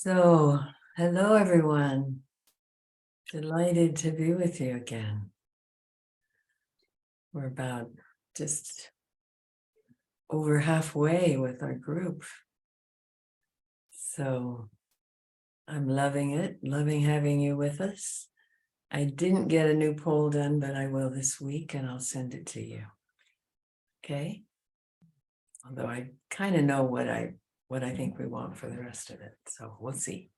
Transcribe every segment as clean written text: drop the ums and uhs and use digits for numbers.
So, hello everyone. Delighted to be with you again. We're about just over halfway with our group. So, I'm loving it, loving having you with us. I didn't get a new poll done, but I will this week and I'll send it to you. Okay? Although I kind of know what I think we want for the rest of it. So, we'll see.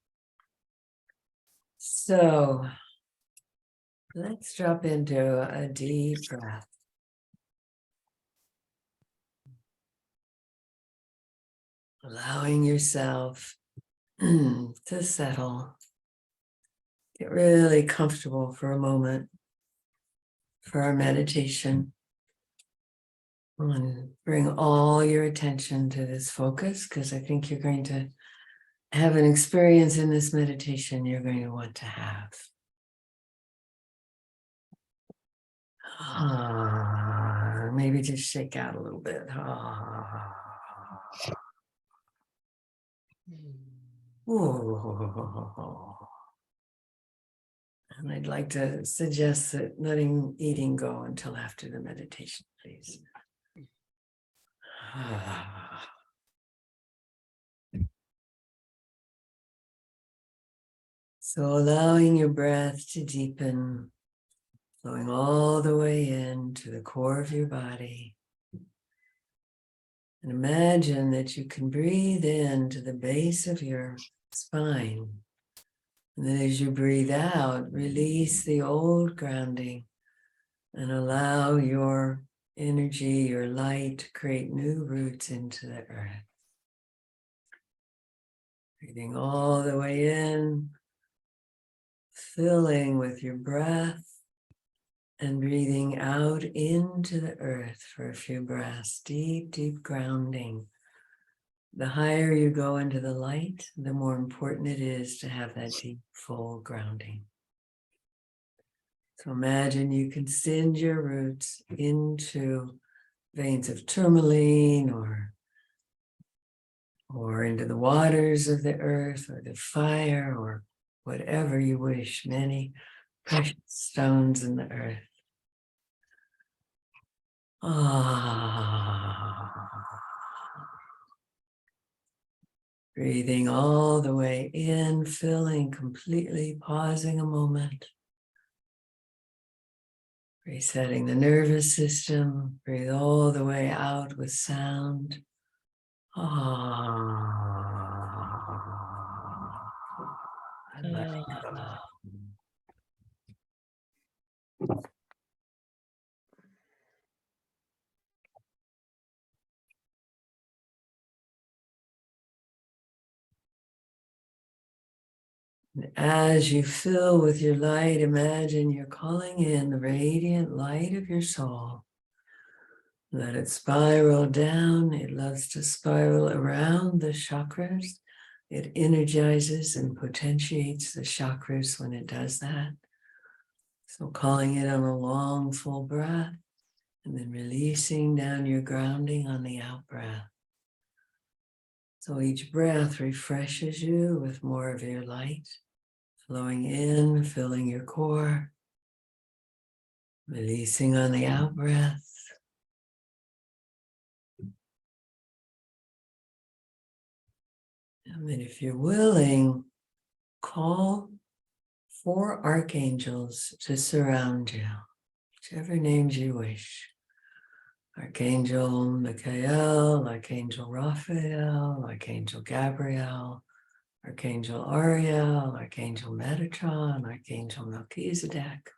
So, let's drop into a deep breath. Allowing yourself to settle. Get really comfortable for a moment for our meditation. And bring all your attention to this focus, because I think you're going to have an experience in this meditation you're going to want to have. Maybe just shake out a little bit. And I'd like to suggest that letting eating go until after the meditation, please. So allowing your breath to deepen, flowing all the way into the core of your body. And imagine that you can breathe into the base of your spine. And then as you breathe out, release the old grounding and allow your energy, your light to create new roots into the earth. Breathing all the way in, filling with your breath, and breathing out into the earth for a few breaths. Deep, deep grounding. The higher you go into the light, the more important it is to have that deep, full grounding. So imagine you can send your roots into veins of tourmaline or into the waters of the earth or the fire or whatever you wish, many precious stones in the earth. Breathing all the way in, filling completely, pausing a moment. Resetting the nervous system, breathe all the way out with sound. And let it go. And as you fill with your light, imagine you're calling in the radiant light of your soul. Let it spiral down. It loves to spiral around the chakras. It energizes and potentiates the chakras when it does that. So calling it on a long, full breath, and then releasing down your grounding on the out breath. So each breath refreshes you with more of your light, flowing in, filling your core, releasing on the out breath. And then if you're willing, call 4 archangels to surround you, whichever names you wish. Archangel Michael, Archangel Raphael, Archangel Gabriel, Archangel Ariel, Archangel Metatron, Archangel Melchizedek,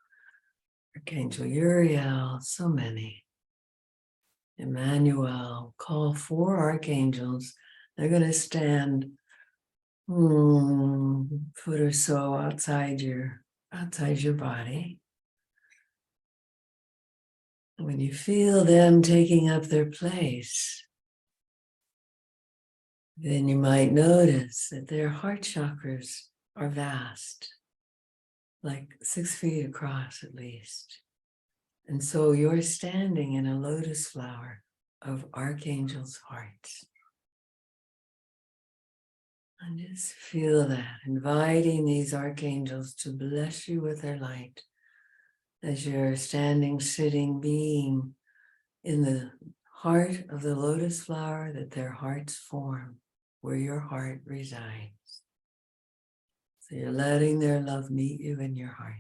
Archangel Uriel, so many. Emmanuel, call 4 archangels. They're going to stand foot or so outside your body. And when you feel them taking up their place, then you might notice that their heart chakras are vast, like 6 feet across at least. And so you're standing in a lotus flower of archangels' hearts. And just feel that, inviting these archangels to bless you with their light as you're standing, sitting, being in the heart of the lotus flower that their hearts form, where your heart resides. So you're letting their love meet you in your heart.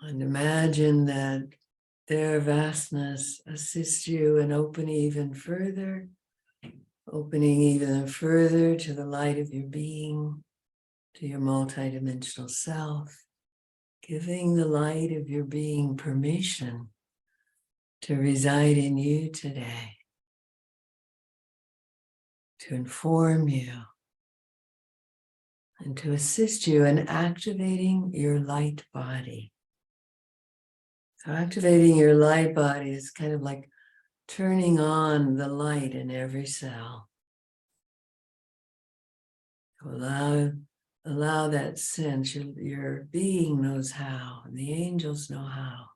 And imagine that their vastness assists you in opening even further to the light of your being, to your multidimensional self, giving the light of your being permission to reside in you today, to inform you, and to assist you in activating your light body. So activating your light body is kind of like turning on the light in every cell. Allow that sense. Your being knows how, and the angels know how.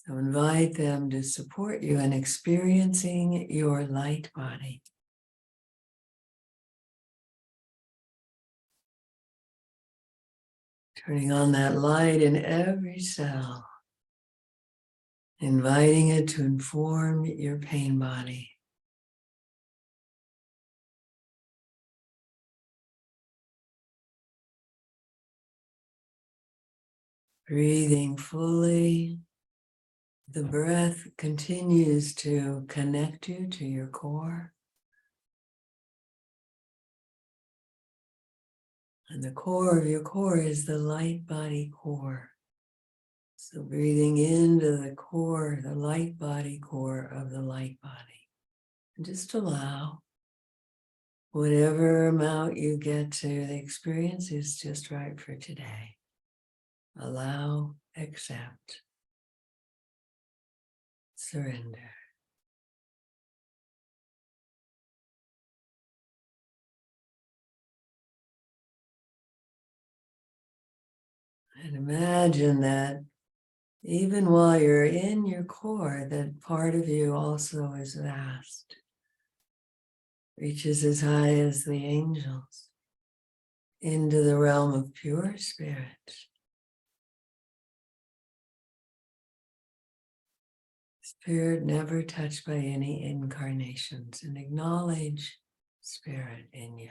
So invite them to support you in experiencing your light body. Turning on that light in every cell, inviting it to inform your pain body. Breathing fully, the breath continues to connect you to your core. And the core of your core is the light body core. So breathing into the core, the light body core of the light body. And just allow whatever amount you get to, the experience is just right for today. Allow, accept, surrender. And imagine that even while you're in your core, that part of you also is vast, reaches as high as the angels, into the realm of pure spirit. Spirit never touched by any incarnations, and acknowledge spirit in you.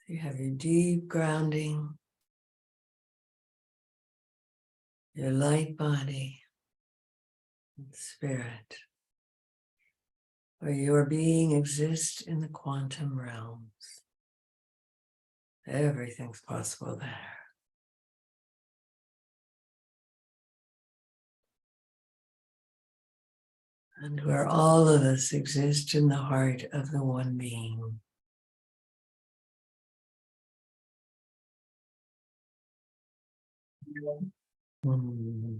You have your deep grounding, your light body, and spirit, where your being exists in the quantum realms. Everything's possible there. And where all of us exist in the heart of the one being. Mm.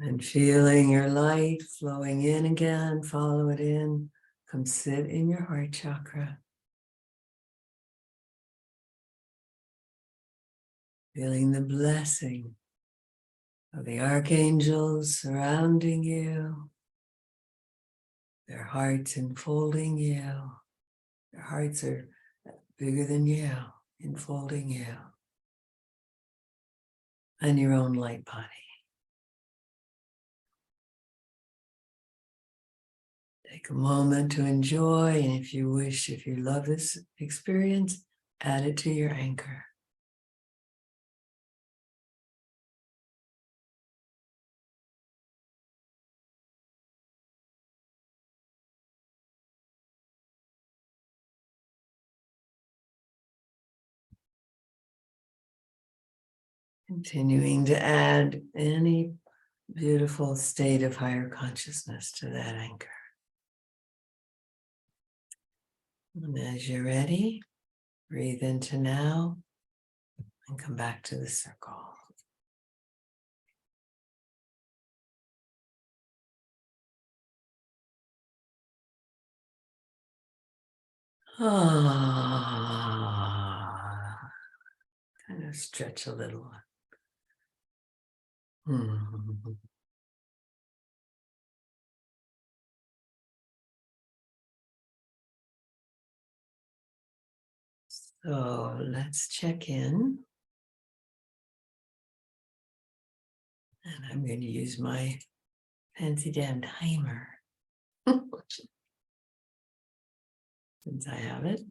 And feeling your light flowing in again, follow it in. Come sit in your heart chakra. Feeling the blessing of the archangels surrounding you, their hearts enfolding you. Their hearts are bigger than you, enfolding you, and your own light body. Take a moment to enjoy, and if you wish, if you love this experience, add it to your anchor. Continuing to add any beautiful state of higher consciousness to that anchor. And as you're ready, breathe into now and come back to the circle. Ah. Stretch a little. Hmm. So let's check in. And I'm going to use my fancy damn timer. Since I have it.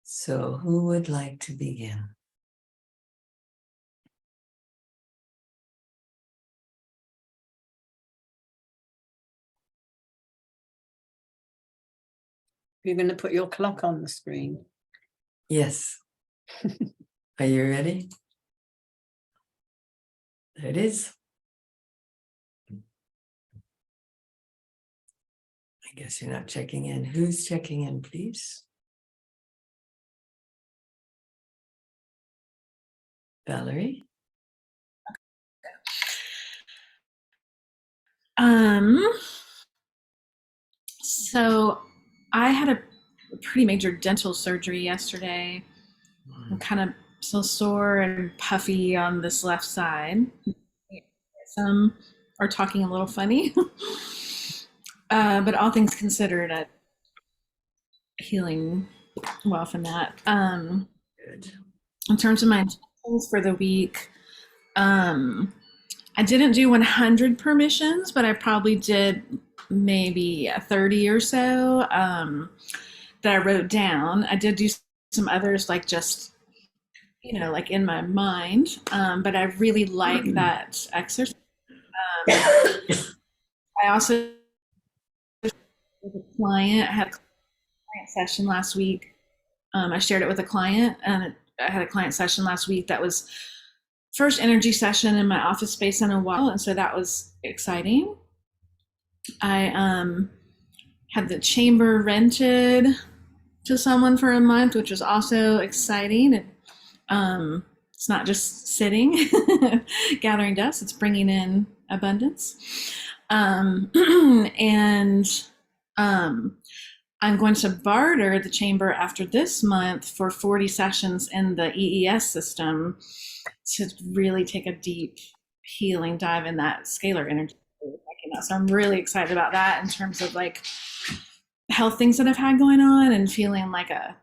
So who would like to begin? You're going to put your clock on the screen. Yes. Are you ready? There it is. I guess you're not checking in. Who's checking in, please? Valerie? So I had a pretty major dental surgery yesterday. I'm kind of still sore and puffy on this left side. Some are talking a little funny. But all things considered, healing well from that. Good. In terms of my intentions for the week, I didn't do 100 permissions, but I probably did maybe 30 or so that I wrote down. I did do some others, like just, like in my mind, but I really like that exercise. I also with a client, I had a client session last week. I shared it with a client, and I had a client session last week that was first energy session in my office space in a while, and so that was exciting. I had the chamber rented to someone for a month, which was also exciting. It's not just sitting, gathering dust, it's bringing in abundance. And I'm going to barter the chamber after this month for 40 sessions in the EES system to really take a deep healing dive in that scalar energy. So I'm really excited about that in terms of like health things that I've had going on and feeling like a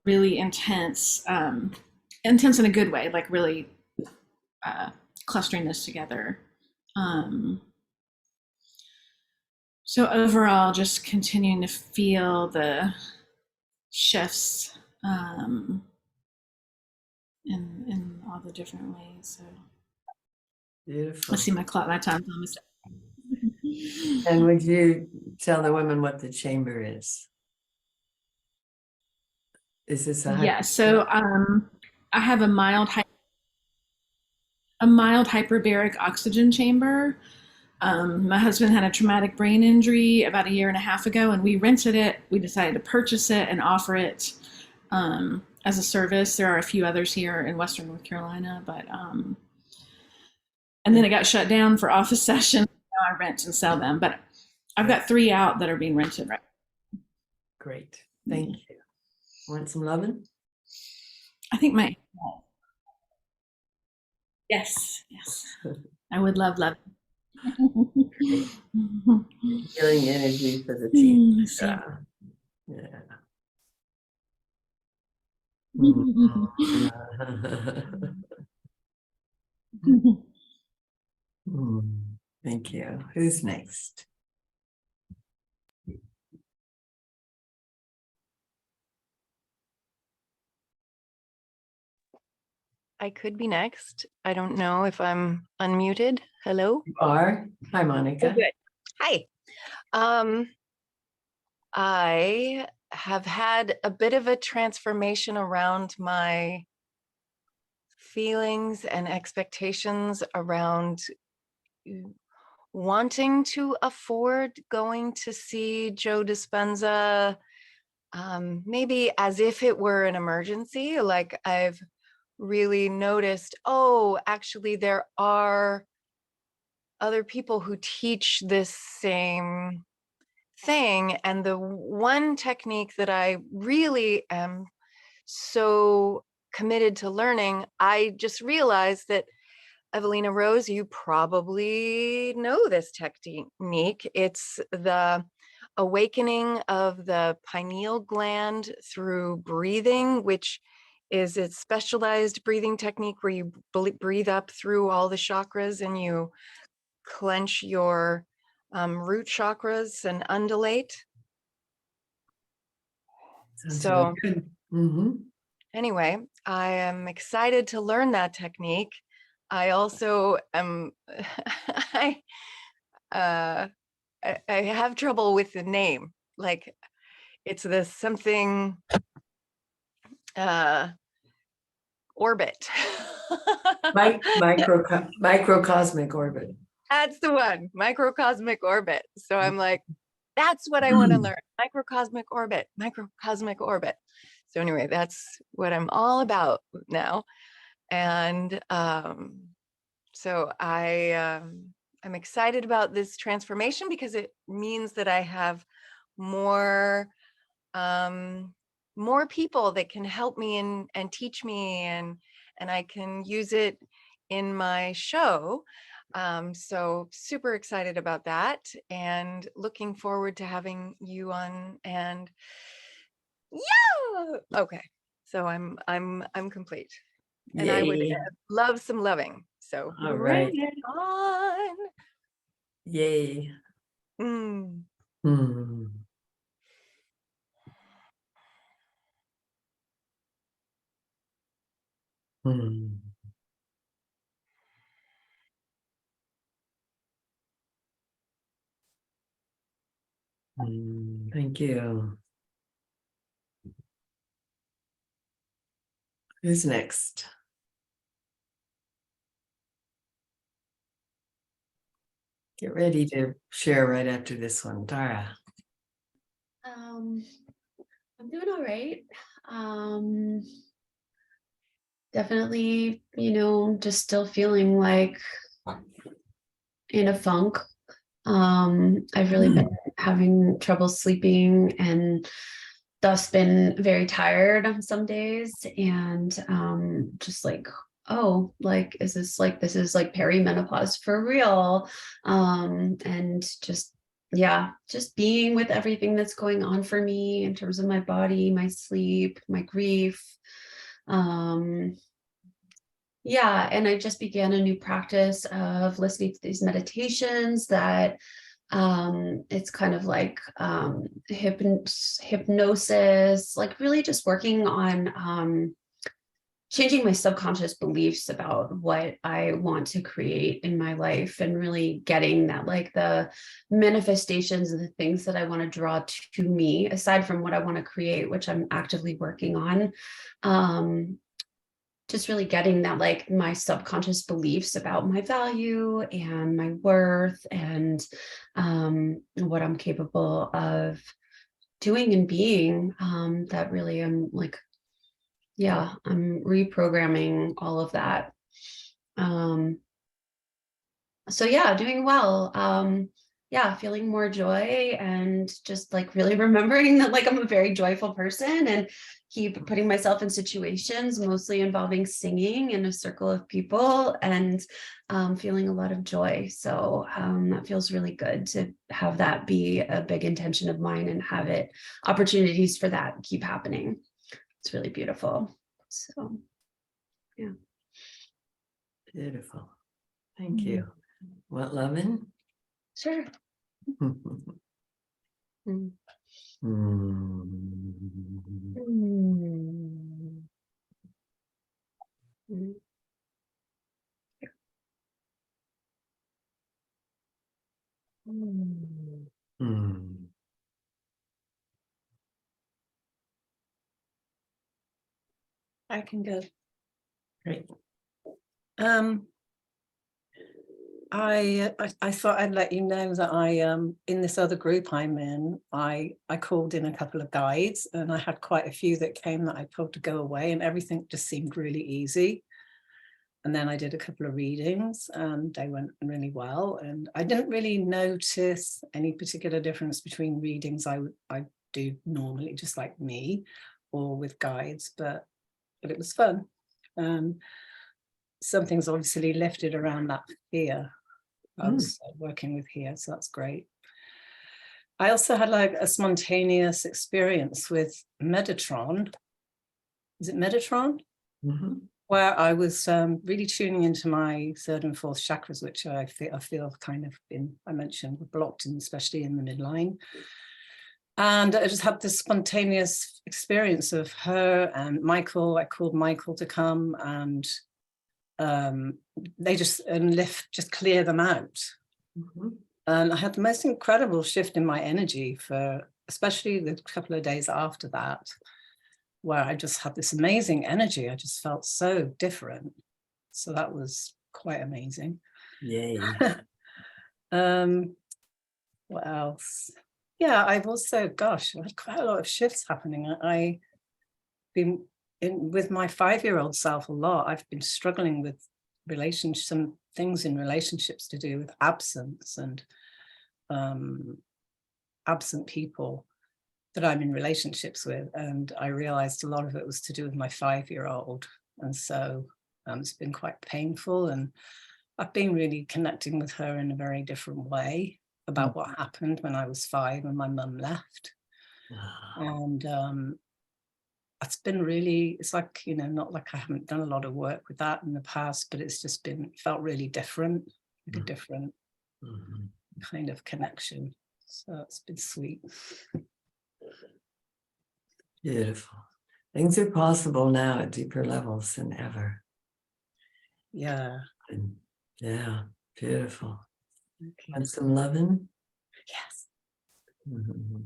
really intense in a good way, like really clustering this together. So overall, just continuing to feel the shifts in all the different ways. So Beautiful. I see my clock, my time's almost. And would you tell the women what the chamber is? Is this a Yeah, so I have a mild hyperbaric oxygen chamber. My husband had a traumatic brain injury about 1.5 years ago, and we rented it. We decided to purchase it and offer it as a service. There are a few others here in Western North Carolina, but and then it got shut down for office sessions. Now I rent and sell them, but I've got 3 out that are being rented right now. Great. Thank you. Want some loving? I think yes. I would love. Healing energy for the team. Yeah. Thank you. Who's next? I could be next. I don't know if I'm unmuted. Hello? You are. Hi, Monica. Oh, good. Hi. I have had a bit of a transformation around my feelings and expectations around wanting to afford going to see Joe Dispenza, maybe as if it were an emergency. Like I've really noticed, oh, actually there are other people who teach this same thing. And the one technique that I really am so committed to learning, I just realized that, Evelina Rose, you probably know this technique. It's the awakening of the pineal gland through breathing, which is a specialized breathing technique where you breathe up through all the chakras and you clench your root chakras and undulate. Sounds So really good. Mm-hmm. anyway, I am excited to learn that technique. I also am, I have trouble with the name. Like, it's the something orbit. Microcosmic orbit. That's the one, microcosmic orbit. So I'm like, that's what I want to learn. Microcosmic orbit, microcosmic orbit. So anyway, that's what I'm all about now. And so I'm excited about this transformation because it means that I have more more people that can help me and teach me, and I can use it in my show. So super excited about that and looking forward to having you on. And yeah, okay. So I'm complete. And I would Yay. love some loving. So All bring right. it on. Yay. Mm. Hmm. Hmm. Thank you. Who's next? Get ready to share right after this one, Tara. I'm doing all right. Definitely, just still feeling like in a funk. I've really been having trouble sleeping and thus been very tired on some days, and just like, oh, like, is this like, this is like perimenopause for real? And just, yeah, just being with everything that's going on for me in terms of my body, my sleep, my grief. Yeah, and I just began a new practice of listening to these meditations that it's kind of like hypnosis, like really just working on changing my subconscious beliefs about what I want to create in my life, and really getting that, like, the manifestations and the things that I want to draw to me, aside from what I want to create, which I'm actively working on. Just really getting that, like, my subconscious beliefs about my value and my worth, and what I'm capable of doing and being, that really I'm like, yeah, I'm reprogramming all of that. So yeah, doing well. Yeah, feeling more joy, and just like really remembering that, like, I'm a very joyful person, and keep putting myself in situations mostly involving singing in a circle of people, and feeling a lot of joy. So that feels really good to have that be a big intention of mine, and have it, opportunities for that keep happening. It's really beautiful. So yeah. Beautiful. Thank you. Want loving? Sure. Hmm. Mm. Hmm. Mm. Mm. Mm. Hmm. I can go. Great. I thought I'd let you know that I in this other group I'm in, I called in a couple of guides, and I had quite a few that came that I told to go away, and everything just seemed really easy. And then I did a couple of readings and they went really well. And I didn't really notice any particular difference between readings I do normally, just like me, or with guides, but it was fun. Something's obviously lifted around that fear I was working with here, so that's great. I also had like a spontaneous experience with Metatron. Is it Metatron? Mm-hmm. Where I was really tuning into my third and fourth chakras, which I feel kind of been, I mentioned, were blocked, and especially in the midline. And I just had this spontaneous experience of her and Michael. I called Michael to come, and they just clear them out. Mm-hmm. And I had the most incredible shift in my energy for especially the couple of days after that, where I just had this amazing energy. I just felt so different. So that was quite amazing. Yay. What else? Yeah, I've also, gosh, I had quite a lot of shifts happening. I've been with my 5-year-old self a lot. I've been struggling with relationships, some things in relationships to do with absence and absent people that I'm in relationships with. And I realized a lot of it was to do with my 5-year-old. And so it's been quite painful. And I've been really connecting with her in a very different way about what happened when I was 5 and my mum left. And it's been really, it's like, you know, not like I haven't done a lot of work with that in the past, but it's just felt really different, like a different kind of connection. So it's been sweet. Beautiful. Things are possible now at deeper levels than ever. Yeah. And yeah, beautiful. Okay. And some loving. Yes. Mm-hmm.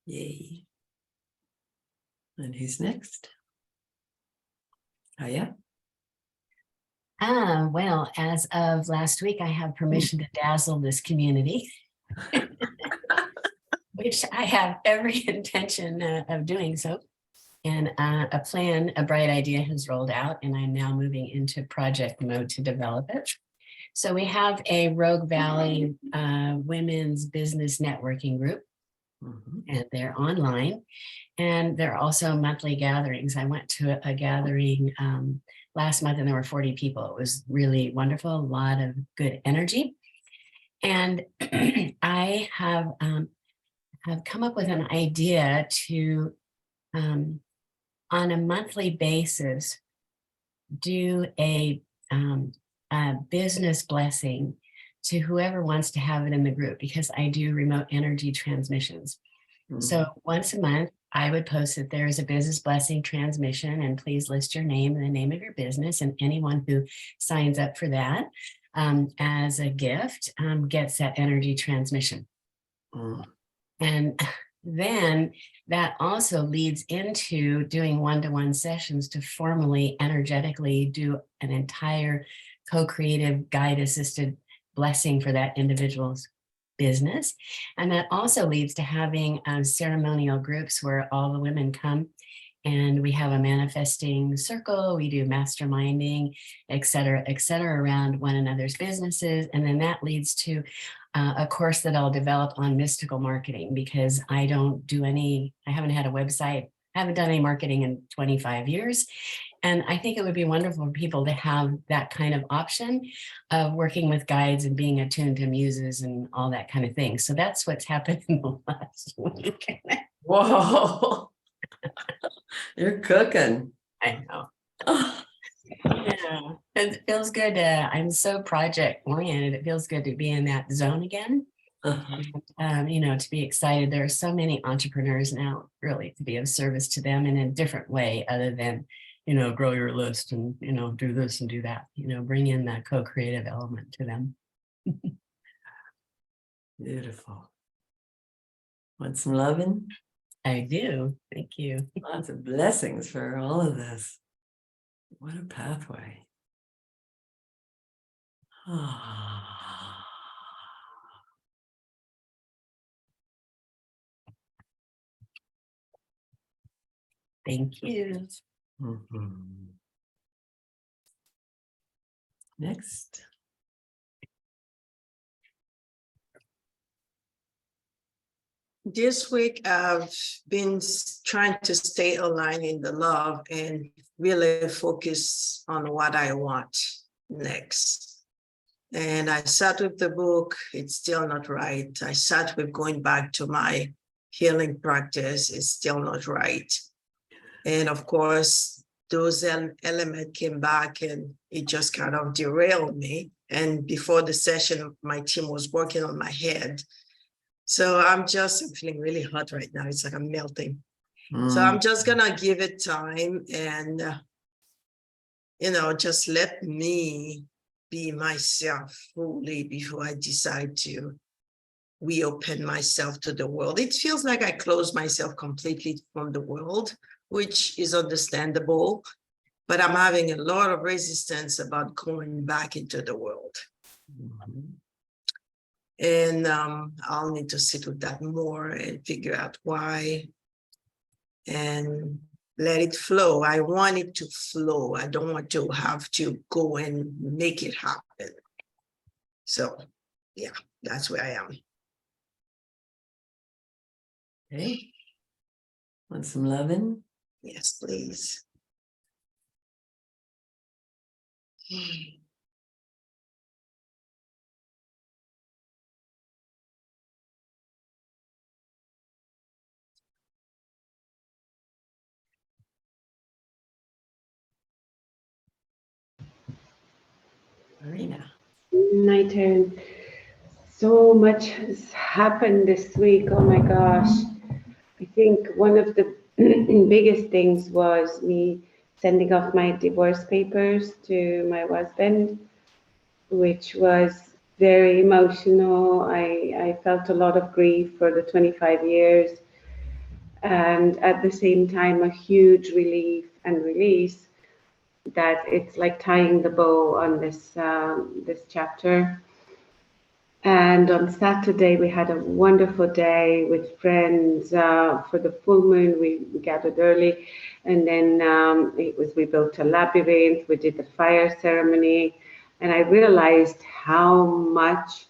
Yay. And who's next? Hiya. Well, as of last week, I have permission to dazzle this community, which I have every intention of doing so. And a bright idea has rolled out, and I'm now moving into project mode to develop it. So we have a Rogue Valley women's business networking group, and they're online. And there are also monthly gatherings. I went to a gathering last month and there were 40 people. It was really wonderful, a lot of good energy. And I have come up with an idea to, on a monthly basis, do a business blessing to whoever wants to have it in the group, because I do remote energy transmissions. So once a month, I would post that there is a business blessing transmission, and please list your name and the name of your business, and anyone who signs up for that as a gift gets that energy transmission. And then that also leads into doing one-to-one sessions to formally, energetically do an entire co-creative guide-assisted blessing for that individual's business. And that also leads to having ceremonial groups where all the women come, and we have a manifesting circle, we do masterminding, et cetera, around one another's businesses. And then that leads to a course that I'll develop on mystical marketing, because I haven't had a website, I haven't done any marketing in 25 years. And I think it would be wonderful for people to have that kind of option of working with guides and being attuned to muses and all that kind of thing. So that's what's happened in the last week. Whoa. You're cooking. I know. Yeah, it feels good. I'm so project oriented. It feels good to be in that zone again. To be excited. There are so many entrepreneurs now, really, to be of service to them in a different way other than, grow your list and, do this and do that, bring in that co-creative element to them. Beautiful. Want some loving? I do. Thank you. Lots of blessings for all of this. What a pathway. Thank you. Mhm. Next. This week, I've been trying to stay aligned in the love and really focus on what I want next. And I sat with the book, it's still not right. I sat with going back to my healing practice, it's still not right. And of course, those elements came back and it just kind of derailed me. And before the session, my team was working on my head. So I'm feeling really hot right now. It's like I'm melting. So I'm just gonna give it time and, just let me be myself fully before I decide to reopen myself to the world. It feels like I closed myself completely from the world, which is understandable, but I'm having a lot of resistance about going back into the world. And I'll need to sit with that more and figure out why and let it flow. I want it to flow. I don't want to have to go and make it happen. So yeah, that's where I am. Okay. Want some loving? Yes, please. Marina. My turn. So much has happened this week. Oh my gosh. I think one of the biggest things was me sending off my divorce papers to my husband, which was very emotional. I felt a lot of grief for the 25 years, and at the same time, a huge relief and release that it's like tying the bow on this chapter. And on Saturday, we had a wonderful day with friends. For the full moon, we gathered early. And then we built a labyrinth, we did the fire ceremony. And I realized how much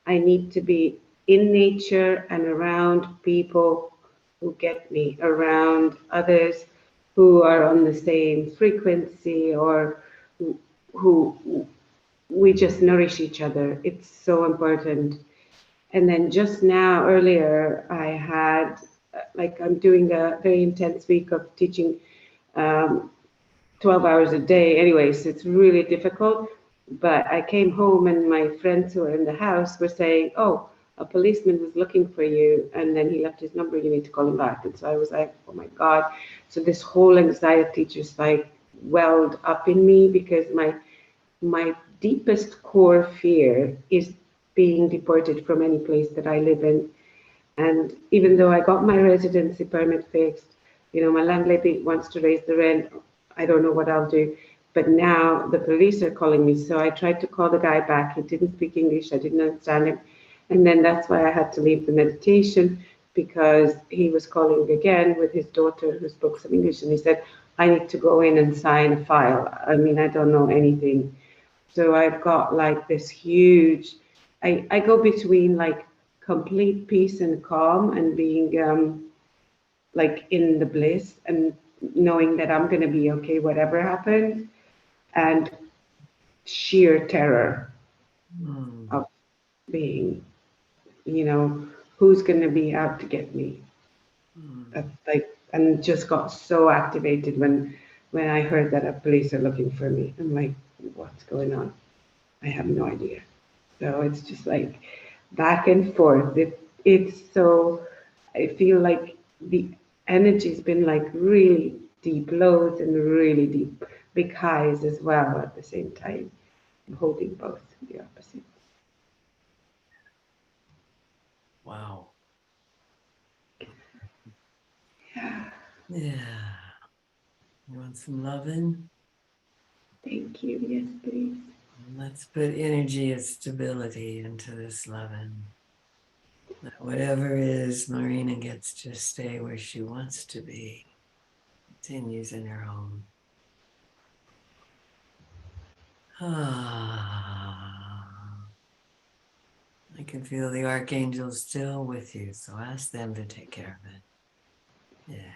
I need to be in nature and around people who get me, around others who are on the same frequency or who we just nourish each other. It's so important. And then just now, earlier, I had, I'm doing a very intense week of teaching 12 hours a day. Anyways, it's really difficult. But I came home and my friends who were in the house were saying, oh, a policeman was looking for you. And then he left his number, you need to call him back. And so I was like, oh my God. So this whole anxiety just welled up in me because my deepest core fear is being deported from any place that I live in. And even though I got my residency permit fixed, my landlady wants to raise the rent. I don't know what I'll do. But now the police are calling me. So I tried to call the guy back. He didn't speak English. I didn't understand him. And then that's why I had to leave the meditation, because he was calling again with his daughter who spoke some English. And he said, I need to go in and sign a file. I mean, I don't know anything. So I've got this huge, I go between complete peace and calm and being in the bliss and knowing that I'm going to be okay, whatever happens, and sheer terror of being, who's going to be out to get me. That's and just got so activated when I heard that a police are looking for me. I'm like, what's going on? I have no idea. So it's just back and forth. It's so, I feel like the energy's been really deep lows and really deep big highs as well at the same time. I'm holding both, the opposite. Wow. Yeah. Yeah. You want some loving? Thank you. Yes, please. Let's put energy of stability into this loving. That whatever is, Marina gets to stay where she wants to be. Continues in her home. I can feel the archangels still with you, so ask them to take care of it. Yeah.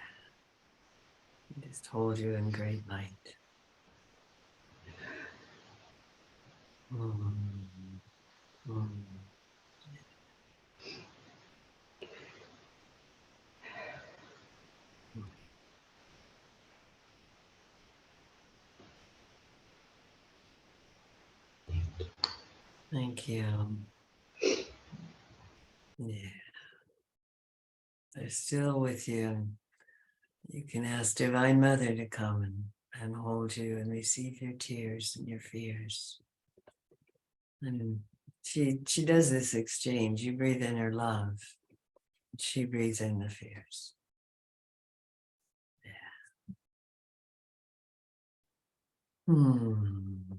Just hold you in great light. Mm. Mm. Thank you. Yeah. They're still with you. You can ask Divine Mother to come and hold you and receive your tears and your fears. And she does this exchange. You breathe in her love. She breathes in the fears. Yeah. Hmm.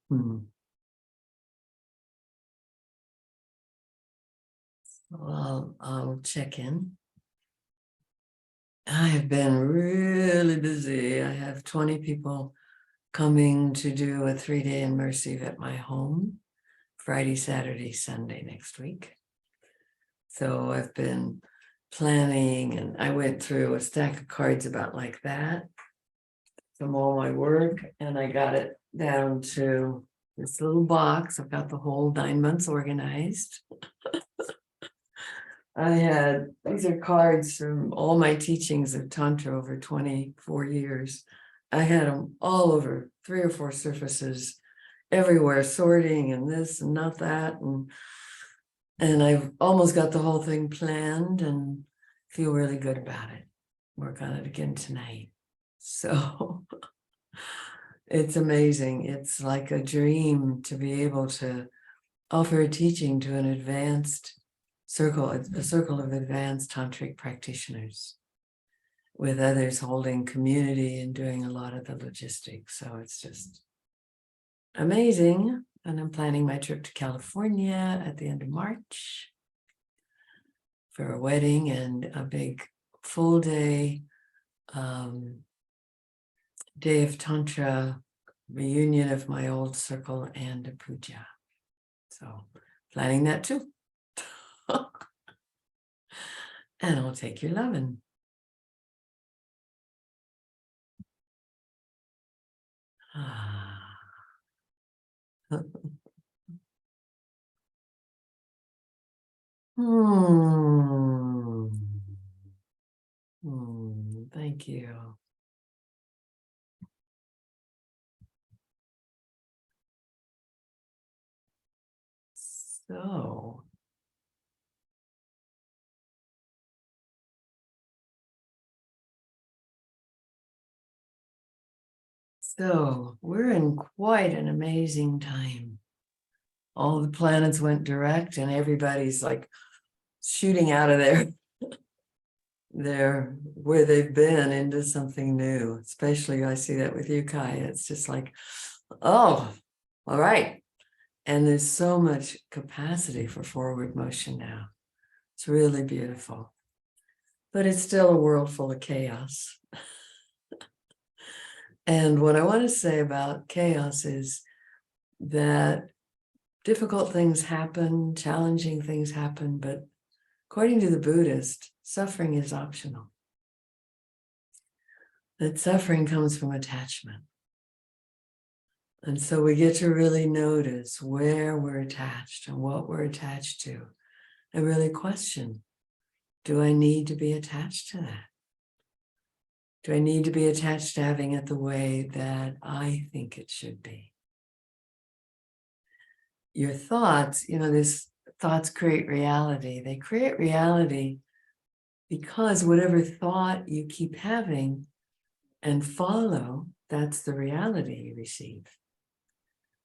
Hmm. Well, I'll check in. I have been really busy. I have 20 people coming to do a 3-day immersive at my home, Friday, Saturday, Sunday next week. So I've been planning, and I went through a stack of cards about like that from all my work, and I got it down to this little box. I've got the whole 9 months organized. These are cards from all my teachings of Tantra over 24 years. I had them all over 3 or 4 surfaces everywhere, sorting and this and not that. And I've almost got the whole thing planned and feel really good about it. Work on it again tonight. So it's amazing. It's like a dream to be able to offer a teaching to an advanced circle, a circle of advanced tantric practitioners, with others holding community and doing a lot of the logistics. So it's just amazing. And I'm planning my trip to California at the end of March for a wedding and a big full day, day of Tantra, reunion of my old circle, and a puja. So planning that too. And I'll take your lovin'. Thank you. So we're in quite an amazing time. All the planets went direct and everybody's like shooting out of there where they've been into something new. Especially I see that with you, Kai. It's just like, oh, all right. And there's so much capacity for forward motion now. It's really beautiful. But it's still a world full of chaos. And what I want to say about chaos is that difficult things happen, challenging things happen, but according to the Buddhist, suffering is optional. That suffering comes from attachment. And so we get to really notice where we're attached and what we're attached to, and really question, do I need to be attached to that? Do I need to be attached to having it the way that I think it should be? Your thoughts, this thoughts create reality. They create reality because whatever thought you keep having and follow, that's the reality you receive.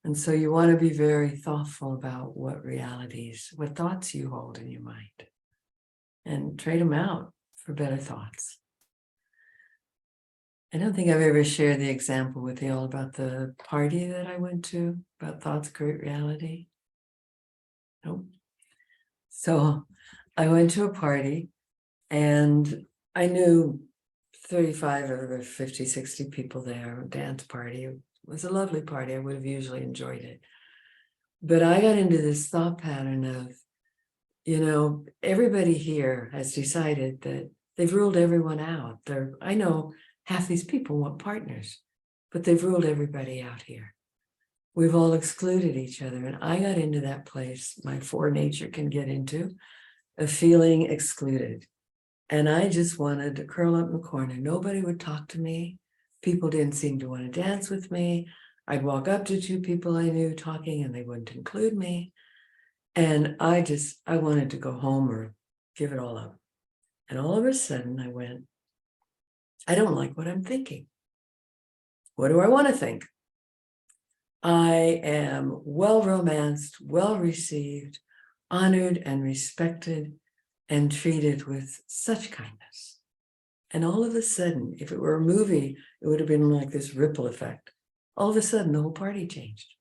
And so you want to be very thoughtful about what thoughts you hold in your mind, and trade them out for better thoughts. I don't think I've ever shared the example with you all about the party that I went to, about thoughts create reality. Nope. So I went to a party and I knew 35 of the 50, 60 people there, a dance party. It was a lovely party. I would have usually enjoyed it. But I got into this thought pattern of, everybody here has decided that they've ruled everyone out. I know half these people want partners, but they've ruled everybody out here. We've all excluded each other. And I got into that place my 4 nature can get into, of feeling excluded. And I just wanted to curl up in the corner. Nobody would talk to me. People didn't seem to want to dance with me. I'd walk up to 2 people I knew talking and they wouldn't include me. And I wanted to go home or give it all up. And all of a sudden I went, I don't like what I'm thinking. What do I want to think? I am well romanced, well received, honored and respected and treated with such kindness. And all of a sudden, if it were a movie, it would have been like this ripple effect. All of a sudden, the whole party changed.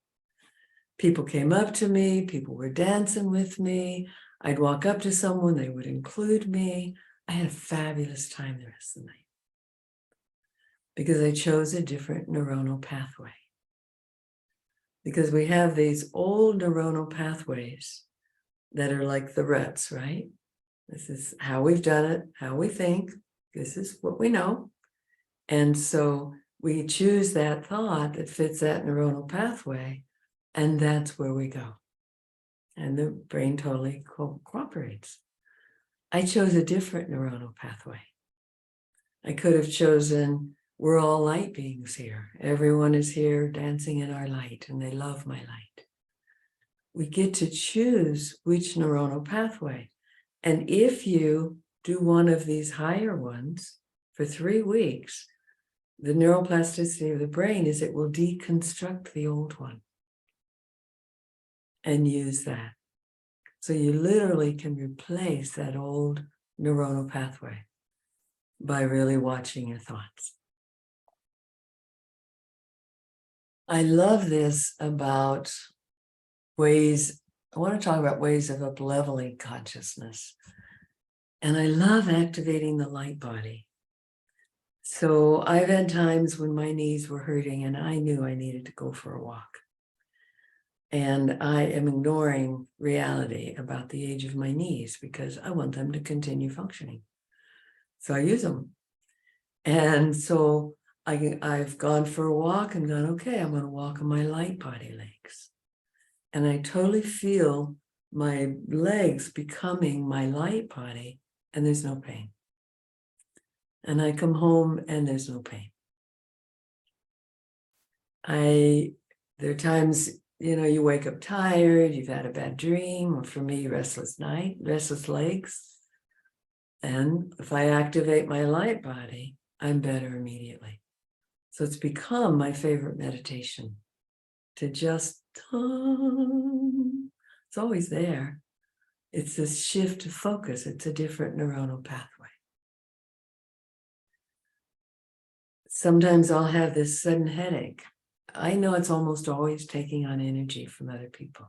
People came up to me, people were dancing with me. I'd walk up to someone, they would include me. I had a fabulous time the rest of the night because I chose a different neuronal pathway. Because we have these old neuronal pathways that are like the ruts, right? This is how we've done it, how we think. This is what we know. And so we choose that thought that fits that neuronal pathway, and that's where we go. And the brain totally cooperates. I chose a different neuronal pathway. I could have chosen, we're all light beings here. Everyone is here dancing in our light, and they love my light. We get to choose which neuronal pathway. And if you do one of these higher ones for 3 weeks, the neuroplasticity of the brain is it will deconstruct the old one and use that. So you literally can replace that old neuronal pathway by really watching your thoughts. I love this about ways, I want to talk about ways of up-leveling consciousness. And I love activating the light body. So I've had times when my knees were hurting and I knew I needed to go for a walk. And I am ignoring reality about the age of my knees because I want them to continue functioning. So I use them. And so I've gone for a walk and gone, okay, I'm going to walk on my light body legs. And I totally feel my legs becoming my light body, and there's no pain. And I come home and there's no pain. There are times, you wake up tired, you've had a bad dream, or for me, restless night, restless legs. And if I activate my light body, I'm better immediately. So it's become my favorite meditation to just, it's always there. It's this shift of focus. It's a different neuronal pathway. Sometimes I'll have this sudden headache. I know it's almost always taking on energy from other people.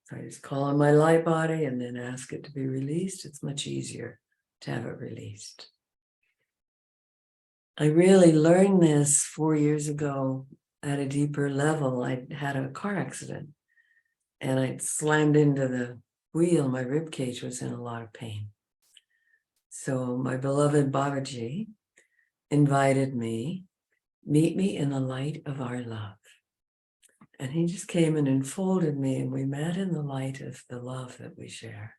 So I just call on my light body and then ask it to be released. It's much easier to have it released. I really learned this 4 years ago at a deeper level. I had a car accident and I slammed into the wheel. My rib cage was in a lot of pain. So my beloved Babaji invited me, meet me in the light of our love. And he just came and enfolded me, and we met in the light of the love that we share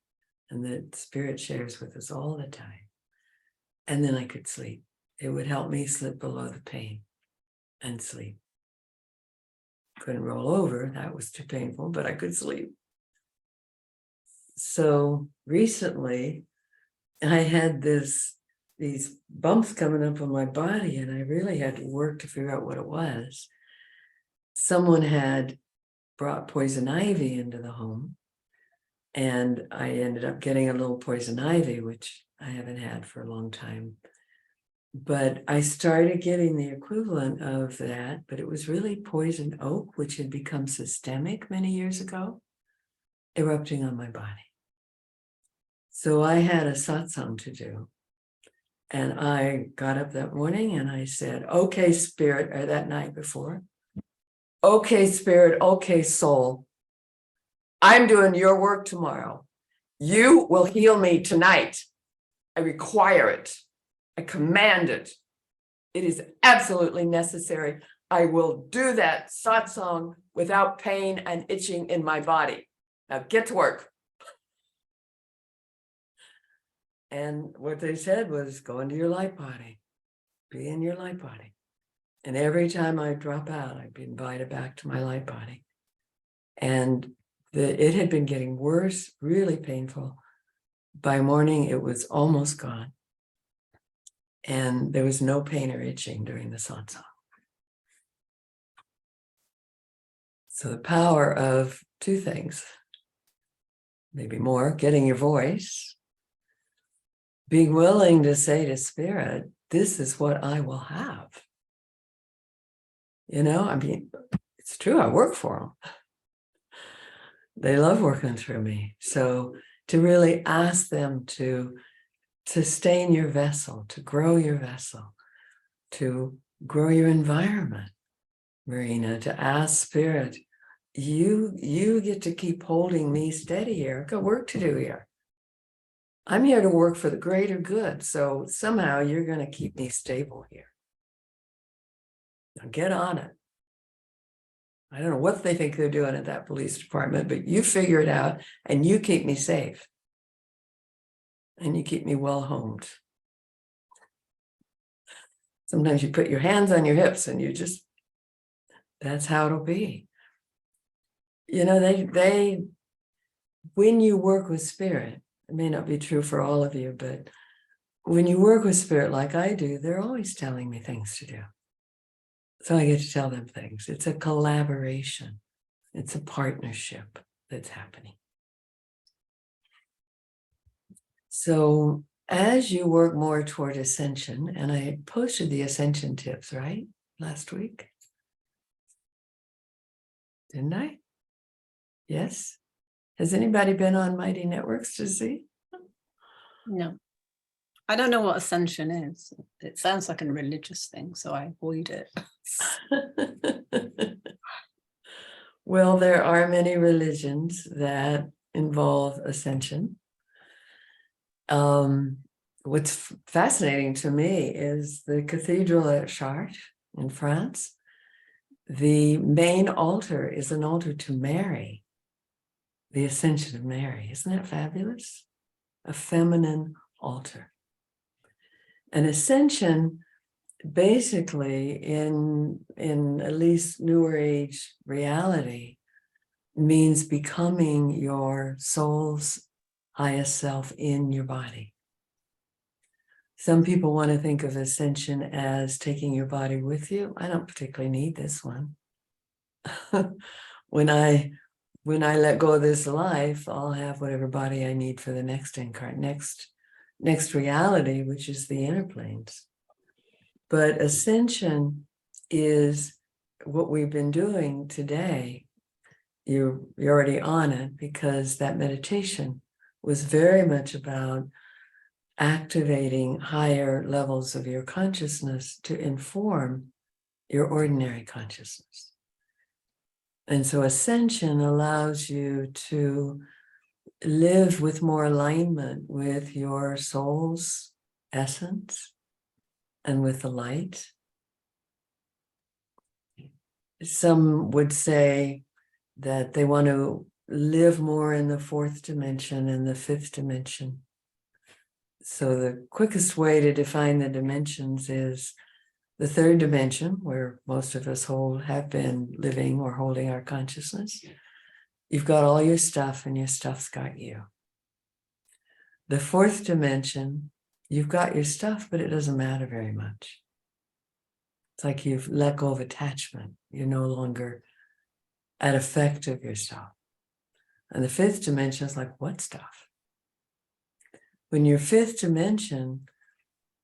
and that Spirit shares with us all the time. And then I could sleep. It would help me slip below the pain and sleep. Couldn't roll over, that was too painful, but I could sleep. So recently, I had these bumps coming up on my body, and I really had to work to figure out what it was. Someone had brought poison ivy into the home, and I ended up getting a little poison ivy, which I haven't had for a long time. But I started getting the equivalent of that, but it was really poison oak, which had become systemic many years ago, erupting on my body. So I had a satsang to do. And I got up that morning and I said, okay, spirit, or that night before, okay, spirit, okay, soul, I'm doing your work tomorrow. You will heal me tonight. I require it. I command it. It is absolutely necessary. I will do that satsang without pain and itching in my body. Now get to work. And what they said was, go into your light body, be in your light body. And every time I drop out, I'd be invited back to my light body. And it had been getting worse, really painful. By morning, it was almost gone. And there was no pain or itching during the satsang. So the power of two things, maybe more, getting your voice, being willing to say to spirit, this is what I will have. You know, I mean, it's true, I work for them. They love working through me. So to really ask them to sustain your vessel, to grow your vessel, to grow your environment, Marina, to ask spirit, you get to keep holding me steady here. I've got work to do here. I'm here to work for the greater good. So somehow you're going to keep me stable here. Now get on it. I don't know what they think they're doing at that police department, but you figure it out and you keep me safe. And you keep me well homed. Sometimes you put your hands on your hips and you just, that's how it'll be. You know, when you work with spirit, it may not be true for all of you, but when you work with spirit like I do, they're always telling me things to do. So I get to tell them things. It's a collaboration. It's a partnership that's happening. So as you work more toward ascension, and I posted the ascension tips, right? Last week. Didn't I? Yes. Has anybody been on Mighty Networks to see? No. I don't know what ascension is. It sounds like a religious thing, so I avoid it. Well, there are many religions that involve ascension. What's fascinating to me is the cathedral at Chartres in France. The main altar is an altar to Mary, the ascension of Mary. Isn't that fabulous? A feminine altar. An ascension, basically, in at least newer age reality, means becoming your soul's highest self in your body. Some people want to think of ascension as taking your body with you. I don't particularly need this one. When I let go of this life, I'll have whatever body I need for the next next reality, which is the inner planes. But ascension is what we've been doing today. You're already on it, because that meditation was very much about activating higher levels of your consciousness to inform your ordinary consciousness. And so ascension allows you to live with more alignment with your soul's essence and with the light. Some would say that they want to live more in the fourth dimension and the fifth dimension. So the quickest way to define the dimensions is the third dimension, where most of us have been living or holding our consciousness. You've got all your stuff and your stuff's got you. The fourth dimension, you've got your stuff, but it doesn't matter very much. It's like you've let go of attachment. You're no longer at effect of your stuff. And the fifth dimension is like, what stuff? When you're fifth dimension,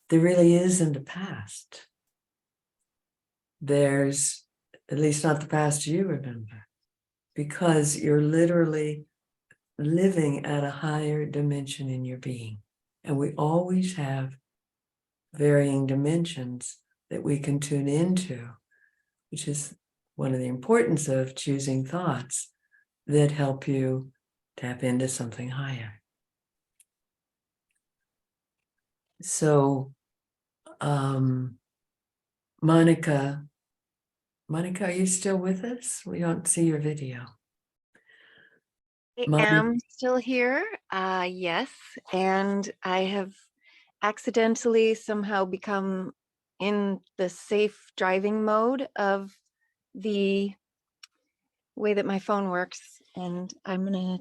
there really isn't a past. There's at least not the past you remember, because you're literally living at a higher dimension in your being. And we always have varying dimensions that we can tune into, which is one of the importance of choosing thoughts that help you tap into something higher. So, Monica, are you still with us? We don't see your video. I Monica- am still here, yes, and I have accidentally somehow become in the safe driving mode of the way that my phone works, and I'm gonna,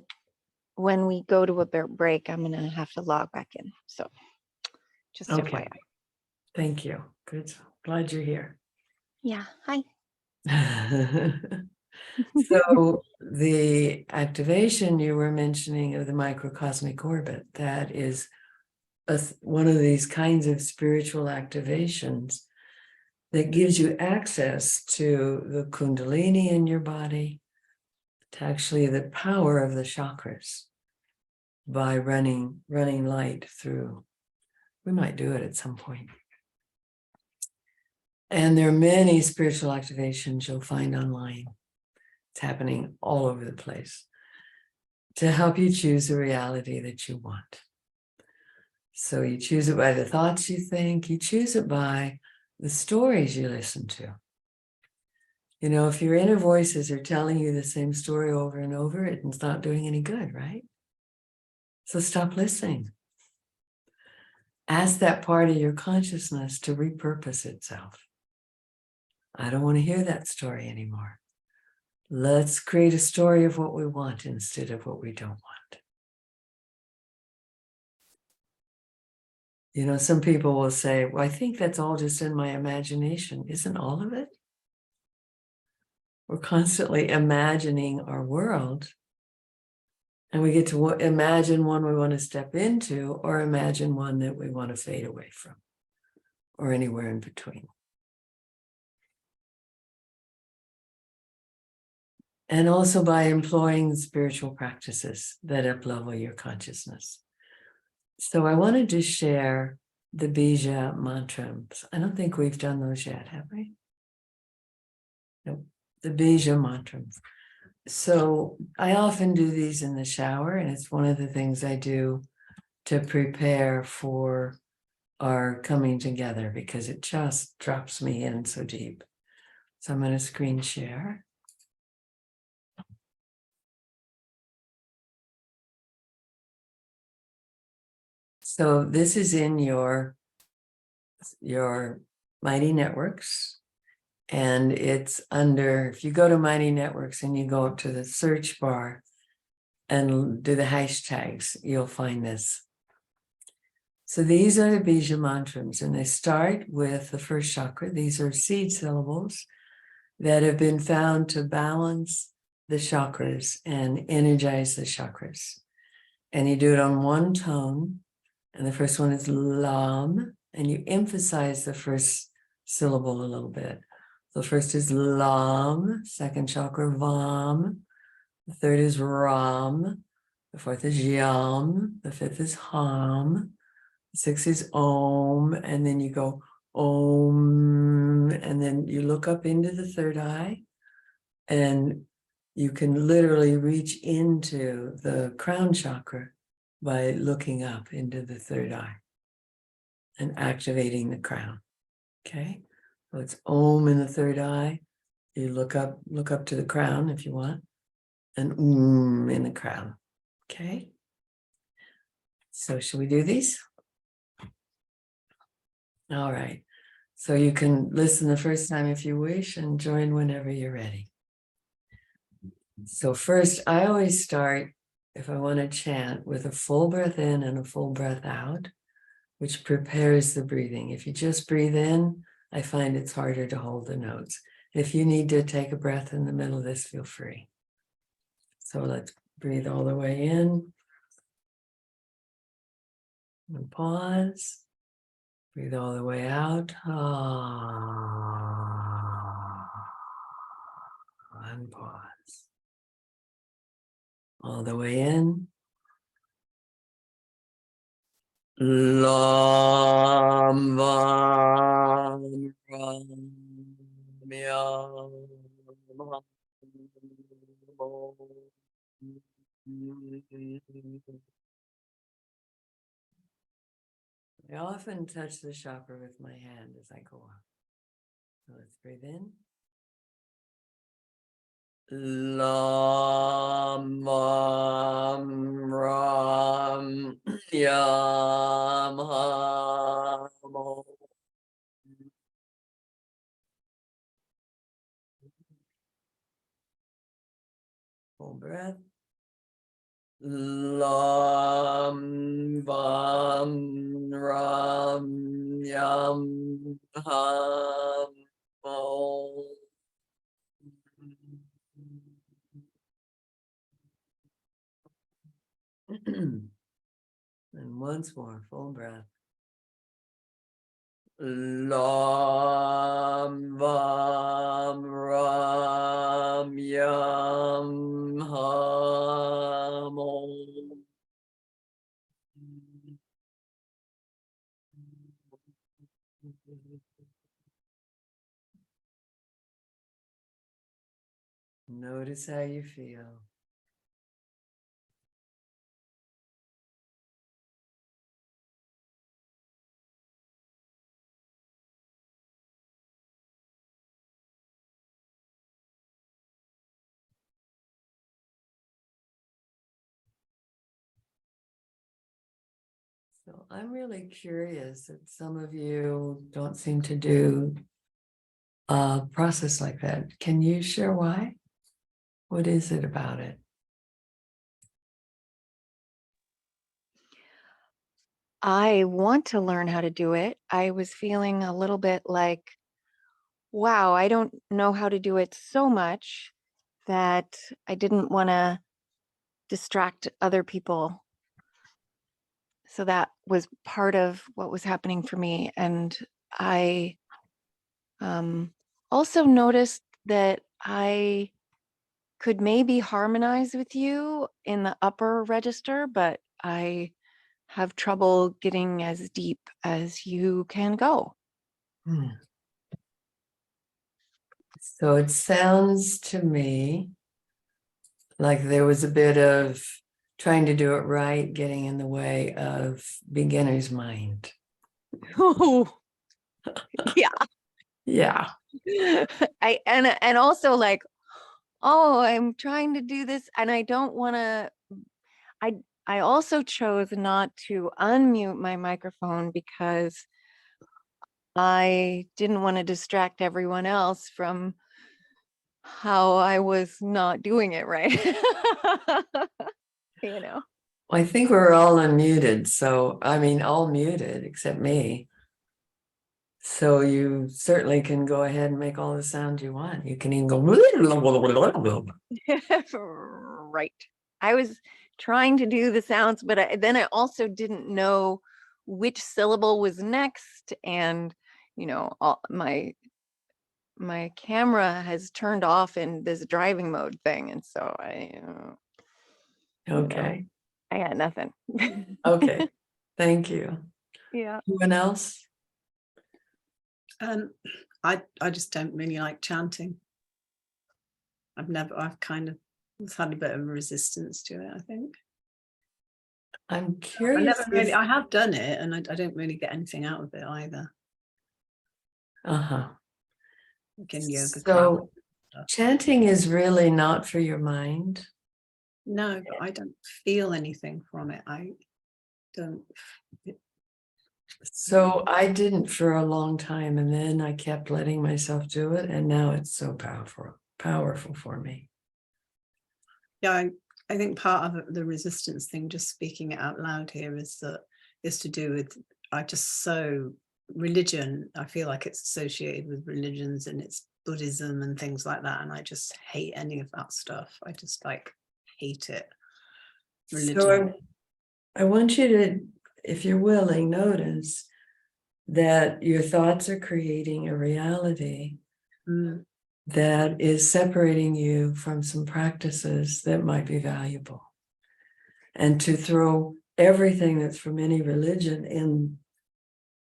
when we go to a break, I'm gonna have to log back in. So just Okay. FYI. Thank you. Good. Glad you're here. Yeah, hi. So the activation you were mentioning of the microcosmic orbit, that is one of these kinds of spiritual activations that gives you access to the kundalini in your body, to actually the power of the chakras by running light through. We might do it at some point. And there are many spiritual activations you'll find online. It's happening all over the place to help you choose the reality that you want. So you choose it by the thoughts you think, you choose it by the stories you listen to. You know, if your inner voices are telling you the same story over and over, it's not doing any good, right? So stop listening. Ask that part of your consciousness to repurpose itself. I don't want to hear that story anymore. Let's create a story of what we want instead of what we don't want. You know, some people will say, well, I think that's all just in my imagination. Isn't all of it? We're constantly imagining our world, and we get to imagine one we want to step into, or imagine one that we want to fade away from, or anywhere in between. And also by employing spiritual practices that uplevel your consciousness. So I wanted to share the Bija mantras. I don't think we've done those yet, have we? Nope. The Bija mantras. So I often do these in the shower, and it's one of the things I do to prepare for our coming together, because it just drops me in so deep. So I'm going to screen share. So this is in your Mighty Networks, and it's under, if you go to Mighty Networks and you go up to the search bar and do the hashtags, you'll find this. So these are the Bija mantras, and they start with the first chakra. These are seed syllables that have been found to balance the chakras and energize the chakras. And you do it on one tone, and the first one is Lam, and you emphasize the first syllable a little bit. The first is Lam, second chakra Vam, the third is Ram, the fourth is Yam, the fifth is Ham, the sixth is Om, and then you go Om, and then you look up into the third eye, and you can literally reach into the crown chakra by looking up into the third eye and activating the crown. Okay, so it's Om in the third eye. You look up to the crown if you want, and in the crown. Okay, so should we do these? All right, so you can listen the first time if you wish, and join whenever you're ready. So first, I always start, if I want to chant, with a full breath in and a full breath out, which prepares the breathing. If you just breathe in, I find it's harder to hold the notes. If you need to take a breath in the middle of this, feel free. So let's breathe all the way in. And pause. Breathe all the way out. And pause. All the way in. Lam Vam Ram Yam I often touch the chakra with my hand as I go up. So let's breathe in. Lam Vam Ram Yam Ham Full breath. Lam Vam Ram Yam Ham Om. And once more, full breath. Lam Vam Ram Yam Ham Om. Notice how you feel. So I'm really curious that some of you don't seem to do a process like that. Can you share why? What is it about it? I want to learn how to do it. I was feeling a little bit like, wow, I don't know how to do it so much that I didn't want to distract other people. So that was part of what was happening for me. And I also noticed that I could maybe harmonize with you in the upper register, but I have trouble getting as deep as you can go. So it sounds to me like there was a bit of trying to do it right, getting in the way of beginner's mind. Oh, yeah. Yeah. And also like, oh, I'm trying to do this and I don't want to. I also chose not to unmute my microphone because I didn't want to distract everyone else from how I was not doing it right. You know. Well, I think we're all unmuted. So, I mean, all muted except me. So you certainly can go ahead and make all the sound you want. You can even go. Right. I was trying to do the sounds, but then I also didn't know which syllable was next. And, you know, my camera has turned off in this driving mode thing. And so Okay. I got nothing. Okay. Thank you. Yeah. Anyone else? I just don't really like chanting. I've kind of had a bit of resistance to it, I think. I'm curious. I have done it and I don't really get anything out of it either. Uh-huh. Like in yoga. So chanting is really not for your mind? No, but I don't feel anything from it. I don't. So I didn't for a long time, and then I kept letting myself do it, and now it's so powerful for me. Yeah, I think part of the resistance thing, just speaking it out loud here, is to do with religion. I feel like it's associated with religions and it's Buddhism and things like that, and I just hate any of that stuff. I just hate it. Religion. So I want you to, if you're willing, notice that your thoughts are creating a reality that is separating you from some practices that might be valuable. And to throw everything that's from any religion in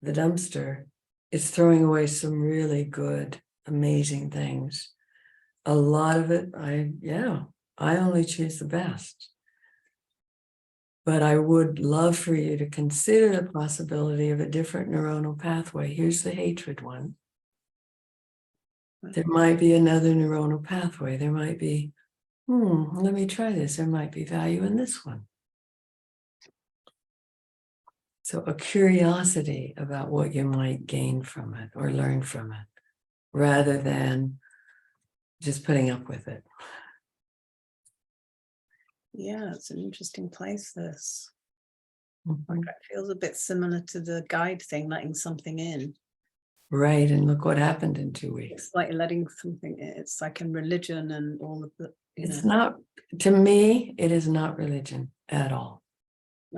the dumpster is throwing away some really good, amazing things. A lot of it, I only choose the best. But I would love for you to consider the possibility of a different neuronal pathway. Here's the hatred one. There might be another neuronal pathway. There might be, let me try this. There might be value in this one. So a curiosity about what you might gain from it or learn from it, rather than just putting up with it. Yeah, it's an interesting place, this. Mhm. Like, it feels a bit similar to the guide thing, letting something in. Right, and look what happened in 2 weeks. It's like letting something in. It's like in religion and all of the, It's not, to me, it is not religion at all.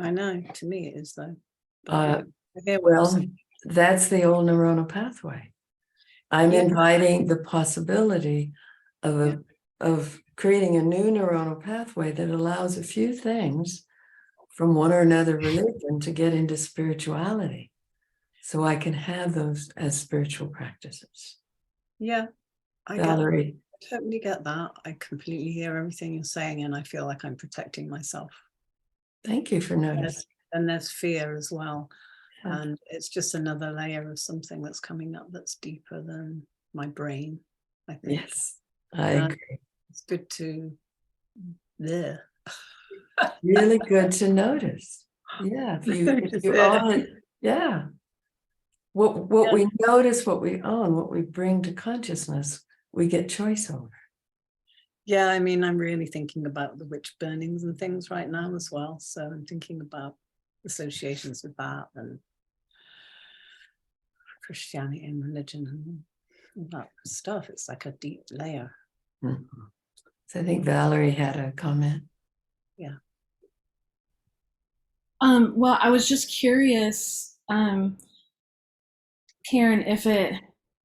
I know, to me it is though. But Well, that's the old neuronal pathway. I'm inviting the possibility of creating a new neuronal pathway that allows a few things from one or another religion to get into spirituality. So I can have those as spiritual practices. yeah, I Valerie. totally get that. I completely hear everything you're saying, and I feel like I'm protecting myself. Thank you for noticing. And there's fear as well. Yeah. And it's just another layer of something that's coming up that's deeper than my brain, I think. Yes, I agree. It's good to Really good to notice. Yeah, if you own it, yeah. What we notice, what we own, what we bring to consciousness, we get choice over. Yeah, I mean, I'm really thinking about the witch burnings and things right now as well. So I'm thinking about associations with that and Christianity and religion and all that stuff. It's like a deep layer. Mm-hmm. So I think Valerie had a comment. Yeah. Well, I was just curious, Karen, if it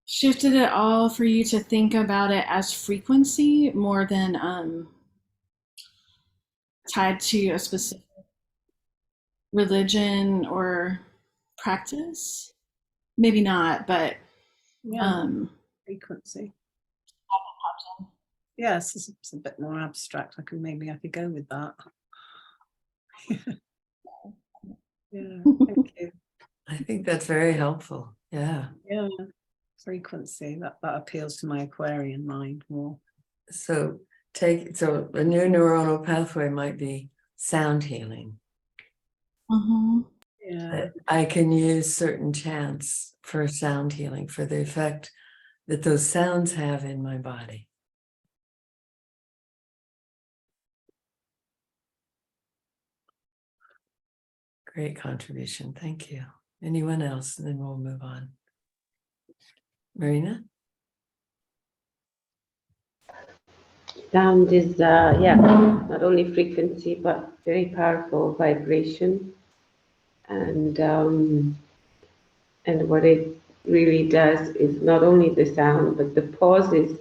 shifted at all for you to think about it as frequency more than tied to a specific religion or practice. Maybe not, but frequency. Yes, it's a bit more abstract. I could go with that. Yeah, thank you. I think that's very helpful. Yeah. Yeah, frequency, that appeals to my Aquarian mind more. So a new neuronal pathway might be sound healing. Yeah. I can use certain chants for sound healing, for the effect that those sounds have in my body. Great contribution. Thank you. Anyone else? And then we'll move on. Marina? Sound is, not only frequency, but very powerful vibration. And what it really does is not only the sound, but the pauses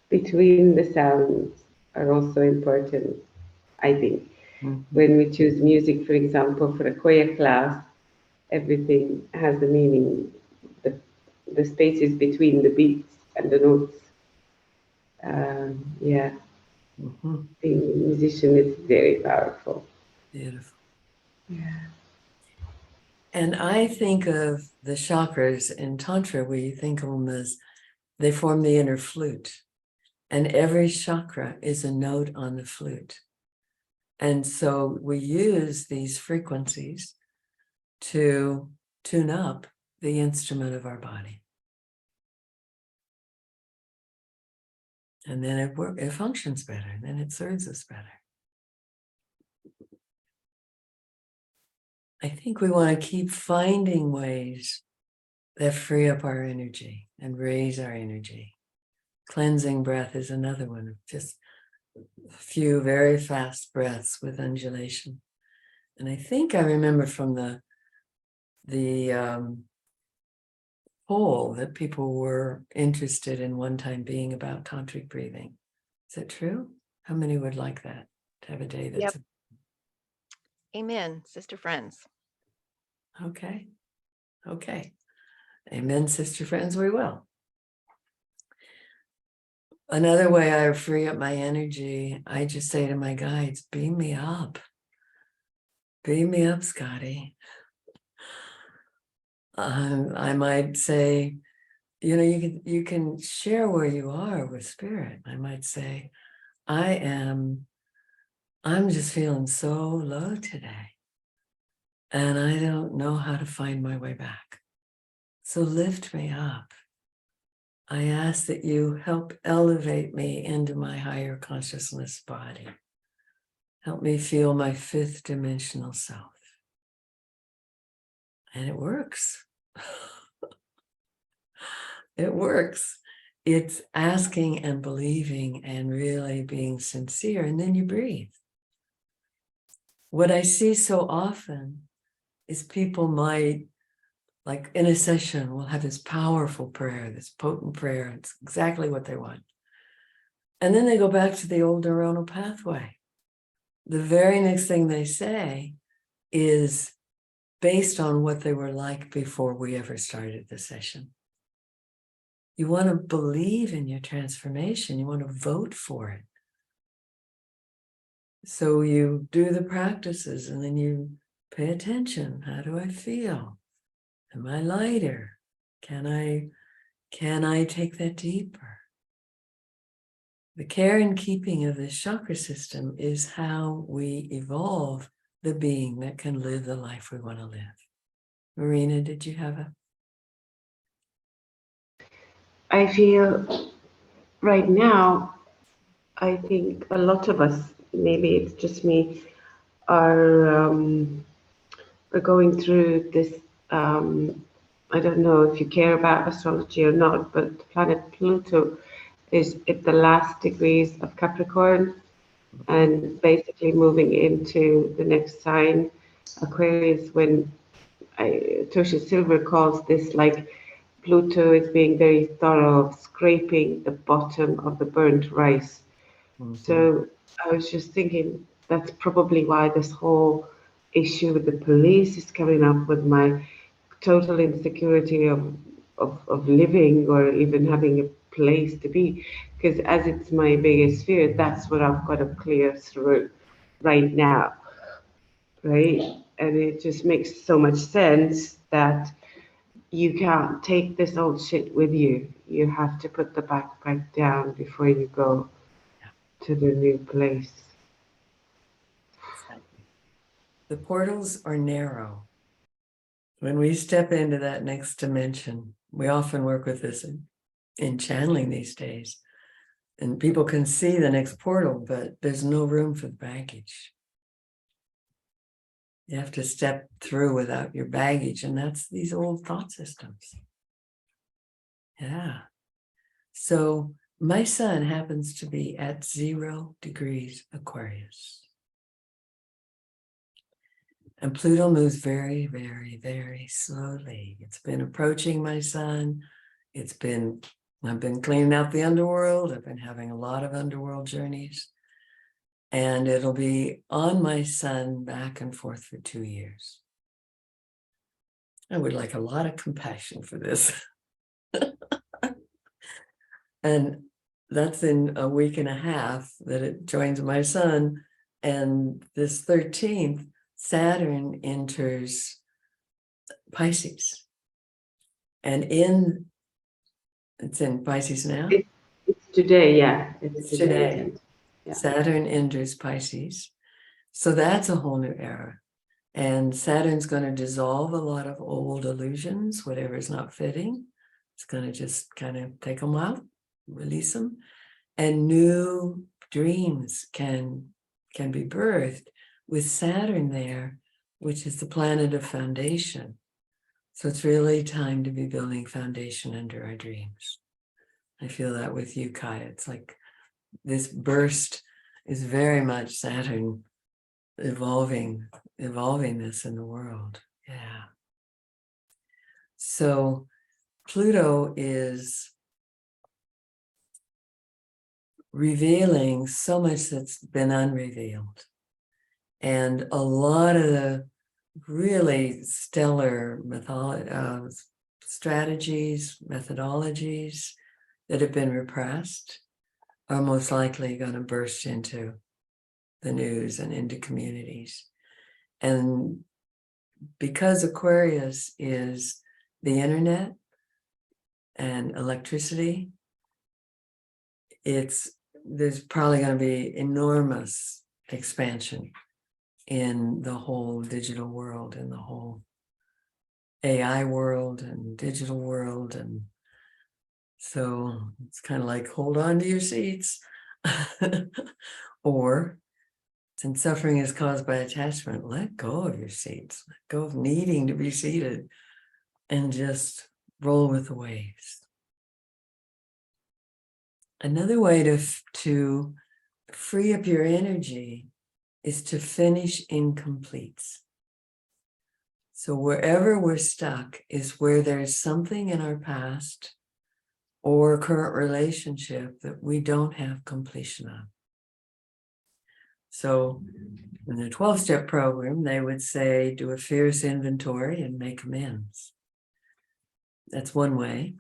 between the sounds are also important, I think. Mm-hmm. When we choose music, for example, for a choir class, everything has a meaning. The spaces between the beats and the notes. Mm-hmm. Being a musician is very powerful. Beautiful. Yeah. And I think of the chakras in Tantra, where you think of them as they form the inner flute. And every chakra is a note on the flute. And so we use these frequencies to tune up the instrument of our body. And then it functions better, then it serves us better. I think we want to keep finding ways that free up our energy and raise our energy. Cleansing breath is another one, just a few very fast breaths with undulation. And I think I remember from the poll that people were interested in one time being about tantric breathing. Is that true? How many would like that, to have a day that's Amen, sister friends. okay? Okay. Amen, sister friends, we will. Another way I free up my energy, I just say to my guides, beam me up. Beam me up, Scotty. I might say, you know, you can share where you are with spirit. I might say, I'm just feeling so low today, and I don't know how to find my way back. So lift me up. I ask that you help elevate me into my higher consciousness body. Help me feel my 5th dimensional self. And it works. It works. It's asking and believing and really being sincere, and then you breathe. What I see so often is people might, like in a session, will have this powerful prayer, this potent prayer. It's exactly what they want. And then they go back to the old neuronal pathway. The very next thing they say is based on what they were like before we ever started the session. You want to believe in your transformation. You want to vote for it. So you do the practices and then you pay attention. How do I feel? Am I lighter? Can I take that deeper? The care and keeping of this chakra system is how we evolve the being that can live the life we want to live. Marina, did you have a? I feel right now, I think a lot of us, maybe it's just me, are going through this. I don't know if you care about astrology or not, but the planet Pluto is at the last degrees of Capricorn and basically moving into the next sign, Aquarius, when Tosha Silver calls this like Pluto is being very thorough, scraping the bottom of the burnt rice. Mm-hmm. So I was just thinking that's probably why this whole issue with the police is coming up, with my total insecurity of living or even having a place to be. Because as it's my biggest fear, that's what I've got to clear through right now. Right? And it just makes so much sense that you can't take this old shit with you. You have to put the backpack down before you go to the new place. Exactly. The portals are narrow. When we step into that next dimension, we often work with this in channeling these days. And people can see the next portal, but there's no room for the baggage. You have to step through without your baggage, and that's these old thought systems. Yeah. So my sun happens to be at 0 degrees Aquarius. And Pluto moves very, very, very slowly. It's been approaching my sun. I've been cleaning out the underworld. I've been having a lot of underworld journeys. And it'll be on my sun back and forth for 2 years. I would like a lot of compassion for this. And that's in a week and a half that it joins my sun. And this 13th, Saturn enters Pisces. And it's in Pisces now? It's today, yeah. It's today. 10th. Yeah. Saturn enters Pisces. So that's a whole new era. And Saturn's going to dissolve a lot of old illusions, whatever is not fitting. It's going to just kind of take them out, release them. And new dreams can be birthed with Saturn there, which is the planet of foundation. So it's really time to be building foundation under our dreams. I feel that with you, Kai. It's like this burst is very much Saturn evolving this in the world. Yeah. So Pluto is revealing so much that's been unrevealed. And a lot of the really stellar strategies, methodologies that have been repressed are most likely going to burst into the news and into communities. And because Aquarius is the internet and electricity, there's probably going to be enormous expansion in the whole digital world and the whole AI world and digital world. And so it's kind of like, hold on to your seats. Or, since suffering is caused by attachment, let go of your seats, let go of needing to be seated, and just roll with the waves. Another way to free up your energy is to finish incompletes. So wherever we're stuck is where there's something in our past or current relationship that we don't have completion of. So in the 12-step program, they would say, do a fierce inventory and make amends. That's one way.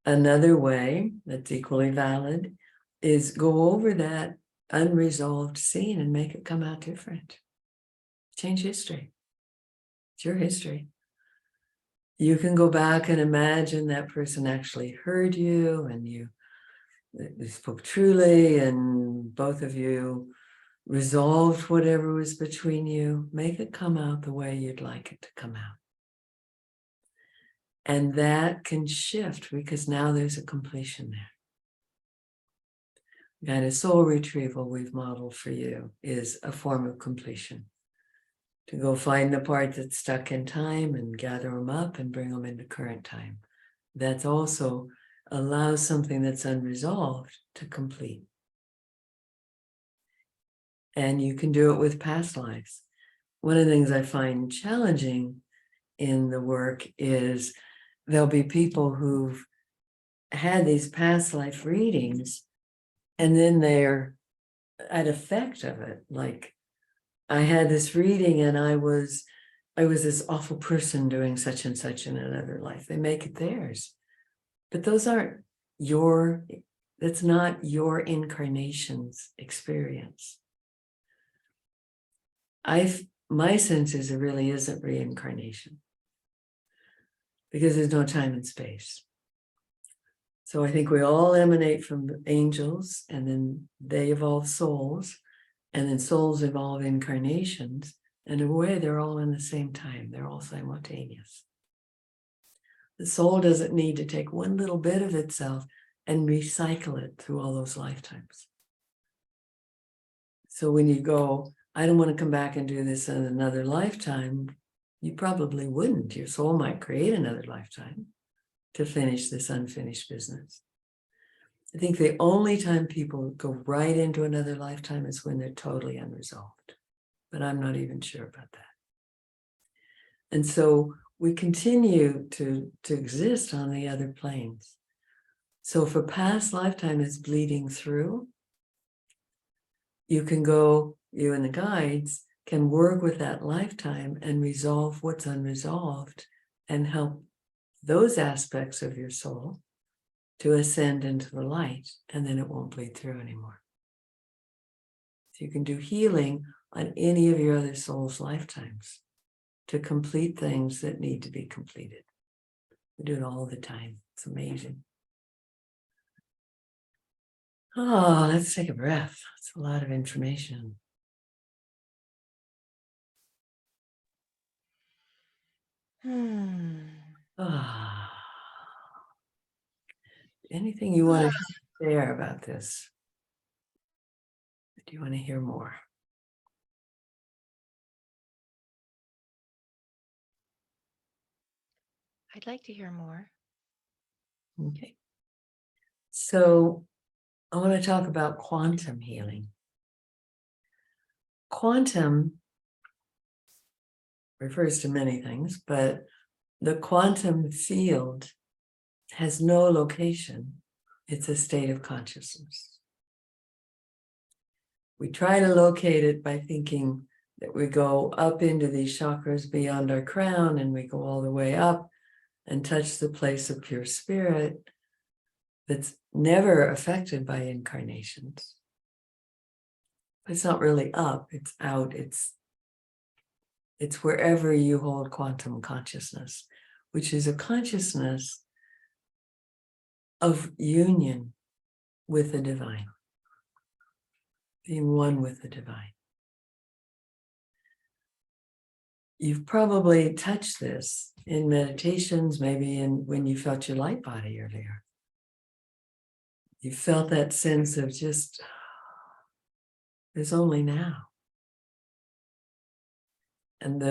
Another way that's equally valid is go over that unresolved scene and make it come out different. Change history. It's your history. You can go back and imagine that person actually heard you and you spoke truly and both of you resolved whatever was between you. Make it come out the way you'd like it to come out. And that can shift because now there's a completion there. The kind of soul retrieval we've modeled for you is a form of completion. To go find the part that's stuck in time and gather them up and bring them into current time. That's also allows something that's unresolved to complete. And you can do it with past lives. One of the things I find challenging in the work is there'll be people who've had these past life readings and then they're at effect of it. Like, I had this reading and I was this awful person doing such and such in another life. They make it theirs. But those aren't that's not your incarnation's experience. My sense is it really isn't reincarnation because there's no time and space. So I think we all emanate from angels and then they evolve souls and then souls evolve incarnations. And in a way, they're all in the same time. They're all simultaneous. The soul doesn't need to take one little bit of itself and recycle it through all those lifetimes. So when you go, I don't want to come back and do this in another lifetime, you probably wouldn't. Your soul might create another lifetime to finish this unfinished business. I think the only time people go right into another lifetime is when they're totally unresolved. But I'm not even sure about that. And so we continue to exist on the other planes. So if a past lifetime is bleeding through, you can go, you and the guides can work with that lifetime and resolve what's unresolved and help those aspects of your soul to ascend into the light, and then it won't bleed through anymore. So you can do healing on any of your other soul's lifetimes to complete things that need to be completed. We do it all the time. It's amazing. Oh, let's take a breath. It's a lot of information. Ah. Anything you want to share about this? Do you want to hear more? I'd like to hear more. Okay. So I want to talk about quantum healing. Quantum refers to many things, but the quantum field has no location. It's a state of consciousness. We try to locate it by thinking that we go up into these chakras beyond our crown, and we go all the way up and touch the place of pure spirit that's never affected by incarnations. It's not really up, it's out, it's wherever you hold quantum consciousness, which is a consciousness of union with the divine, being one with the divine. You've probably touched this in meditations, maybe when you felt your light body earlier. You felt that sense of just, there's only now. And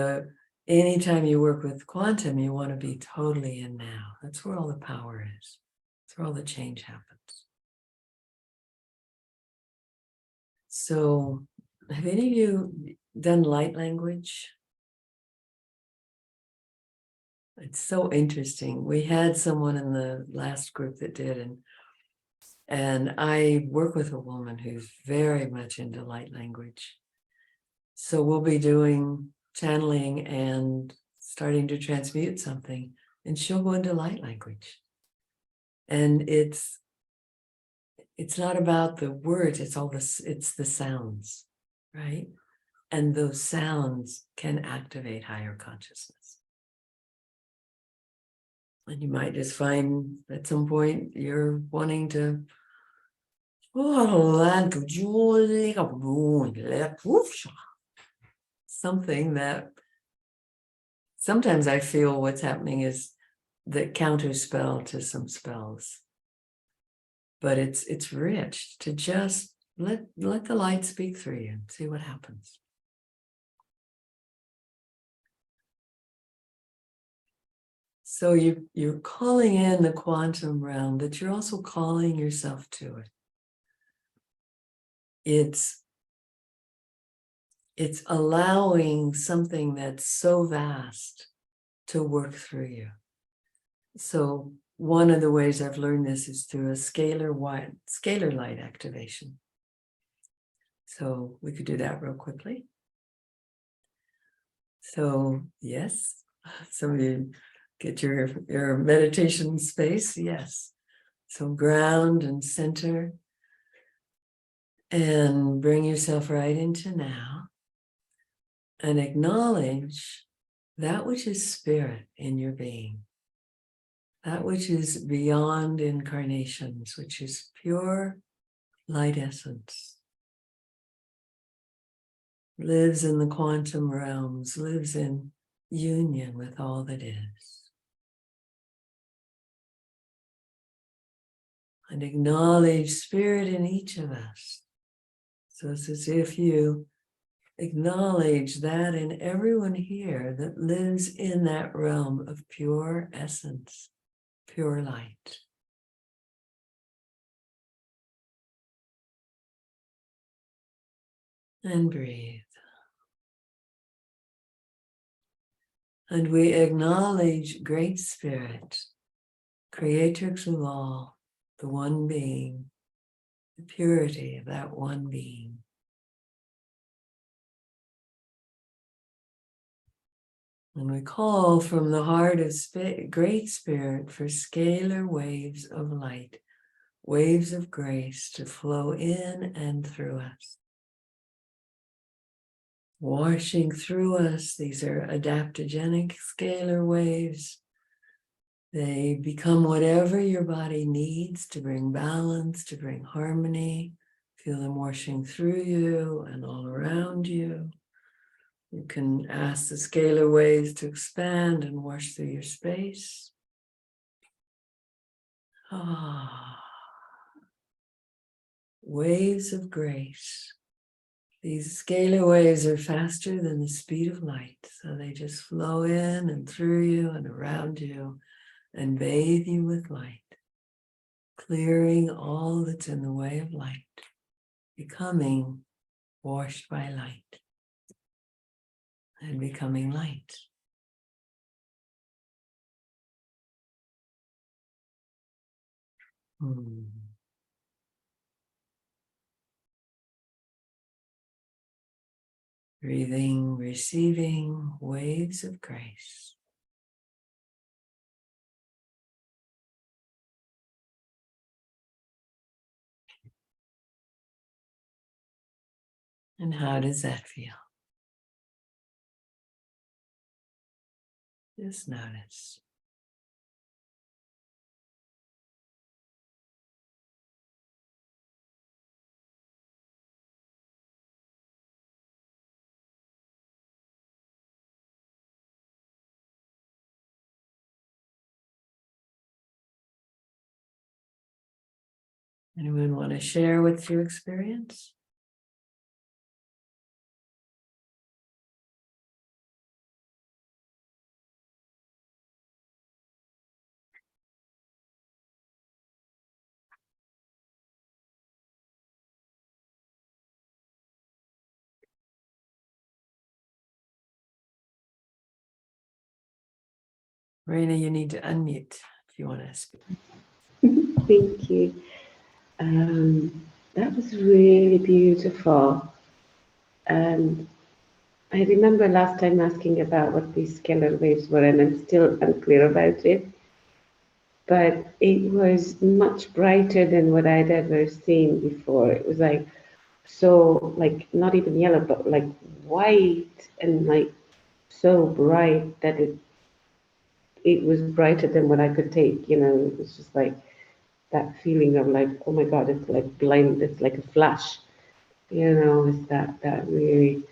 anytime you work with quantum, you want to be totally in now. That's where all the power is. That's where all the change happens. So, have any of you done light language? It's so interesting. We had someone in the last group that did, and I work with a woman who's very much into light language. So we'll be doing channeling and starting to transmute something, and she'll go into light language. And it's not about the words, it's the sounds, right? And those sounds can activate higher consciousness. And you might just find at some point you're wanting to something that sometimes I feel what's happening is the counterspell to some spells. But it's rich to just let the light speak through you and see what happens. So you're calling in the quantum realm, but you're also calling yourself to it. It's allowing something that's so vast to work through you. So one of the ways I've learned this is through a scalar light activation. So we could do that real quickly. So yes, some of you get your meditation space, yes. So ground and center and bring yourself right into now and acknowledge that which is spirit in your being. That which is beyond incarnations, which is pure light essence. Lives in the quantum realms, lives in union with all that is. And acknowledge spirit in each of us. So it's as if you acknowledge that in everyone here that lives in that realm of pure essence, pure light. And breathe. And we acknowledge Great Spirit, Creatrix of all, the one being, the purity of that one being. And we call from the heart of Great Spirit for scalar waves of light, waves of grace to flow in and through us. Washing through us, these are adaptogenic scalar waves. They become whatever your body needs to bring balance, to bring harmony. Feel them washing through you and all around you. You can ask the scalar waves to expand and wash through your space. Waves of grace. These scalar waves are faster than the speed of light, so they just flow in and through you and around you and bathe you with light, clearing all that's in the way of light, becoming washed by light and becoming light. Hmm. Breathing, receiving waves of grace. And how does that feel? Just notice. Anyone want to share what you experience? Raina, you need to unmute if you want to speak. Thank you. That was really beautiful. And I remember last time asking about what these scalar waves were, and I'm still unclear about it. But it was much brighter than what I'd ever seen before. It was like, so like not even yellow, but like white and like so bright that it was brighter than what I could take. It was just like that feeling of like, oh my God, it's like blind, it's like a flash. It's that really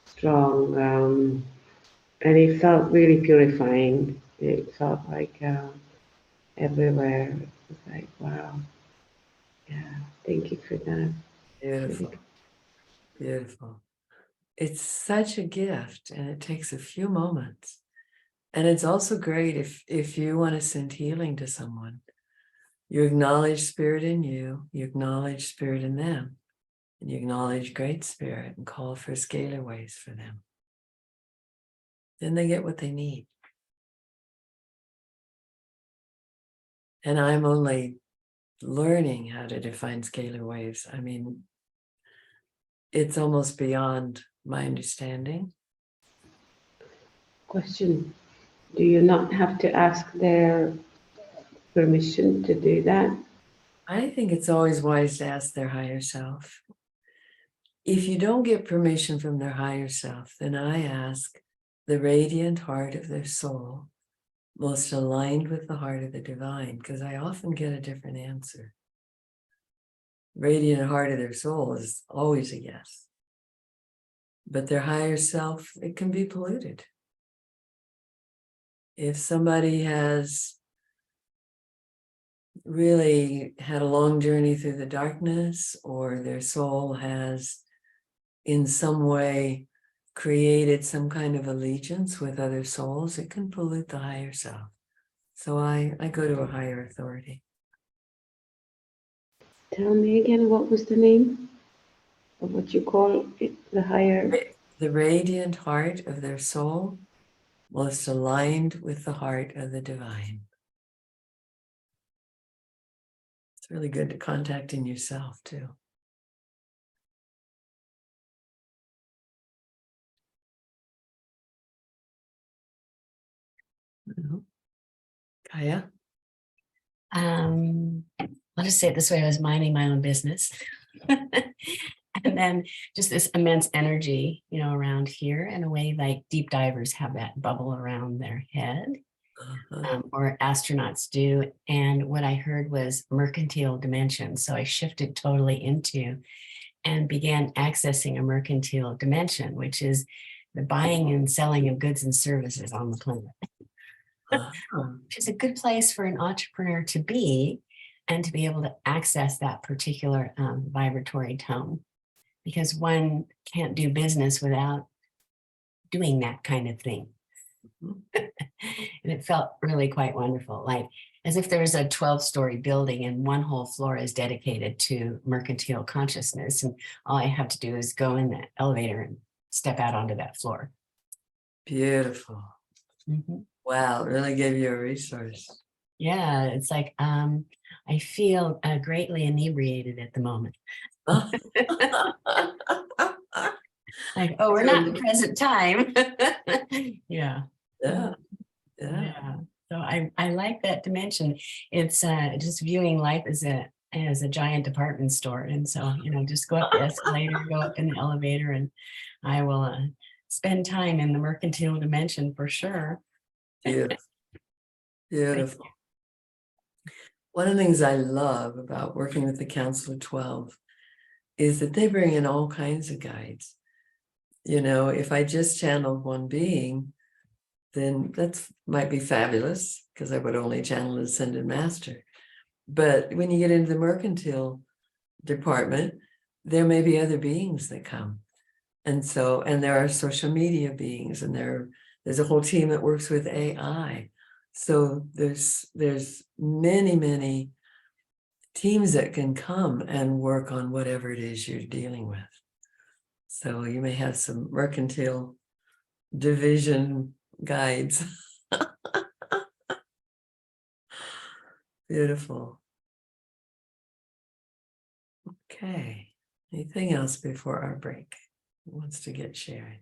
strong, and it felt really purifying. It felt like everywhere. It was like, wow, yeah, thank you for that. Beautiful. Beautiful. It's such a gift, and it takes a few moments. And it's also great if you want to send healing to someone. You acknowledge spirit in you, you acknowledge spirit in them, and you acknowledge great spirit and call for scalar waves for them. Then they get what they need. And I'm only learning how to define scalar waves. I mean, it's almost beyond my understanding. Question: do you not have to ask their permission to do that? I think it's always wise to ask their higher self. If you don't get permission from their higher self, then I ask the radiant heart of their soul, most aligned with the heart of the divine, because I often get a different answer. Radiant heart of their soul is always a yes. But their higher self, it can be polluted. If somebody has really had a long journey through the darkness, or their soul has in some way created some kind of allegiance with other souls, it can pollute the higher self. So I go to a higher authority. Tell me again, what was the name of what you call it, the higher? The radiant heart of their soul, most aligned with the heart of the divine. It's really good to contact in yourself too. Kaya? I'll just say it this way: I was minding my own business. And then just this immense energy, around here, in a way like deep divers have that bubble around their head, or astronauts do. And what I heard was mercantile dimension. So I shifted totally into and began accessing a mercantile dimension, which is the buying and selling of goods and services on the planet. Which is a good place for an entrepreneur to be, and to be able to access that particular vibratory tone, because one can't do business without doing that kind of thing. And it felt really quite wonderful, like as if there's a 12-story building and one whole floor is dedicated to mercantile consciousness, and all I have to do is go in the elevator and step out onto that floor. Beautiful. Mm-hmm. Wow, it really gave you a resource. Yeah, it's like I feel greatly inebriated at the moment. Like, oh, we're not in the present time. Yeah. Yeah, yeah, Yeah. So I like that dimension. It's just viewing life as a giant department store. And so, just go up the escalator, go up in the elevator, and I will spend time in the mercantile dimension for sure. beautiful, beautiful. One of the things I love about working with the Council of 12 is that they bring in all kinds of guides. If I just channeled one being, then that might be fabulous because I would only channel the Ascended Master. But when you get into the mercantile department, there may be other beings that come. And there are social media beings, and there's a whole team that works with AI. So there's many, many teams that can come and work on whatever it is you're dealing with. So you may have some mercantile division guides. Beautiful. Okay. Anything else before our break? Who wants to get shared?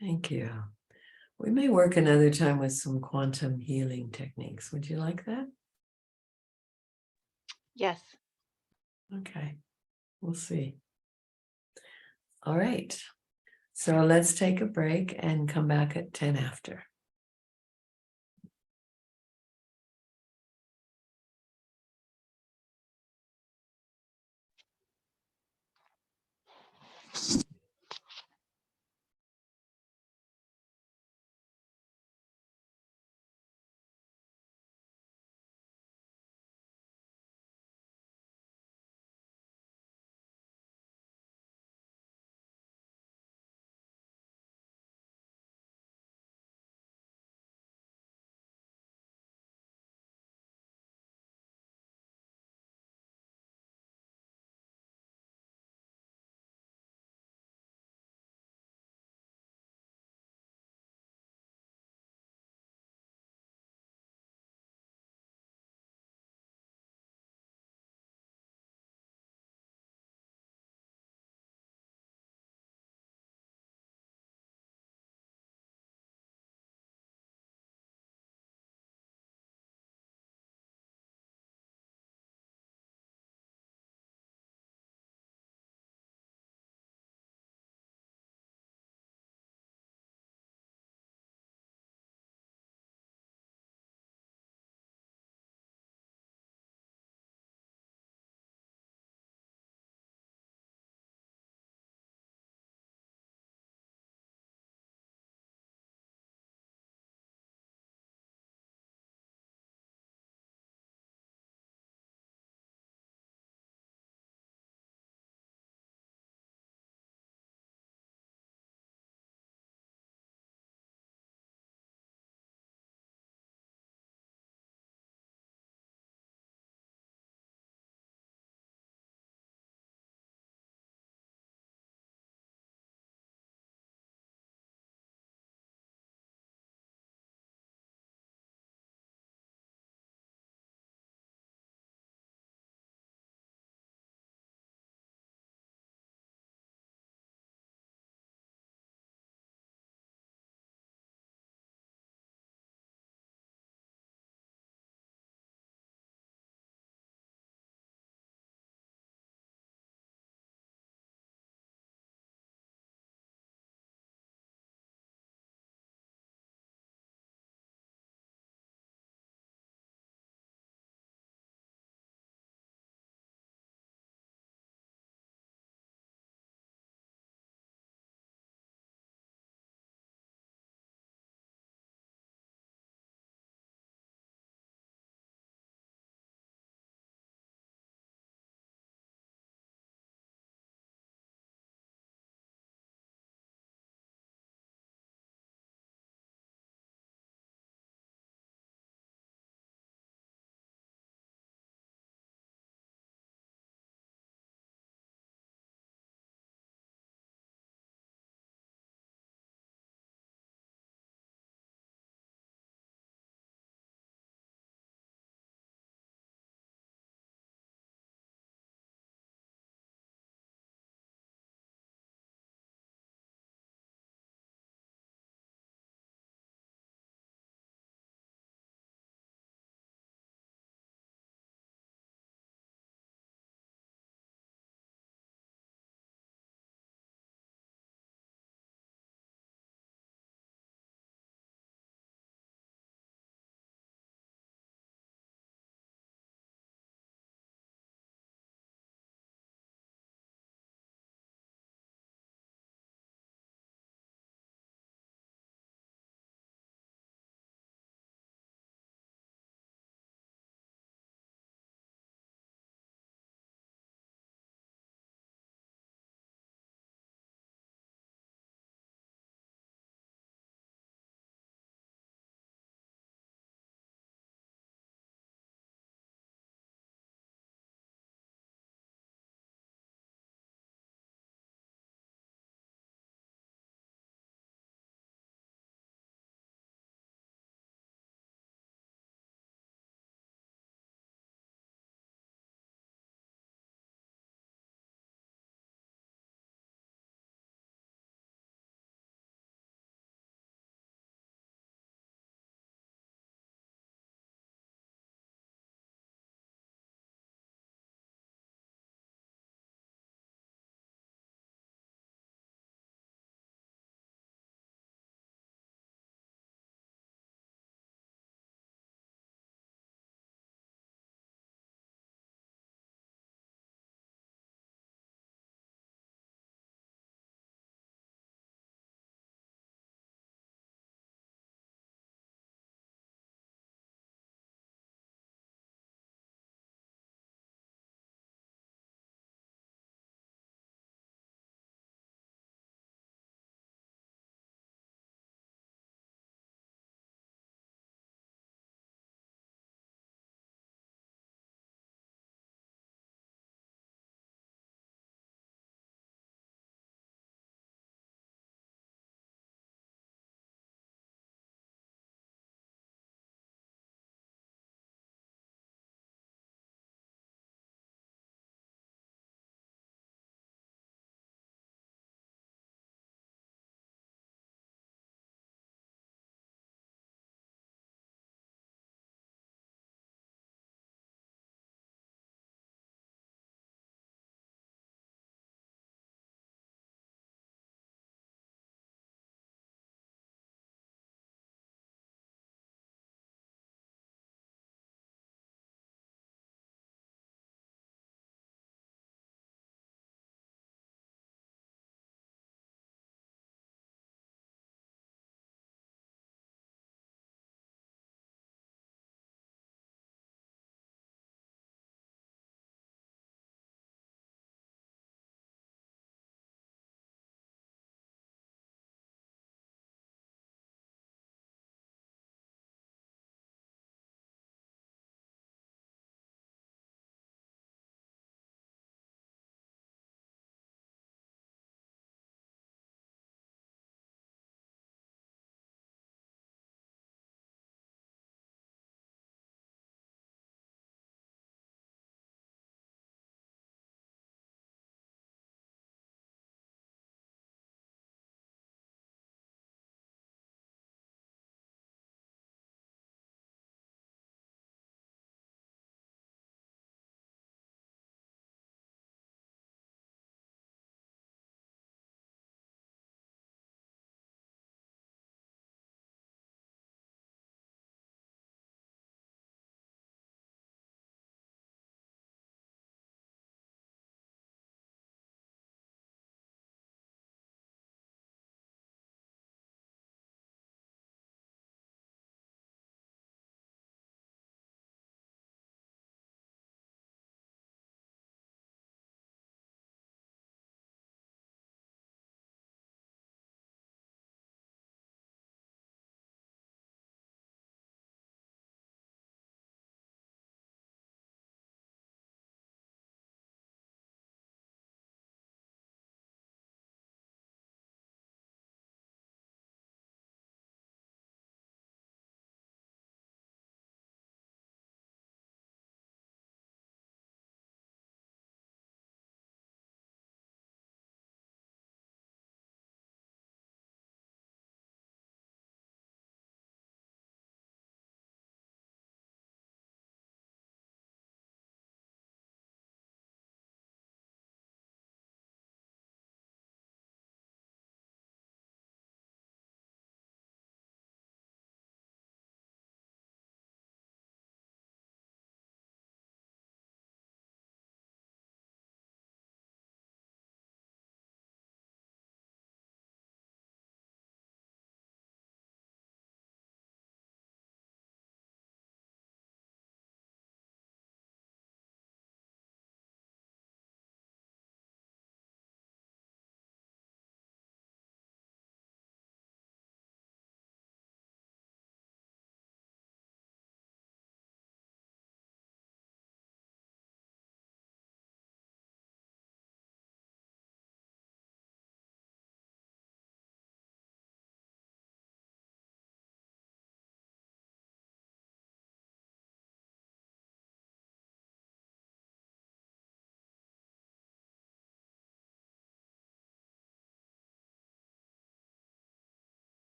Thank you. We may work another time with some quantum healing techniques. Would you like that? Yes. Okay. We'll see. All right. So let's take a break and come back at 10 after.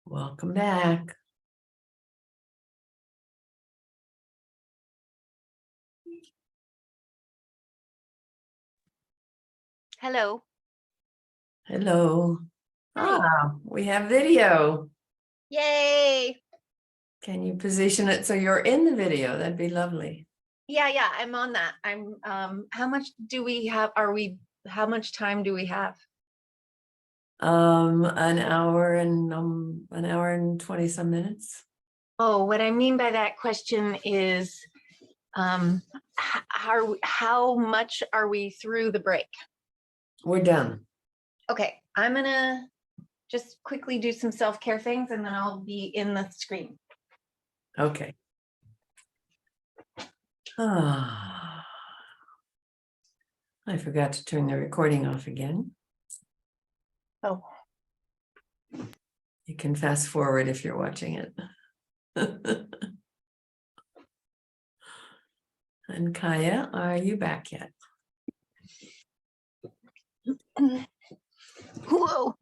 Welcome back. Hello. Hello. Hi. We have video. Yay. Can you position it so you're in the video? That'd be lovely. Yeah, I'm on that. I'm how much do we have? How much time do we have? An hour and 20 some minutes. Oh, what I mean by that question is how much are we through the break? We're done. Okay, I'm gonna just quickly do some self-care things and then I'll be in the screen. Okay. I forgot to turn the recording off again. Oh, You can fast forward if you're watching it. And Kaya, are you back yet? whoa.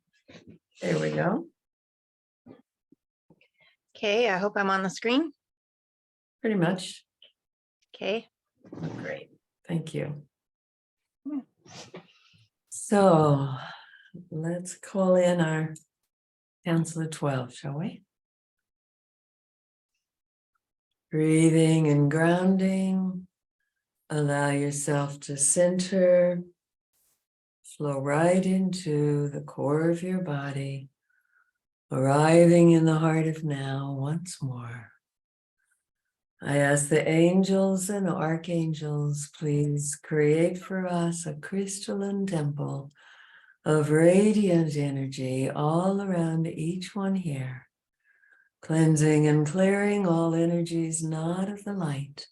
There we go. Okay, I hope I'm on the screen. Pretty much. Okay. Great. Thank you. So let's call in our Council of 12, shall we? Breathing and grounding. Allow yourself to center. Flow right into the core of your body. Arriving in the heart of now once more. I ask the angels and archangels, please create for us a crystalline temple of radiant energy all around each one here, cleansing and clearing all energies not of the light,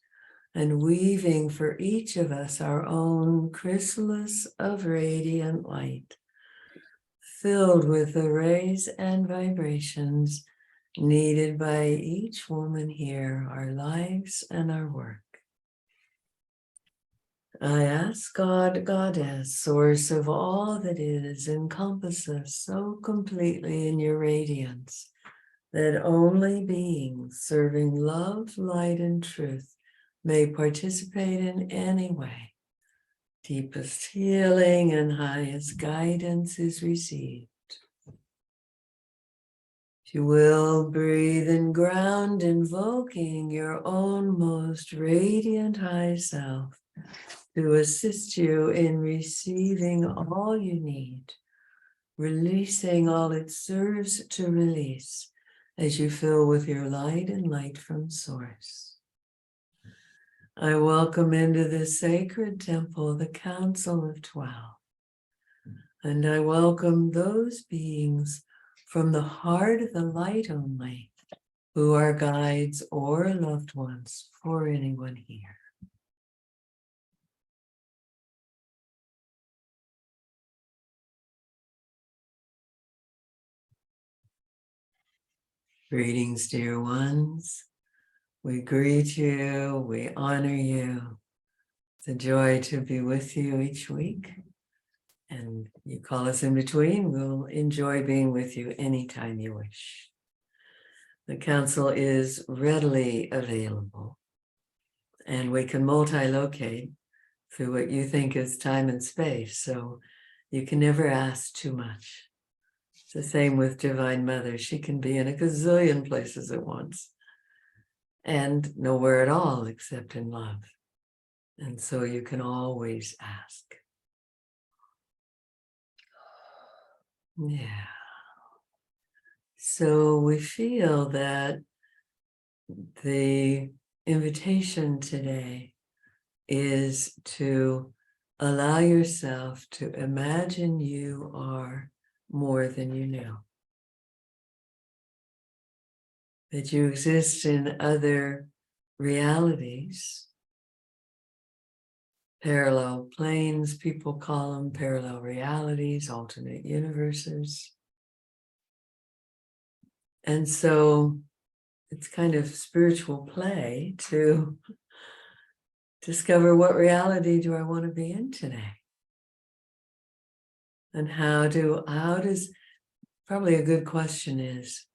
and weaving for each of us our own chrysalis of radiant light, filled with the rays and vibrations needed by each woman here, our lives and our work. I ask God, Goddess, source of all that is, encompass us so completely in your radiance that only beings serving love, light, and truth may participate in any way. Deepest healing and highest guidance is received. If you will, breathe and ground, invoking your own most radiant high self to assist you in receiving all you need, releasing all it serves to release as you fill with your light and light from source. I welcome into this sacred temple the Council of 12, and I welcome those beings from the heart of the light only, who are guides or loved ones for anyone here. Greetings, dear ones. We greet you, we honor you. It's a joy to be with you each week. And you call us in between, we'll enjoy being with you anytime you wish. The council is readily available, and we can multi-locate through what you think is time and space, so you can never ask too much. It's the same with Divine Mother. She can be in a gazillion places at once and nowhere at all except in love. And so you can always ask. Yeah. So we feel that the invitation today is to allow yourself to imagine you are more than you know. That you exist in other realities, parallel planes, people call them parallel realities, alternate universes. And so it's kind of spiritual play to discover what reality do I want to be in today? And how does, probably a good question is,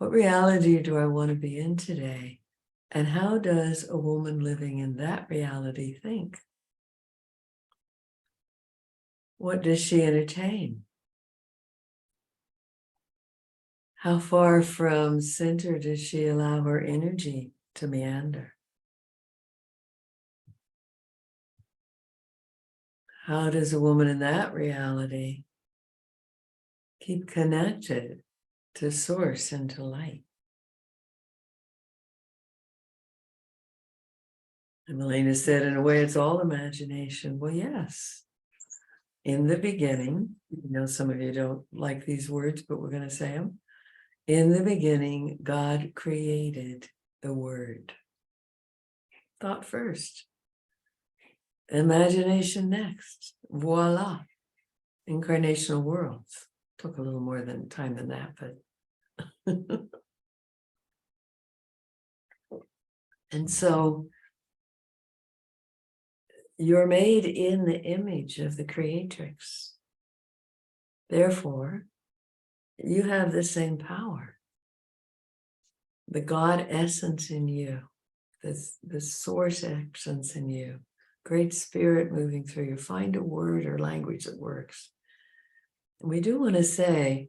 What reality do I want to be in today? And how does a woman living in that reality think? What does she entertain? How far from center does she allow her energy to meander? How does a woman in that reality keep connected to source and to light? And Melina said, in a way, it's all imagination. Well, yes. In the beginning, some of you don't like these words, but we're going to say them. In the beginning, God created the word. Thought first. Imagination next. Voila. Incarnational worlds. Took a little more time than that, but. And so you're made in the image of the Creatrix. Therefore, you have the same power. The God essence in you, the source essence in you, great spirit moving through you. Find a word or language that works. And we do want to say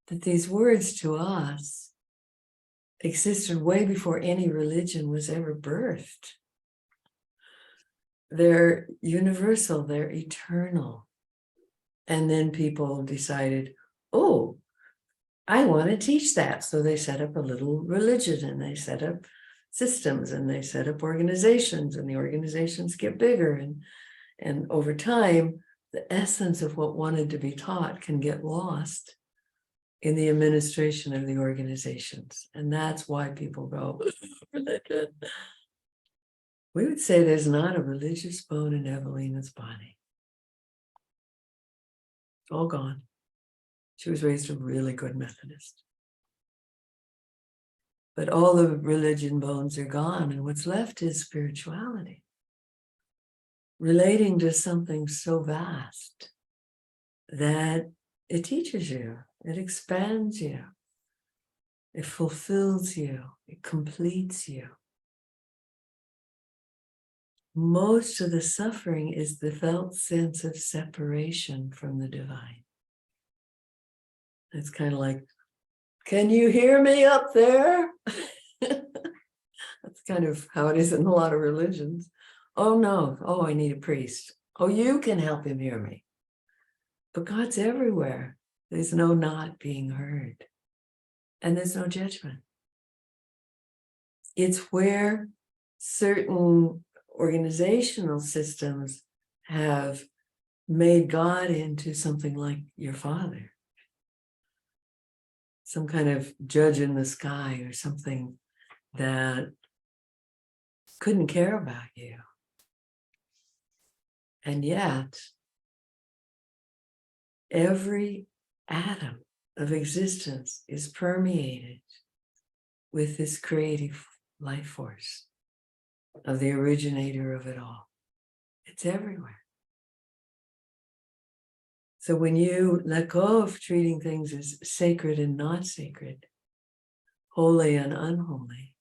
that these words to us existed way before any religion was ever birthed. They're universal, they're eternal. And then people decided, oh, I want to teach that. So they set up a little religion and they set up systems and they set up organizations, and the organizations get bigger. And over time, the essence of what wanted to be taught can get lost in the administration of the organizations. And that's why people go, religion. We would say there's not a religious bone in Evelina's body. It's all gone. She was raised a really good Methodist. But all the religion bones are gone, and what's left is spirituality. Relating to something so vast that it teaches you, it expands you, it fulfills you, it completes you. Most of the suffering is the felt sense of separation from the divine. It's kind of like, can you hear me up there? That's kind of how it is in a lot of religions. Oh no, oh, I need a priest. Oh, you can help him hear me. But God's everywhere. There's no not being heard. And there's no judgment. It's where certain organizational systems have made God into something like your father. Some kind of judge in the sky or something that couldn't care about you. And yet, every atom of existence is permeated with this creative life force of the originator of it all. It's everywhere. So when you let go of treating things as sacred and not sacred, holy and unholy,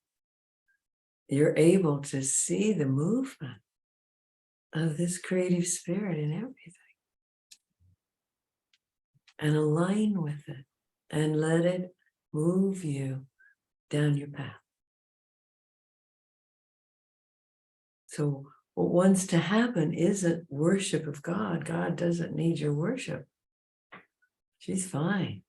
you're able to see the movement of this creative spirit in everything and align with it and let it move you down your path. So what wants to happen isn't worship of God. God doesn't need your worship. She's fine.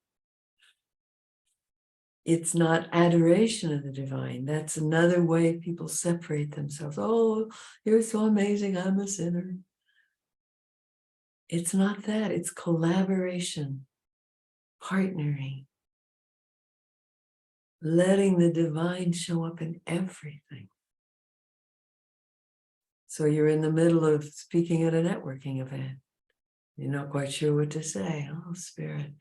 It's not adoration of the divine. That's another way people separate themselves. Oh, you're so amazing, I'm a sinner. It's not that, it's collaboration, partnering, letting the divine show up in everything. So you're in the middle of speaking at a networking event. You're not quite sure what to say. Oh, Spirit,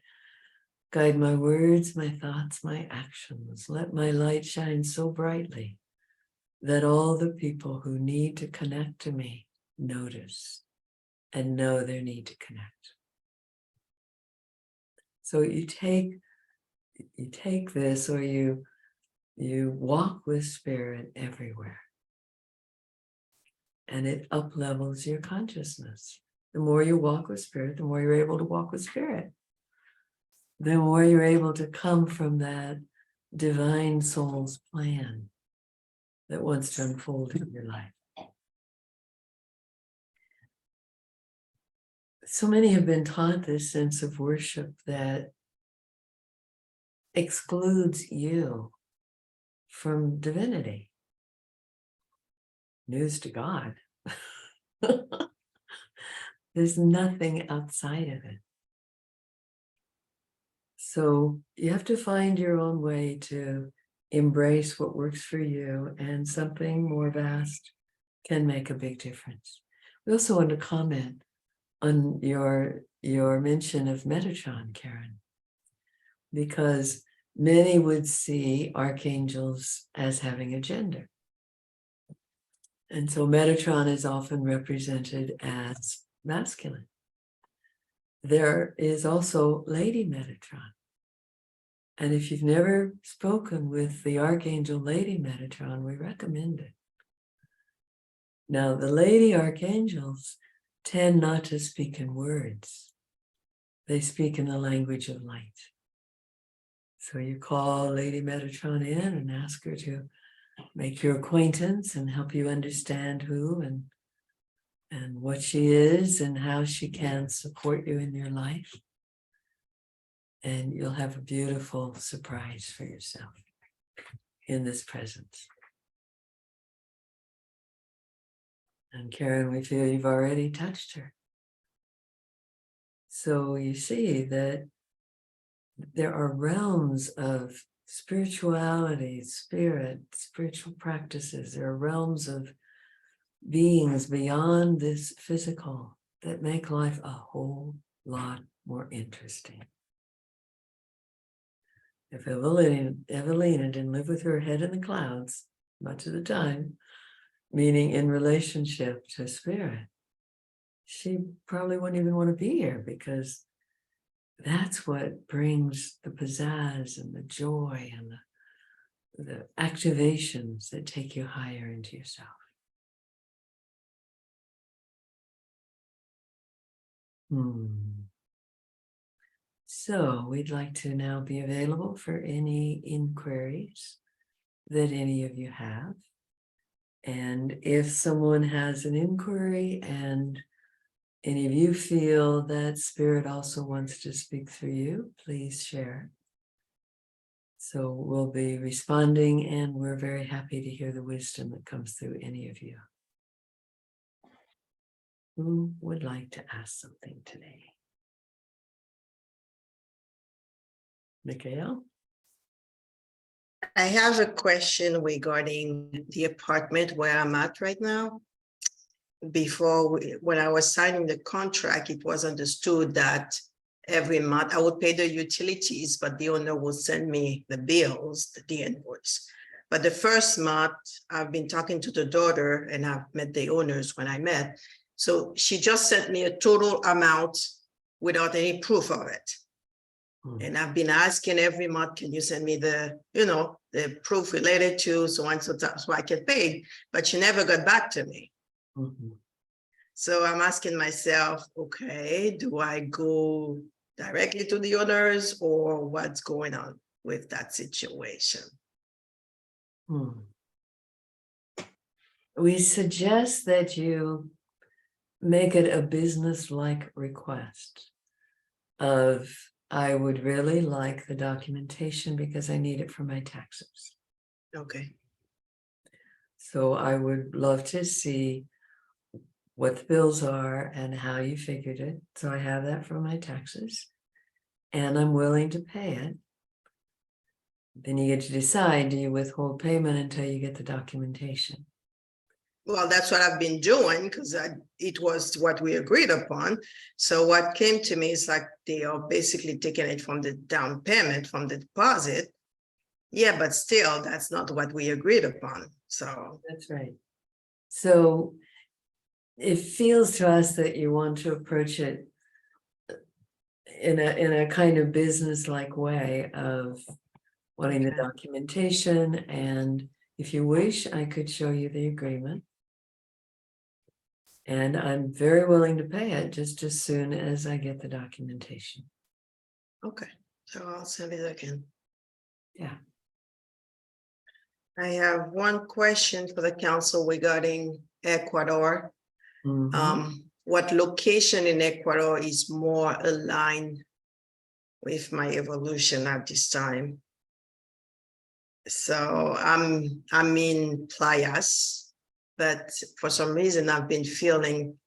guide my words, my thoughts, my actions. Let my light shine so brightly that all the people who need to connect to me notice and know their need to connect. So you take this, or you You walk with spirit everywhere. And it up-levels your consciousness. The more you walk with spirit, the more you're able to walk with spirit. The more you're able to come from that divine soul's plan that wants to unfold in your life. So many have been taught this sense of worship that excludes you from divinity. News to God. There's nothing outside of it. So you have to find your own way to embrace what works for you, and something more vast can make a big difference. We also want to comment on your mention of Metatron, Karen, because many would see archangels as having a gender. And so Metatron is often represented as masculine. There is also Lady Metatron. And if you've never spoken with the Archangel Lady Metatron, we recommend it. Now, the Lady Archangels tend not to speak in words. They speak in the language of light. So you call Lady Metatron in and ask her to make your acquaintance and help you understand who and what she is and how she can support you in your life. And you'll have a beautiful surprise for yourself in this presence. And Karen, we feel you've already touched her. So you see that there are realms of spirituality, spirit, spiritual practices. There are realms of beings beyond this physical that make life a whole lot more interesting. If Evelina didn't live with her head in the clouds much of the time, meaning in relationship to spirit, she probably wouldn't even want to be here, because that's what brings the pizzazz and the joy and the activations that take you higher into yourself. So we'd like to now be available for any inquiries that any of you have. And if someone has an inquiry and any of you feel that Spirit also wants to speak through you, please share. So we'll be responding, and we're very happy to hear the wisdom that comes through any of you. Who would like to ask something today? Mikhail? I have a question regarding the apartment where I'm at right now. When I was signing the contract, it was understood that every month I would pay the utilities, but the owner will send me the bills, the invoice. But the first month, I've been talking to the daughter, and I've met the owners when I met. So she just sent me a total amount without any proof of it. And I've been asking every month, can you send me the proof related to so and so I can pay? But she never got back to me. So I'm asking myself, okay, do I go directly to the owners, or what's going on with that situation? We suggest that you make it a business-like request of, I would really like the documentation because I need it for my taxes. Okay. So I would love to see what the bills are and how you figured it. So I have that for my taxes, and I'm willing to pay it. Then you get to decide, do you withhold payment until you get the documentation? Well, that's what I've been doing, because it was what we agreed upon. So what came to me is like they are basically taking it from the down payment, from the deposit. Yeah, but still, that's not what we agreed upon. So that's right. So it feels to us that you want to approach it in a kind of business-like way of, wanting the Okay. documentation. And if you wish, I could show you the agreement. And I'm very willing to pay it just as soon as I get the documentation. Okay, so I'll send it again. Yeah. I have one question for the council regarding Ecuador. Mhm. What location in Ecuador is more aligned with my evolution at this time? So I'm in Playas, but for some reason I've been feeling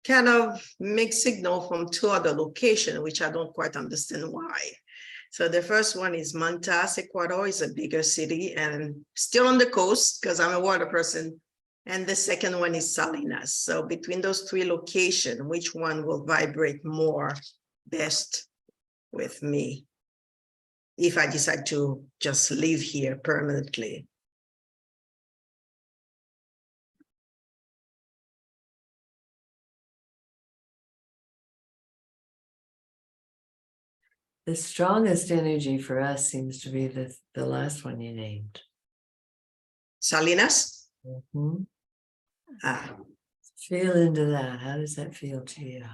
kind of mixed signal from two other locations, which I don't quite understand why. So the first one is Mantas, Ecuador, is a bigger city and still on the coast because I'm a water person. And the second one is Salinas. So between those three locations, which one will vibrate more best with me if I decide to just live here permanently? The strongest energy for us seems to be the last one you named. Salinas? Mhm. Ah, Feel into that. How does that feel to you?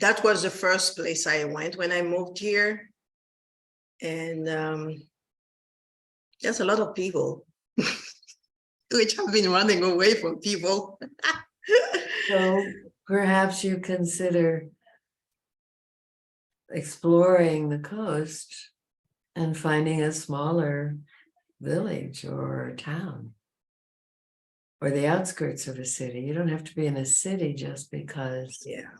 that was the first place I went when I moved here. And there's a lot of people, which have been running away from people. So perhaps you consider exploring the coast and finding a smaller village or town or the outskirts of a city. You don't have to be in a city just because it Yeah,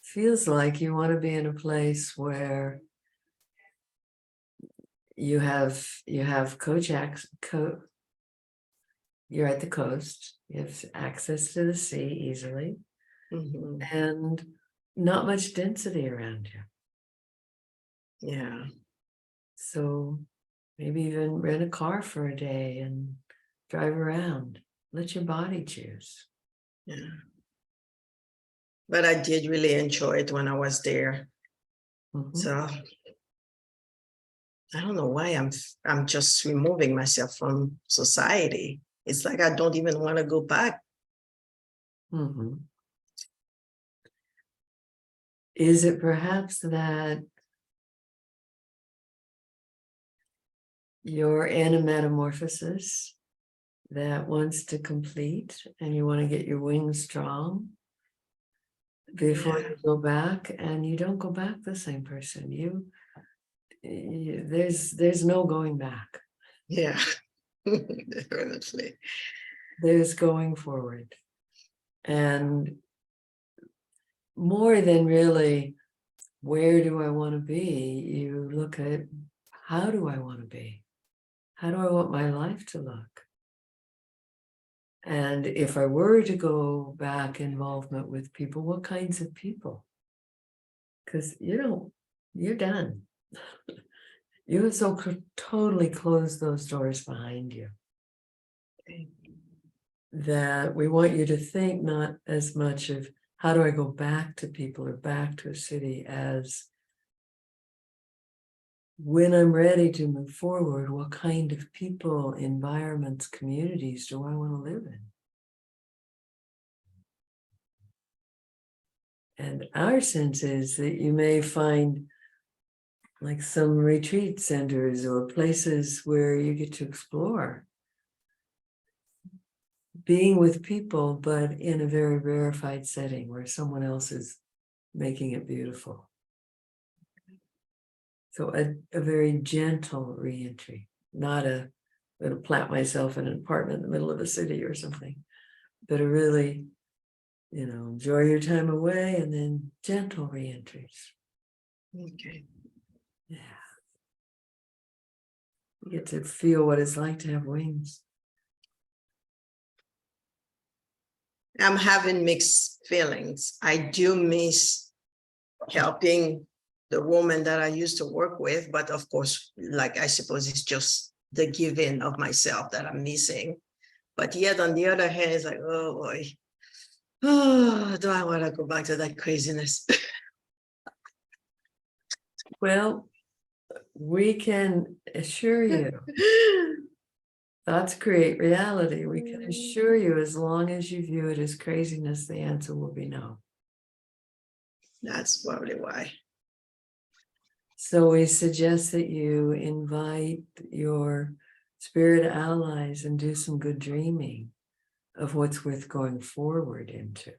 feels like you want to be in a place where you have you're at the coast, you have access to the sea easily, mhm, and not much density around you. yeah, So maybe even rent a car for a day and drive around. Let your body choose. yeah. But I did really enjoy it when I was there. Mhm. So I don't know why I'm just removing myself from society. It's like I don't even want to go back. Mhm. Is it perhaps that you're in a metamorphosis that wants to complete and you want to get your wings strong before Yeah. you go back, and you don't go back the same person? There's no going back. Yeah, definitely. There's going forward. And more than really, where do I want to be? You look at, how do I want to be? How do I want my life to look? And if I were to go back involvement with people, what kinds of people? Because you're done. You have so totally closed those doors behind you that we want you to think not as much of how do I go back to people or back to a city as when I'm ready to move forward, what kind of people, environments, communities do I want to live in? And our sense is that you may find like some retreat centers or places where you get to explore being with people, but in a very rarefied setting where someone else is making it beautiful. So a very gentle reentry, not I'm going to plant myself in an apartment in the middle of a city or something, but a really, enjoy your time away and then gentle reentries. Okay. Yeah. You get to feel what it's like to have wings. I'm having mixed feelings. I do miss helping the woman that I used to work with, but of course, like I suppose it's just the giving of myself that I'm missing. But yet on the other hand, it's like, oh boy, oh, do I want to go back to that craziness? Well, we can assure you, thoughts create reality. We can assure you, as long as you view it as craziness, the answer will be no. That's probably why. So we suggest that you invite your spirit allies and do some good dreaming of what's worth going forward into.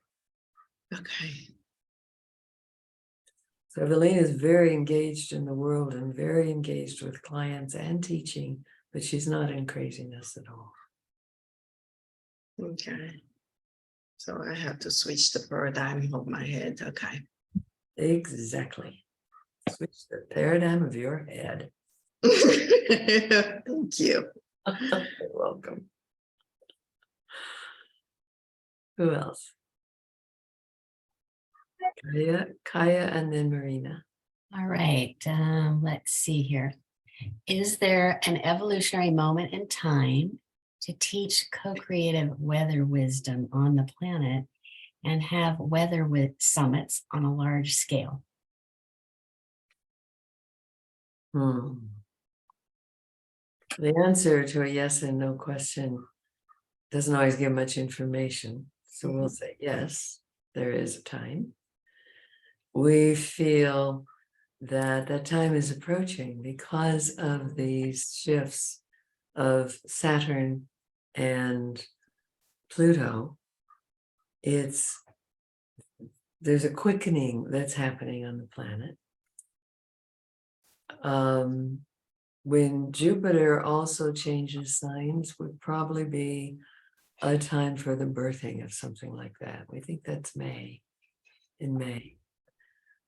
Okay. So Evelina is very engaged in the world and very engaged with clients and teaching, but she's not in craziness at all. Okay. So I have to switch the paradigm of my head. Okay. Exactly. Switch the paradigm of your head. Thank you. You're welcome. Who else? Kaya, and then Marina. All right, let's see here. Is there an evolutionary moment in time to teach co-creative weather wisdom on the planet and have weather with summits on a large scale? The answer to a yes and no question doesn't always give much information. So we'll say yes, there is a time. We feel that that time is approaching because of these shifts of Saturn and Pluto. There's a quickening that's happening on the planet. When Jupiter also changes signs, would probably be a time for the birthing of something like that. We think that's May, in May,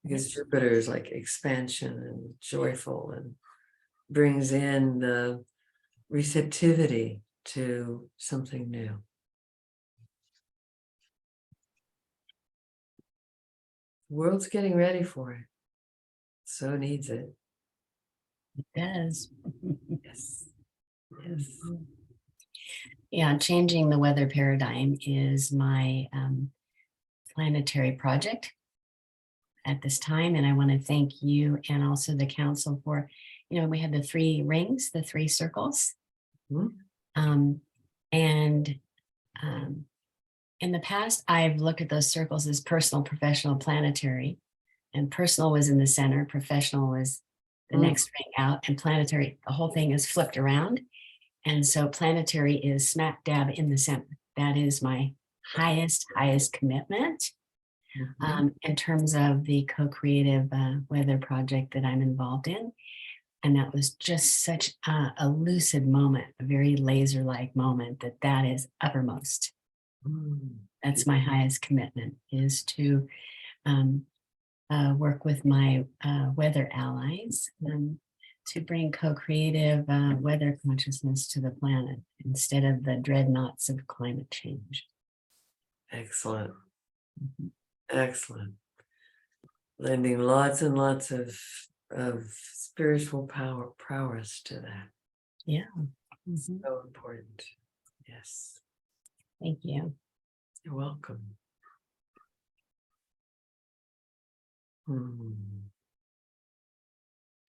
because Jupiter is like expansion and joyful and brings in the receptivity to something new. The world's getting ready for it. So needs it. It does. Yes. Yes. Yeah, changing the weather paradigm is my planetary project at this time. And I want to thank you and also the council for, we had the 3 rings, the 3 circles. Mhm. In the past, I've looked at those circles as personal, professional, planetary, and personal was in the center, professional was the next ring out, and planetary, the whole thing is flipped around. And so planetary is smack dab in the center. That is my highest commitment in terms of the co-creative weather project that I'm involved in. And that was just such a lucid moment, a very laser-like moment that is uppermost. That's my highest commitment, is to work with my weather allies to bring co-creative weather consciousness to the planet instead of the dreadnoughts of climate change. Excellent. Excellent. Lending lots and lots of spiritual prowess to that. Yeah. So important. Yes. Thank you. You're welcome.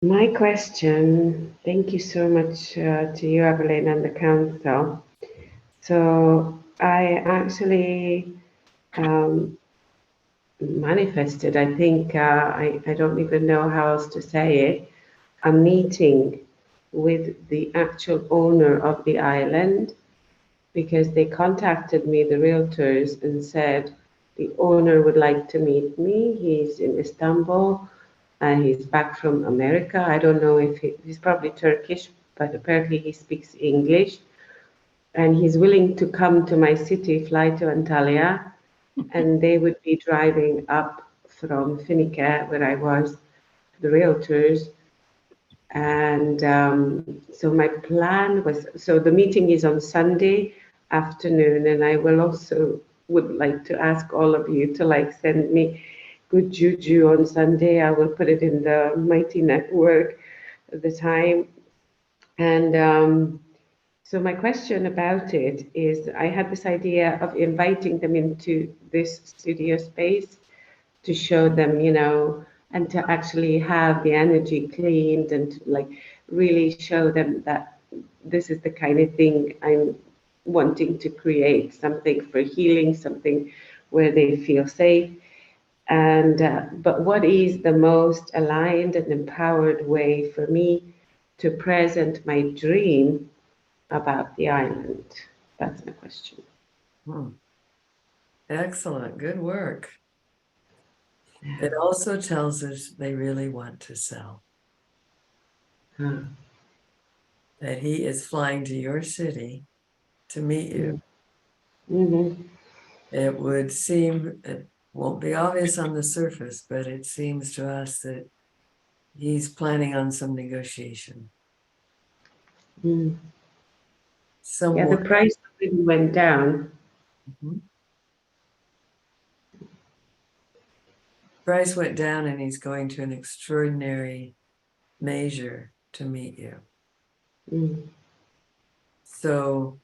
My question, thank you so much to you, Evelyn, and the council. So I actually manifested, I think, I don't even know how else to say it, a meeting with the actual owner of the island, because they contacted me, the realtors, and said the owner would like to meet me. He's in Istanbul and he's back from America. I don't know if he's probably Turkish, but apparently he speaks English. And he's willing to come to my city, fly to Antalya, and they would be driving up from Finicke, where I was, the realtors. And so my plan was, so the meeting is on Sunday afternoon, and I will also would like to ask all of you to send me good juju on Sunday. I will put it in the Mighty Network at the time. And so my question about it is, I had this idea of inviting them into this studio space to show them, and to actually have the energy cleaned and to like really show them that this is the kind of thing I'm wanting to create, something for healing, something where they feel safe. And but what is the most aligned and empowered way for me to present my dream about the island? That's my question. Excellent. Good work. It also tells us they really want to sell. Huh. That he is flying to your city to meet you. Mm-hmm. It would seem, it won't be obvious on the surface, but it seems to us that he's planning on some negotiation. Mm. Yeah, Somewhere. the price really went down. Mhm. Price went down and he's going to an extraordinary measure to meet you. Mm. So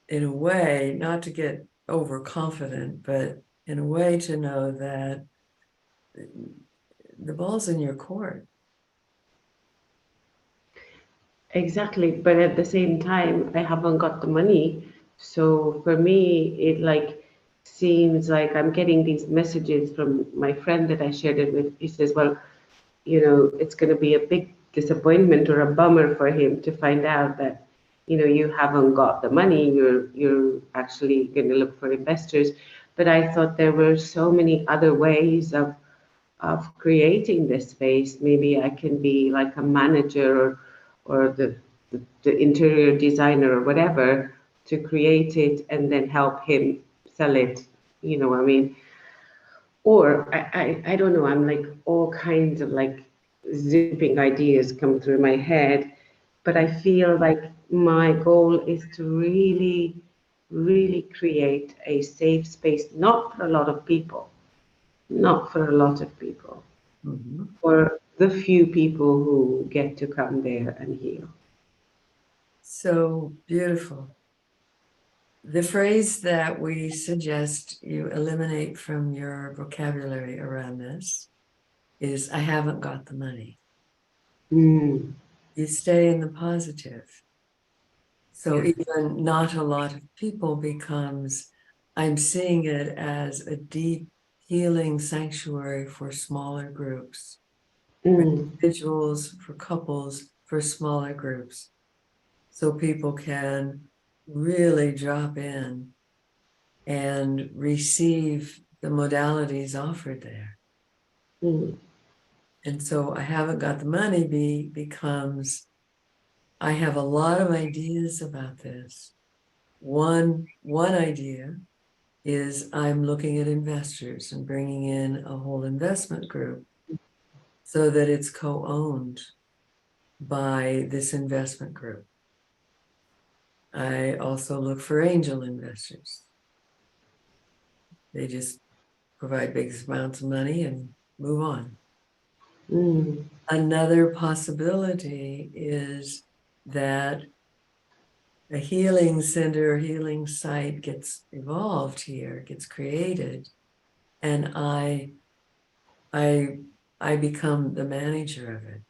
in a way, not to get overconfident, but in a way to know that the ball's in your court. Exactly, but at the same time, I haven't got the money. So for me, it like seems like I'm getting these messages from my friend that I shared it with. He says, well, you know, it's going to be a big disappointment or a bummer for him to find out that, you know, you haven't got the money. You're actually going to look for investors. But I thought there were so many other ways of creating this space. Maybe I can be like a manager or the interior designer or whatever to create it and then help him sell it. You know, I mean, or I don't know, I'm like all kinds of like zipping ideas come through my head, but I feel like my goal is to really, really create a safe space, not for a lot of people, not for a lot of people, Mhm. for the few people who get to come there and heal. So beautiful. The phrase that we suggest you eliminate from your vocabulary around this is, I haven't got the money. Mm, You stay in the positive. So yeah. even not a lot of people becomes, I'm seeing it as a deep healing sanctuary for smaller groups, for Mm, individuals, for couples, for smaller groups. So people can really drop in and receive the modalities offered there. mm, And so I haven't got the money becomes, I have a lot of ideas about this. One idea is I'm looking at investors and bringing in a whole investment group so that it's co-owned by this investment group. I also look for angel investors. They just provide big amounts of money and move on. mm, Another possibility is that a healing center, healing site gets evolved here, gets created, and I become the manager of it.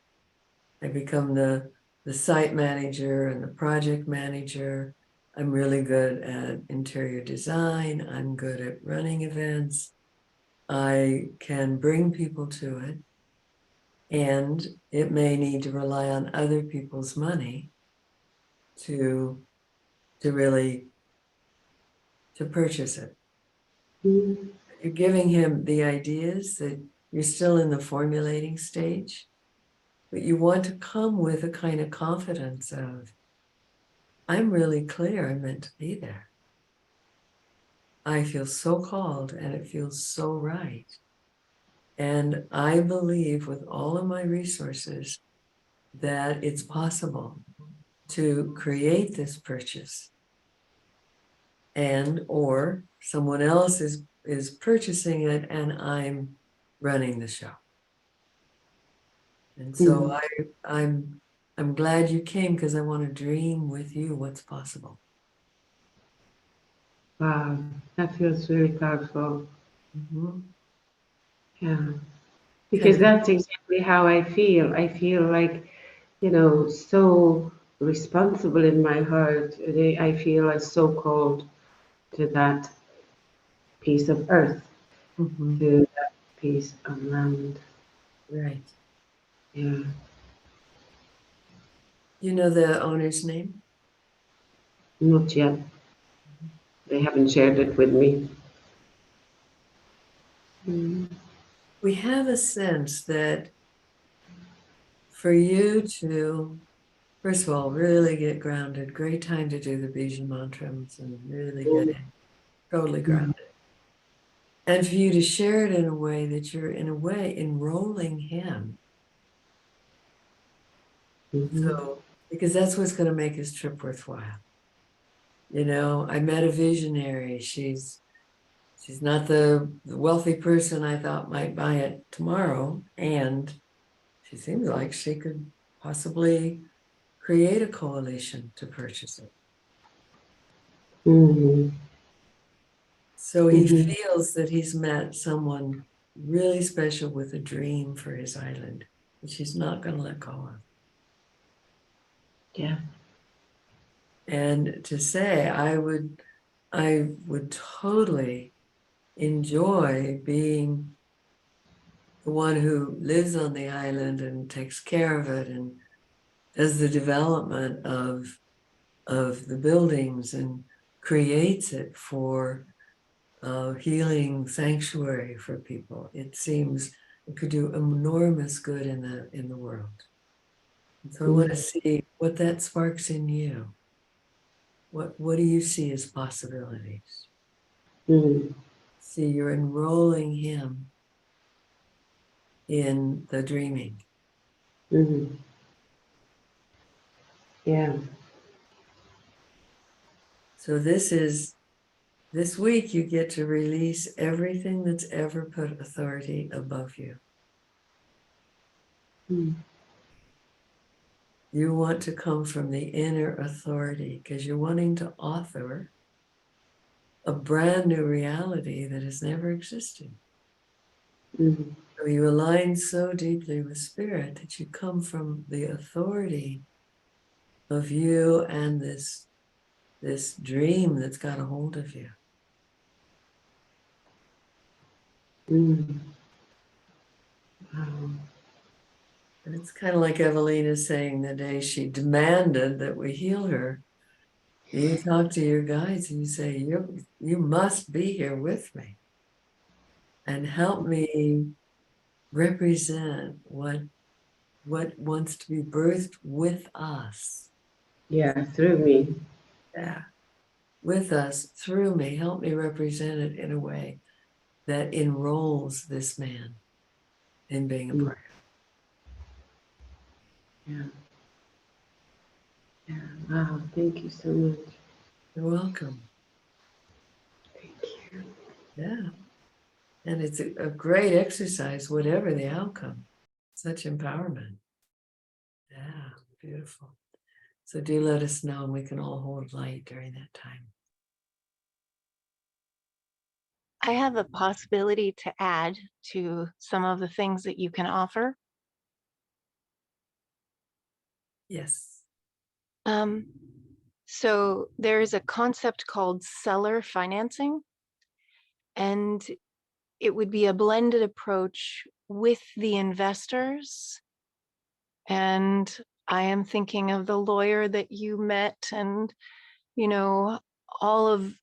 I become the site manager and the project manager. I'm really good at interior design. I'm good at running events. I can bring people to it. And it may need to rely on other people's money to really to purchase it. mm, You're giving him the ideas that you're still in the formulating stage, but you want to come with a kind of confidence of, I'm really clear I'm meant to be there. I feel so called and it feels so right. And I believe with all of my resources that it's possible to create this purchase, and or someone else is purchasing it and I'm running the show. And so mm. I'm glad you came because I want to dream with you what's possible. Wow, that feels really powerful. Mhm. Yeah. Because Kind of- that's exactly how I feel. I feel like, so responsible in my heart. I feel so called to that piece of earth, Mhm. to that piece of land. Right. Yeah. You know the owner's name? Not yet. They haven't shared it with me. Mm. We have a sense that for you to, first of all, really get grounded, great time to do the Bija mantras and really get in, totally grounded. And for you to share it in a way that you're, in a way, enrolling him. Mhm. So, because that's what's going to make his trip worthwhile. I met a visionary. She's not the wealthy person I thought might buy it tomorrow. And she seems like she could possibly create a coalition to purchase it. Mhm. So he Mhm. feels that he's met someone really special with a dream for his island, which he's not going to let go of. Yeah. And to say, I would totally enjoy being the one who lives on the island and takes care of it and does the development of the buildings and creates it for healing sanctuary for people. It seems it could do enormous good in the world. And so I want to see what that sparks in you. What do you see as possibilities? Mhm. See, you're enrolling him in the dreaming. Mhm. Yeah. So this week you get to release everything that's ever put authority above you. Mhm. You want to come from the inner authority because you're wanting to author a brand new reality that has never existed. Mhm. So you align so deeply with spirit that you come from the authority of you and this dream that's got a hold of you. Mhm. Wow. And it's kind of like Evelina saying the day she demanded that we heal her. You talk to your guides and you say, you must be here with me and help me represent what wants to be birthed with us. Yeah, through me. Yeah. With us, through me, help me represent it in a way that enrolls this man in being a part. Yeah. Yeah. Wow. Thank you so much. You're welcome. Thank you. Yeah. And it's a great exercise, whatever the outcome. Such empowerment. Yeah, beautiful. So do let us know and we can all hold light during that time. I have a possibility to add to some of the things that you can offer. Yes. So there is a concept called seller financing, and it would be a blended approach with the investors. And I am thinking of the lawyer that you met and, you know, all of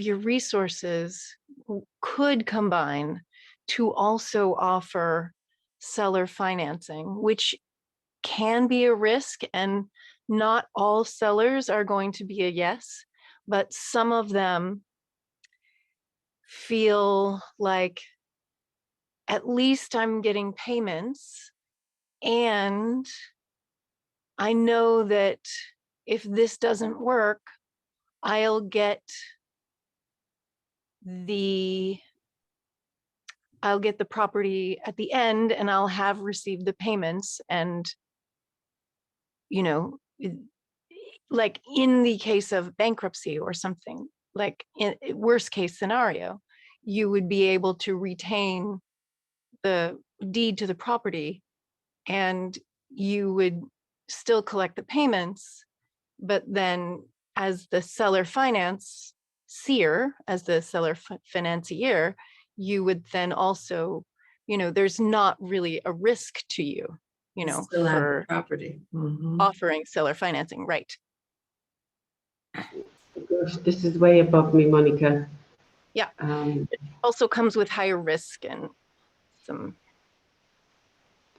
your resources could combine to also offer seller financing, which can be a risk, and not all sellers are going to be a yes, but some of them feel like at least I'm getting payments, and I know that if this doesn't work, I'll get the property at the end and I'll have received the payments. And, you know, like in the case of bankruptcy or something, like in worst case scenario, you would be able to retain the deed to the property, and you would still collect the payments, but then as the seller financier, as the seller financier, you would then also, there's not really a risk to you, Still have for property. Mhm. offering seller financing, right? Gosh, this is way above me, Monica. Yeah. Um, It also comes with higher risk and some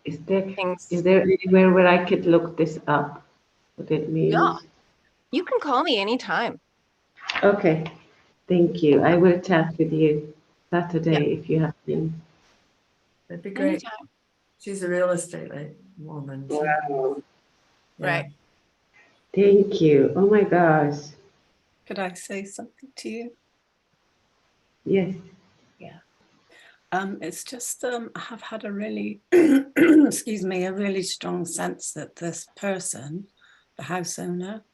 is there things. anywhere where I could look this up? What it means? Yeah. You can call me anytime. Okay. Thank you. I will chat with you Saturday if you have been. That'd be great. Anytime. She's a real estate woman. So, Wow. yeah. Right. Thank you. Oh my gosh. Could I say something to you? Yes. It's just I have had a really, excuse me, a really strong sense that this person, the house owner,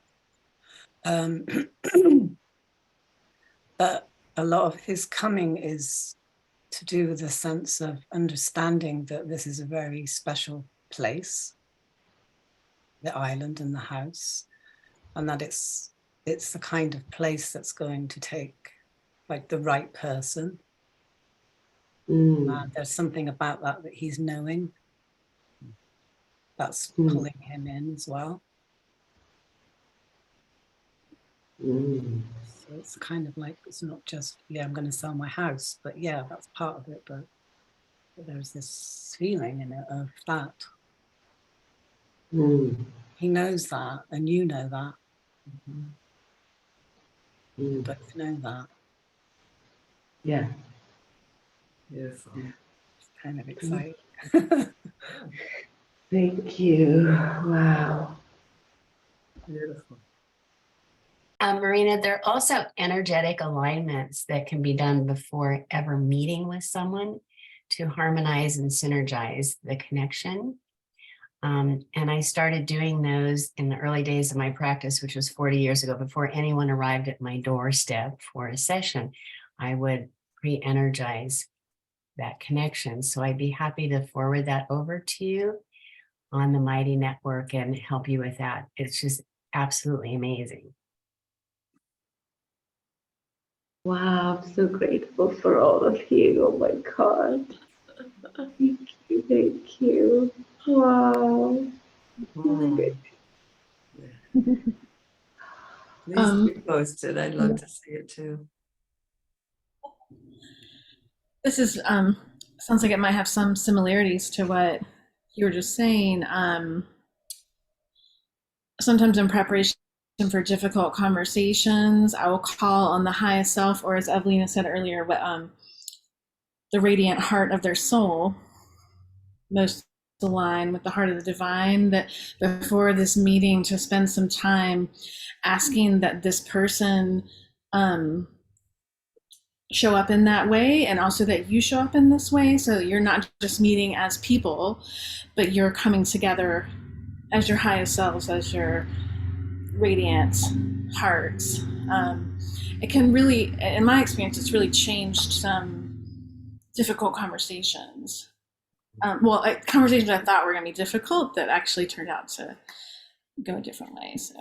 that a lot of his coming is to do with a sense of understanding that this is a very special place, the island and the house, and that it's the kind of place that's going to take like the right person. There's something about that he's knowing that's pulling him in as well. So it's kind of like, it's not just, yeah, I'm going to sell my house, but yeah, that's part of it. But there's this feeling in it of that. He knows that, and you know that. You both know that. Yeah. Beautiful. It's kind of exciting. Thank you. Wow. Beautiful. Marina, there are also energetic alignments that can be done before ever meeting with someone to harmonize and synergize the connection. And I started doing those in the early days of my practice, which was 40 years ago, before anyone arrived at my doorstep for a session. I would pre-energize that connection. So I'd be happy to forward that over to you on the Mighty Network and help you with that. It's just absolutely amazing. Wow, I'm so grateful for all of you. Oh my God. Thank you. Thank you. Wow. Please keep posted. I'd love to see it too. This is sounds like it might have some similarities to what you were just saying. Sometimes in preparation for difficult conversations, I will call on the highest self, or as Evelina said earlier, what the radiant heart of their soul, most align with the heart of the divine, that before this meeting to spend some time asking that this person show up in that way, and also that you show up in this way, so that you're not just meeting as people, but you're coming together as your highest selves, as your radiant hearts. It can really, in my experience, it's really changed some difficult conversations. Conversations I thought were going to be difficult that actually turned out to go a different way. So,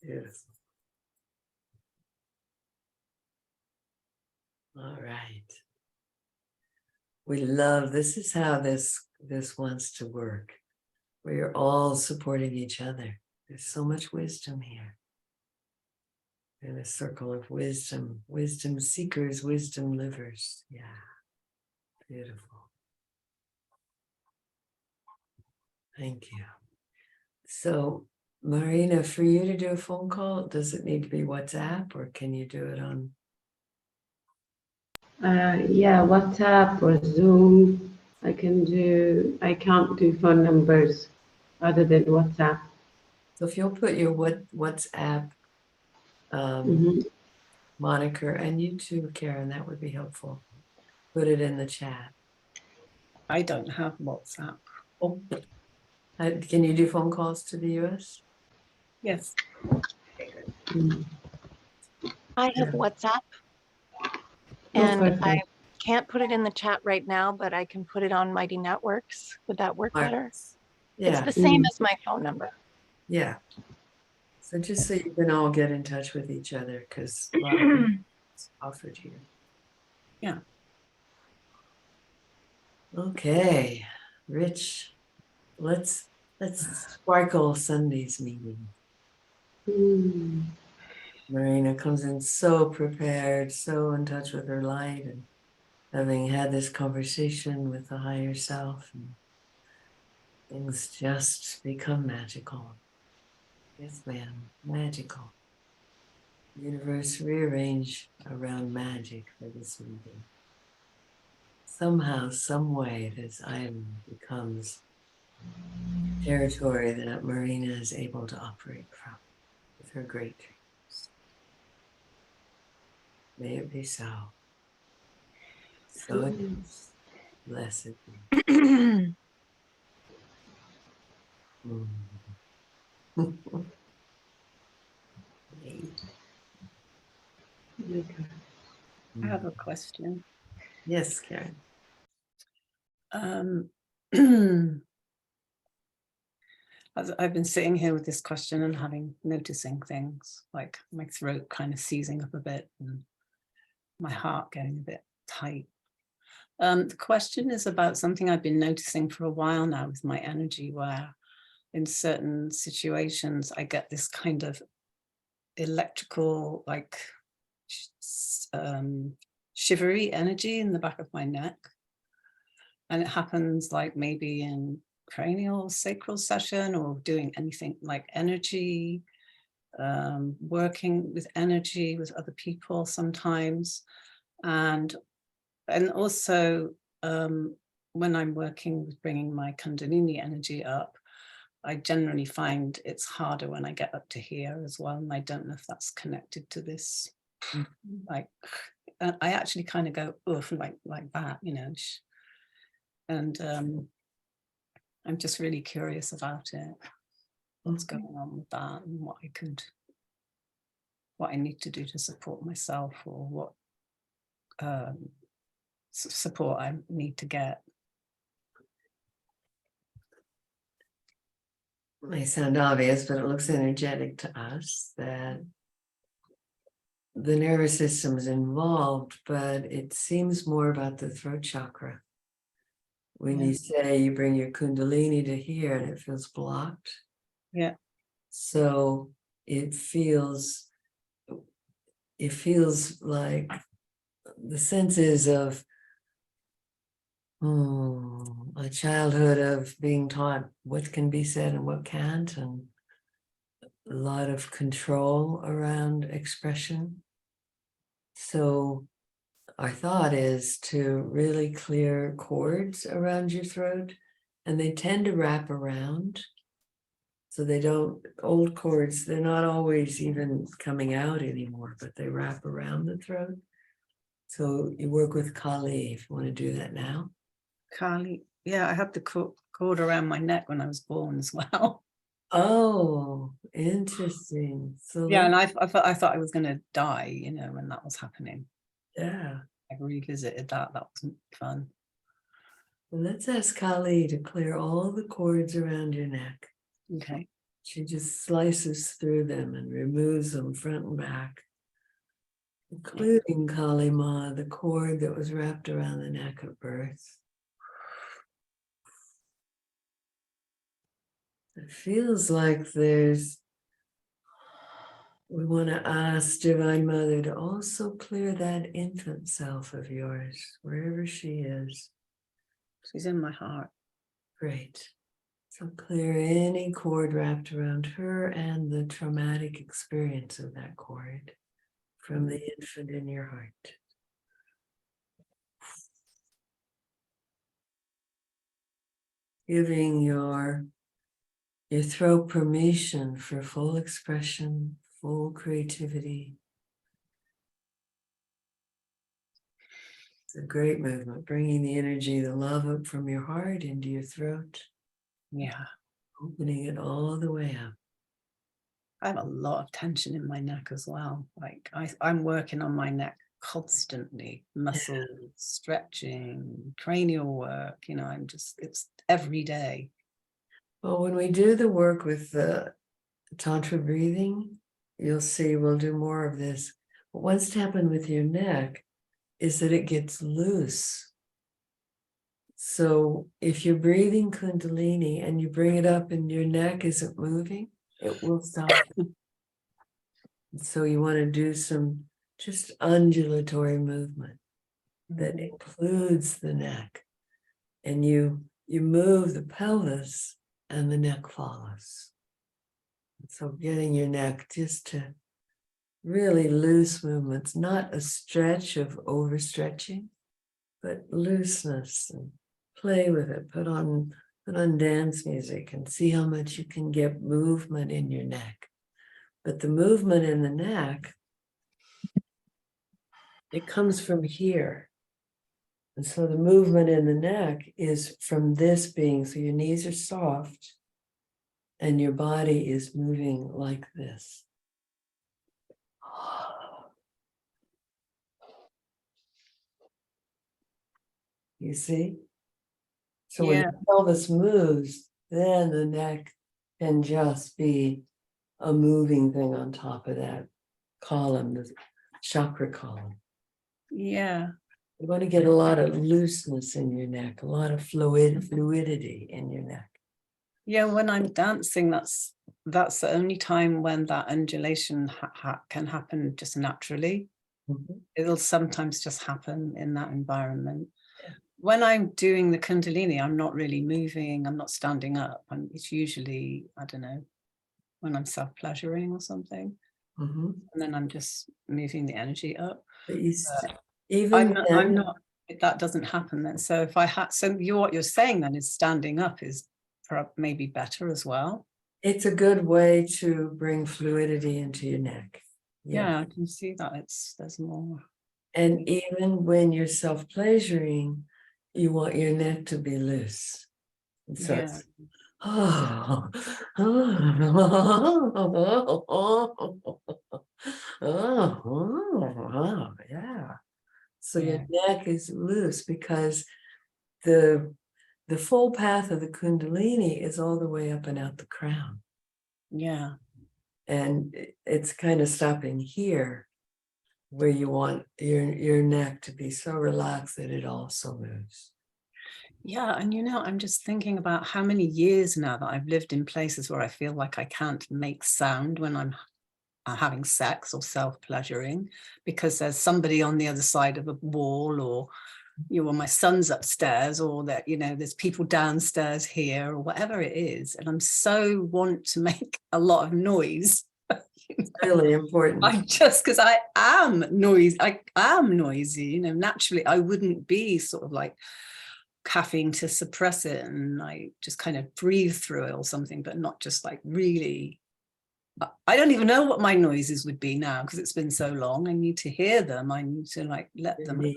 Yes. All right. We love, this is how this wants to work. We are all supporting each other. There's so much wisdom here. In a circle of wisdom, wisdom seekers, wisdom livers. Yeah. Beautiful. Thank you. So, Marina, for you to do a phone call, does it need to be WhatsApp, or can you do it on? Yeah, WhatsApp or Zoom. I can't do phone numbers other than WhatsApp. So if you'll put your WhatsApp moniker, and you too, Karen, that would be helpful. Put it in the chat. I don't have WhatsApp. Oh, can you do phone calls to the US? Yes. I have WhatsApp, Oh, and perfect. I can't put it in the chat right now, but I can put it on Mighty Networks. Would that work better? It's Yeah, the same as my phone number. yeah. So just so you can all get in touch with each other, because a lot of people offered here. Yeah. Okay, Rich, let's sparkle Sunday's meeting. Hmm. Marina comes in so prepared, so in touch with her light, and having had this conversation with the higher self, and things just become magical. Yes, ma'am, magical. Universe rearrange around magic for this meeting. Somehow, some way, this island becomes territory that Marina is able to operate from with her great dreams. May it be so. So it is. Blessed be. I have a question. Yes, Karen. As I've been sitting here with this question and noticing things like my throat kind of seizing up a bit and my heart getting a bit tight. The question is about something I've been noticing for a while now with my energy, where in certain situations I get this kind of electrical, like shivery energy in the back of my neck. And it happens like maybe in cranial sacral session or doing anything like energy, working with energy with other people sometimes. And also when I'm working with bringing my Kundalini energy up, I generally find it's harder when I get up to here as well. And I don't know if that's connected to this. Like, I actually kind of go, oof, like that, you know. And I'm just really curious about it. What's going on with that and what I need to do to support myself, or what support I need to get. It may sound obvious, but it looks energetic to us that the nervous system is involved, but it seems more about the throat chakra. When you say you bring your Kundalini to here and it feels blocked. Yeah. So it feels like the senses of a childhood of being taught what can be said and what can't, and a lot of control around expression. So our thought is to really clear cords around your throat, and they tend to wrap around. So they don't, old cords, they're not always even coming out anymore, but they wrap around the throat. So you work with Kali if you want to do that now. Kali, yeah, I had the cord around my neck when I was born as well. Oh, interesting. So yeah, and I thought I was going to die, you know, when that was happening. Yeah. I revisited that. That wasn't fun. Well, let's ask Kali to clear all the cords around your neck. Okay. She just slices through them and removes them front and back, including Kali Ma, the cord that was wrapped around the neck at birth. It feels like we want to ask Divine Mother to also clear that infant self of yours, wherever she is. She's in my heart. Great. So clear any cord wrapped around her and the traumatic experience of that cord from the infant in your heart. Giving your throat permission for full expression, full creativity. It's a great movement, bringing the energy, the love up from your heart into your throat. Yeah. Opening it all the way up. I have a lot of tension in my neck as well. Like I'm working on my neck constantly, muscle stretching, cranial work, it's every day. Well, when we do the work with the Tantra breathing, you'll see we'll do more of this. But what's happened with your neck is that it gets loose. So if you're breathing Kundalini and you bring it up and your neck isn't moving, it will stop. So you want to do some just undulatory movement that includes the neck, and you move the pelvis and the neck follows. So getting your neck just to really loose movements, not a stretch of overstretching, but looseness, and play with it. Put on dance music and see how much you can get movement in your neck. But the movement in the neck, it comes from here. And so the movement in the neck is from this being, so your knees are soft and your body is moving like this. You see? So when the pelvis moves, then the neck can just be a moving thing on top of that column, the chakra column. Yeah. You want to get a lot of looseness in your neck, a lot of fluidity in your neck. Yeah, when I'm dancing, that's the only time when that undulation can happen just naturally. Mm-hmm. It'll sometimes just happen in that environment. Yeah. When I'm doing the Kundalini, I'm not really moving, I'm not standing up. It's usually, I don't know, when I'm self-pleasuring or something. Mm-hmm. And then I'm just moving the energy up. But I'm not, that doesn't happen then. So if I had, what you're saying then is standing up is maybe better as well. It's a good way to bring fluidity into your neck. Yeah, I can see that there's more. And even when you're self-pleasuring, you want your neck to be loose. And so it's, yeah. So your neck is loose because the full path of the Kundalini is all the way up and out the crown. Yeah. And it's kind of stopping here where you want your neck to be so relaxed that it also moves. Yeah, and I'm just thinking about how many years now that I've lived in places where I feel like I can't make sound when I'm having sex or self-pleasuring because there's somebody on the other side of a wall, or my son's upstairs, or that there's people downstairs here, or whatever it is, and I'm so want to make a lot of noise. It's really important. Because I am noisy. Naturally I wouldn't be sort of like having to suppress it, and I just kind of breathe through it or something, but not just like really. I don't even know what my noises would be now because it's been so long. I need to hear them. I need to like let them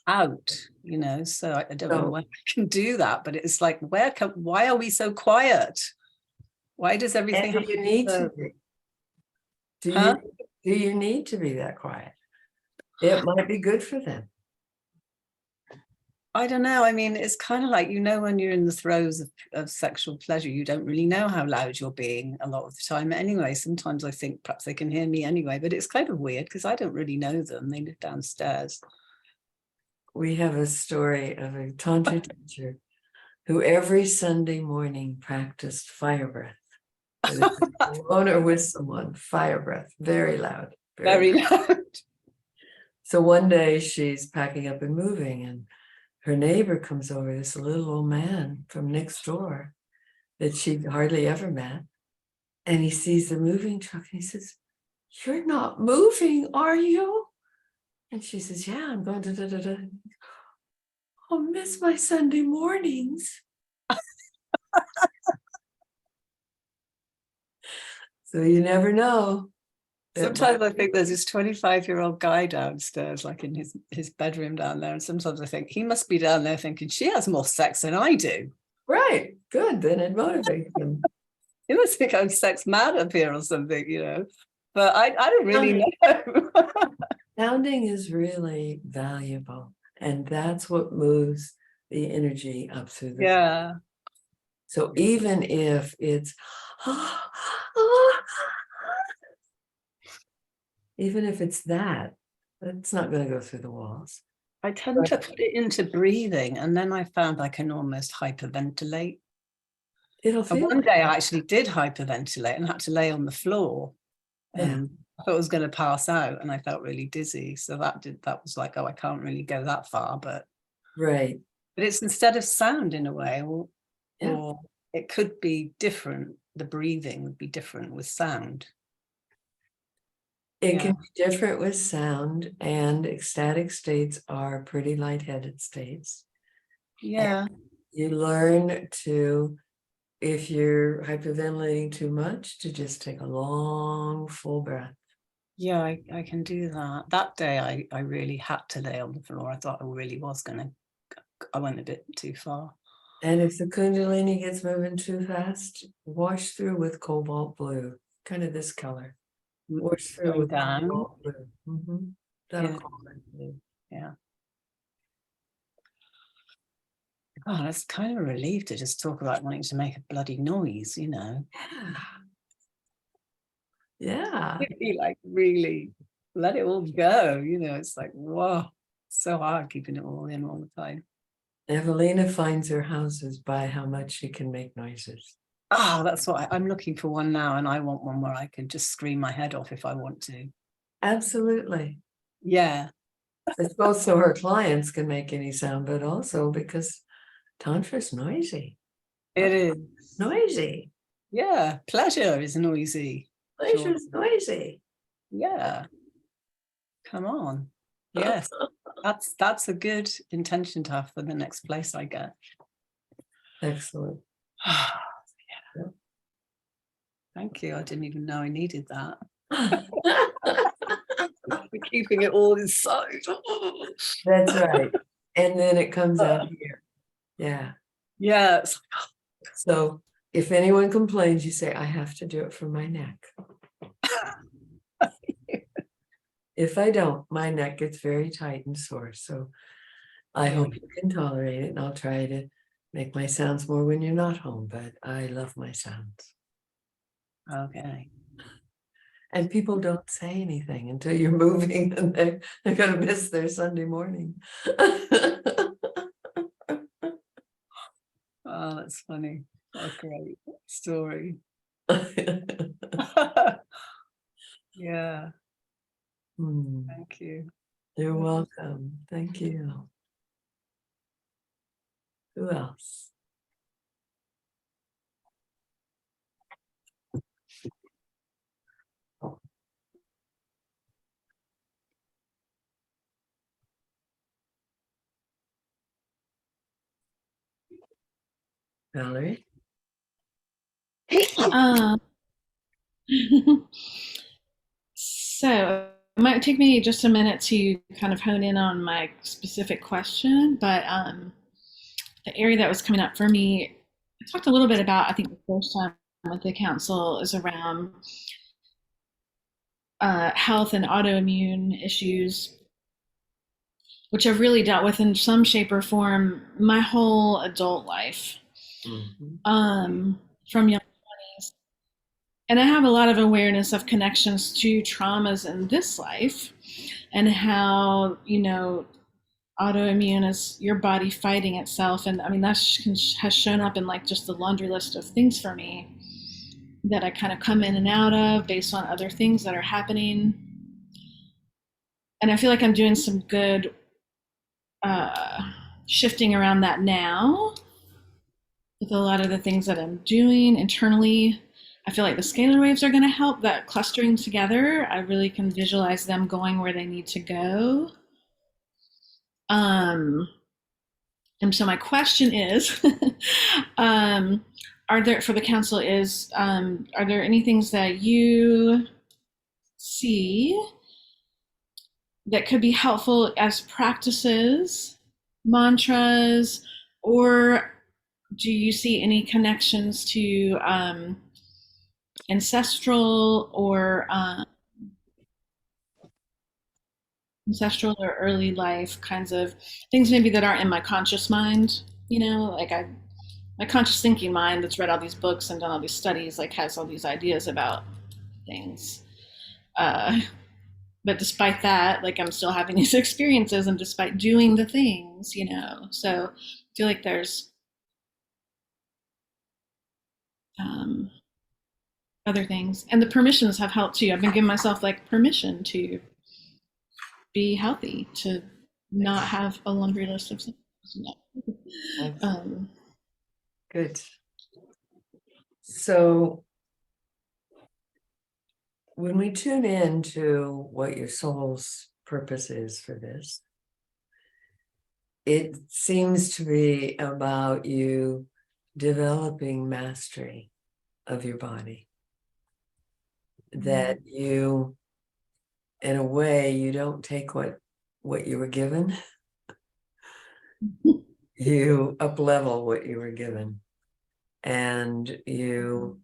out, so I don't know when I can do that, but it's like, why are we so quiet? Why does everything do you need to be? Do you need to be that quiet? It might be good for them. I don't know. I mean, it's kind of like, when you're in the throes of sexual pleasure, you don't really know how loud you're being a lot of the time. Anyway, sometimes I think perhaps they can hear me anyway, but it's kind of weird because I don't really know them. They live downstairs. We have a story of a Tantra teacher who every Sunday morning practiced fire breath. Alone or with someone, fire breath, very loud. Very loud. So one day she's packing up and moving, and her neighbor comes over, this little old man from next door that she'd hardly ever met. And he sees the moving truck and he says, "You're not moving, are you?" And she says, "Yeah, I'm going to I'll miss my Sunday mornings." So you never know. Sometimes I think there's this 25-year-old guy downstairs, like in his bedroom down there. And sometimes I think he must be down there thinking, she has more sex than I do. Right. Good. Then it motivates him. He must think I'm sex mad up here or something, But I don't really know. Sounding is really valuable, and that's what moves the energy up through the. Yeah. So even if it's, even if it's that, it's not going to go through the walls. I tend to put it into breathing, and then I found I can almost hyperventilate. It'll And feel. one day I actually did hyperventilate and had to lay on the floor. And I thought I was going to pass out, and I felt really dizzy. So that was like, oh, I can't really go that far, but Right. it's instead of sound in a way, Yeah. or it could be different. The breathing would be different with sound. It Yeah. can be different with sound, and ecstatic states are pretty lightheaded states. Yeah. And you learn to, if you're hyperventilating too much, to just take a long, full breath. Yeah, I can do that. That day I really had to lay on the floor. I thought I really was I went a bit too far. And if the Kundalini gets moving too fast, wash through with cobalt blue, kind of this color. Wash through Going with down. cobalt blue. That'll Yeah. calm it. Yeah. Oh, that's kind of a relief to just talk about wanting to make a bloody noise, you know. Yeah. Really, like, really let it all go, you know. It's like, whoa, so hard keeping it all in all the time. Evelina finds her houses by how much she can make noises. Oh, that's what I'm looking for one now, and I want one where I can just scream my head off if I want to. Absolutely. Yeah. It's both so her clients can make any sound, but also because Tantra's noisy. It is. Noisy. Yeah. Pleasure is noisy. Pleasure's noisy. Yeah. Come on. Yes. That's a good intention to have for the next place I get. Excellent. Yeah. Thank you. I didn't even know I needed that. We're keeping it all inside. That's right. And then it comes out here. Yeah. Yes. So if anyone complains, you say, I have to do it for my neck. If I don't, my neck gets very tight and sore. So I hope you can tolerate it, and I'll try to make my sounds more when you're not home, but I love my sounds. Okay. And people don't say anything until you're moving, and they're going to miss their Sunday morning. Oh, that's funny. What a great story. Yeah. Thank you. You're welcome. Thank you. Who else? Valerie? So it might take me just a minute to kind of hone in on my specific question, but the area that was coming up for me, I talked a little bit about, I think the first time with the council, is around health and autoimmune issues, which I've really dealt with in some shape or form my whole adult life, from young 20s. And I have a lot of awareness of connections to traumas in this life, and how, autoimmune is your body fighting itself. And I mean, that has shown up in like just the laundry list of things for me that I kind of come in and out of based on other things that are happening. And I feel like I'm doing some good shifting around that now with a lot of the things that I'm doing internally. I feel like the scalar waves are going to help that clustering together. I really can visualize them going where they need to go. And so my question is, are there, for the council is, are there any things that you see that could be helpful as practices, mantras, or do you see any connections to ancestral or ancestral or early life kinds of things, maybe that aren't in my conscious mind, you know, like my conscious thinking mind that's read all these books and done all these studies, like has all these ideas about things. But despite that, like I'm still having these experiences and despite doing the things, you know, so I feel like there's other things, and the permissions have helped too. I've been giving myself like permission to be healthy, to not have a laundry list of symptoms. Good. So when we tune in to what your soul's purpose is for this, it seems to be about you developing mastery of your body. That you, in a way, you don't take what you were given. You up-level what you were given. And you,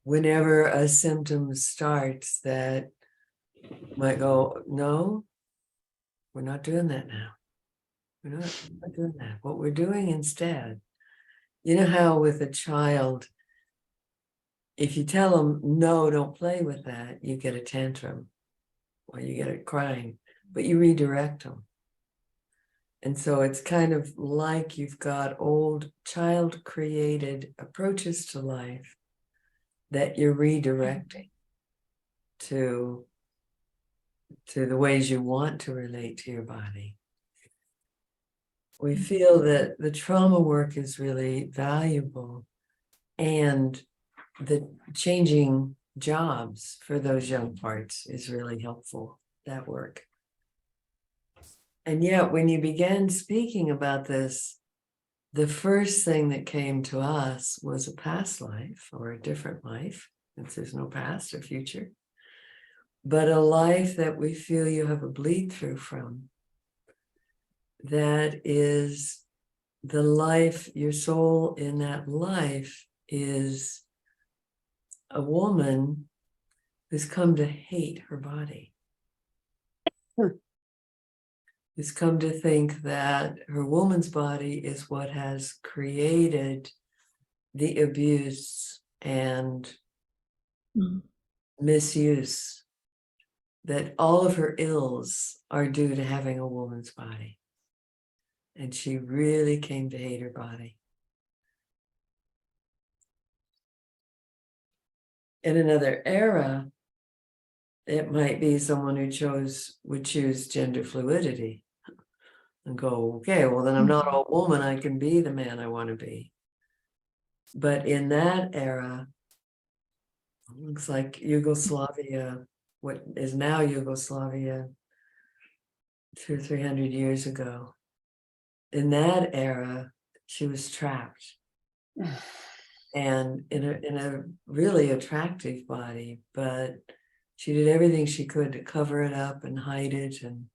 whenever a symptom starts that might go, no, we're not doing that now. We're not doing that. What we're doing instead, you know how with a child, if you tell them, no, don't play with that, you get a tantrum or you get it crying, but you redirect them. And so it's kind of like you've got old child-created approaches to life that you're redirecting to the ways you want to relate to your body. We feel that the trauma work is really valuable, and the changing jobs for those young parts is really helpful, that work. And yet, when you began speaking about this, the first thing that came to us was a past life or a different life, since there's no past or future, but a life that we feel you have a bleed through from. That is the life, your soul in that life is a woman who's come to hate her body. Who's come to think that her woman's body is what has created the abuse and misuse, that all of her ills are due to having a woman's body. And she really came to hate her body. In another era, it might be someone who would choose gender fluidity and go, okay, well then I'm not a woman, I can be the man I want to be. But in that era, it looks like Yugoslavia, what is now Yugoslavia, 200 or 300 years ago. In that era, she was trapped. And in a really attractive body, but she did everything she could to cover it up and hide it, and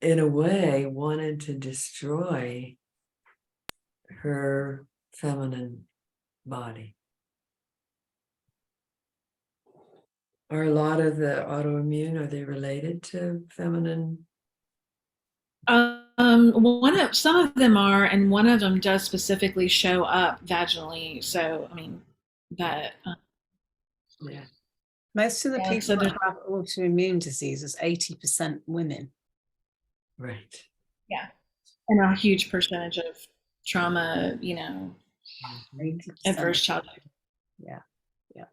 in a way wanted to destroy her feminine body. Are a lot of the autoimmune, are they related to feminine? Some of them are, and one of them does specifically show up vaginally. So, I mean, that. Yeah. Most of the Yeah, people so that have autoimmune diseases, 80% women. Right. Yeah. And a huge percentage of trauma, you know, 80%. adverse childhood. Yeah. Yeah.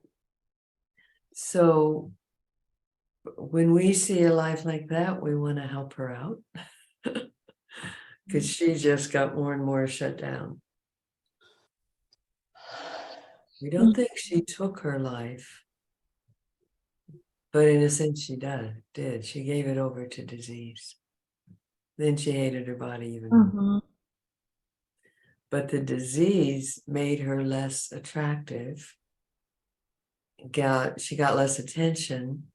So when we see a life like that, we want to help her out because she just got more and more shut down. We don't think she took her life, but in a sense she did. She gave it over to disease. Then she hated her body even more. But the disease made her less attractive. She got less attention,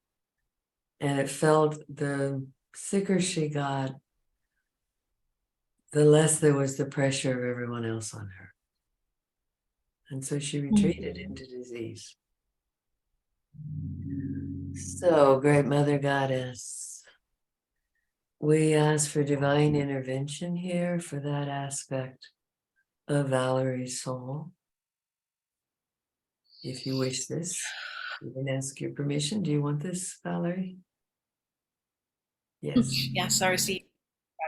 and it felt the sicker she got, the less there was the pressure of everyone else on her. And so she retreated into disease. So, Great Mother Goddess, we ask for divine intervention here for that aspect of Valerie's soul. If you wish this, you can ask your permission. Do you want this, Valerie? Yes. Yes, I receive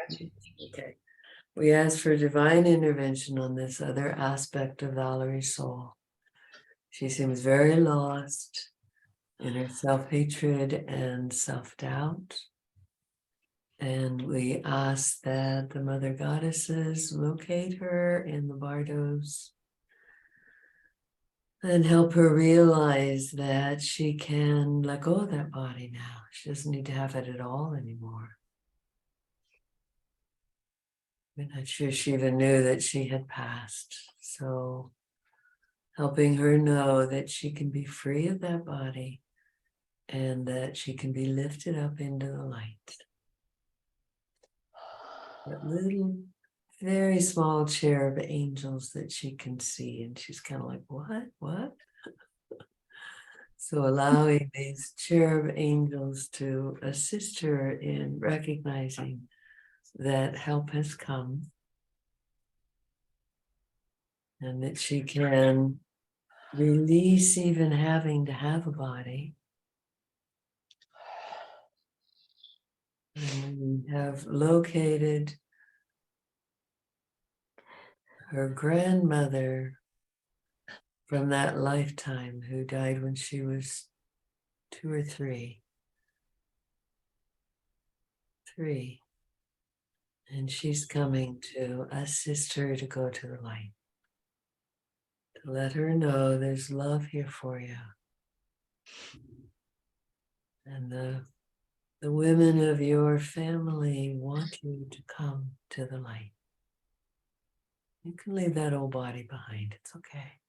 gratitude. Okay. We ask for divine intervention on this other aspect of Valerie's soul. She seems very lost in her self-hatred and self-doubt. And we ask that the Mother Goddesses locate her in the Bardos and help her realize that she can let go of that body now. She doesn't need to have it at all anymore. I'm not sure she even knew that she had passed. So helping her know that she can be free of that body and that she can be lifted up into the light. That little, very small cherub angels that she can see. And she's kind of like, what? So allowing these cherub angels to assist her in recognizing that help has come and that she can release even having to have a body. And we have located her grandmother from that lifetime who died when she was 2 or 3. 3. And she's coming to assist her to go to the light. To let her know there's love here for you. And the women of your family want you to come to the light. You can leave that old body behind. It's okay.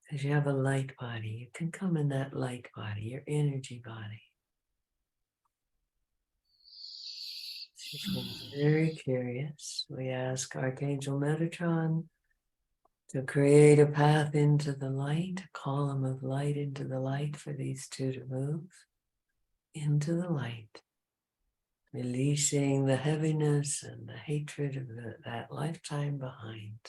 Because you have a light body. You can come in that light body, your energy body. She seems very curious. We ask Archangel Metatron to create a path into the light, a column of light into the light for these two to move into the light, releasing the heaviness and the hatred of that lifetime behind.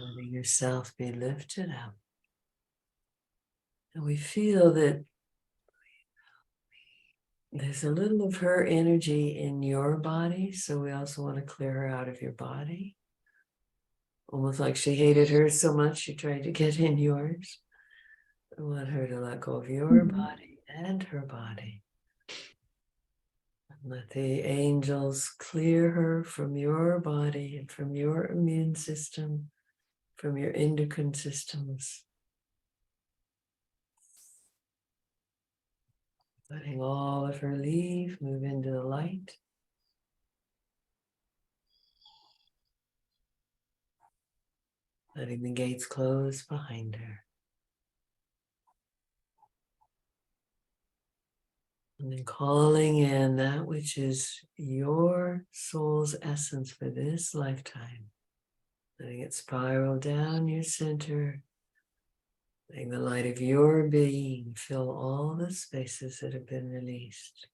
Letting yourself be lifted up. And we feel that there's a little of her energy in your body, so we also want to clear her out of your body. Almost like she hated her so much, she tried to get in yours. We want her to let go of your body and her body. And let the angels clear her from your body and from your immune system, from your endocrine systems. Letting all of her leave, move into the light. Letting the gates close behind her. And then calling in that which is your soul's essence for this lifetime. Letting it spiral down your center. Letting the light of your being fill all the spaces that have been released.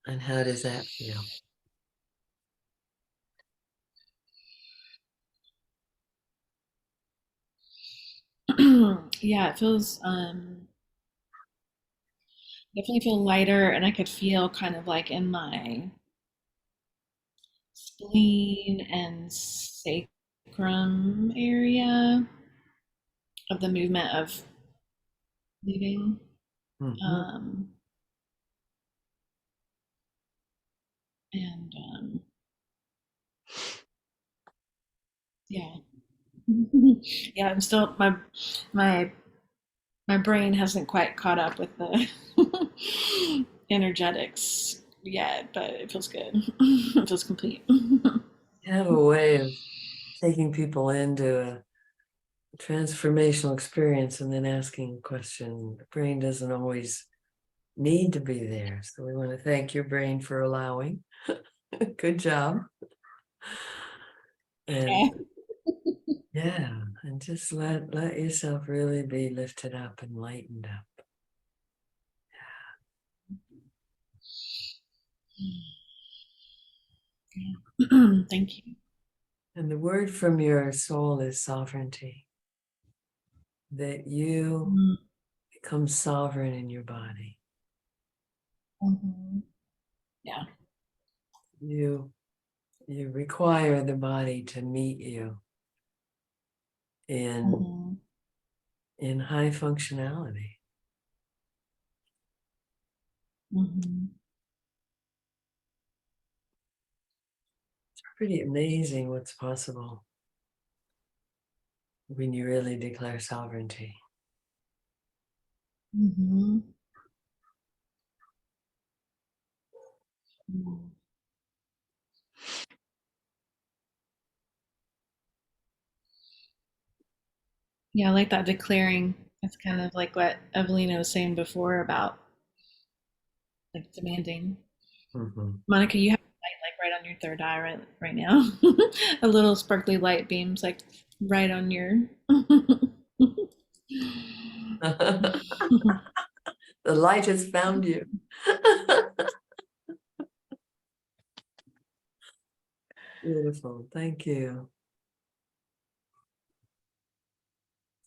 And how does that feel? Yeah, it feels definitely feel lighter, and I could feel kind of like in my spleen and sacrum area of the movement of leaving. Mm-hmm. And yeah. Yeah, I'm still my brain hasn't quite caught up with the energetics yet, but it feels good. It feels complete. You have a way of taking people into transformational experience and then asking a question. The brain doesn't always need to be there. So we want to thank your brain for allowing. Good job. And yeah, and just let yourself really be lifted up and lightened up. Thank you. And the word from your soul is sovereignty. That you become sovereign in your body. Mm-hmm. Yeah. You require the body to meet you in high functionality. Mm-hmm. It's pretty amazing what's possible when you really declare sovereignty. Mm-hmm. Yeah, I like that declaring. It's kind of like what Evelina was saying before about like demanding. Mm-hmm. Monica, you have a light like right on your third eye right now. A little sparkly light beams like right on your The light has found you. Beautiful. Thank you.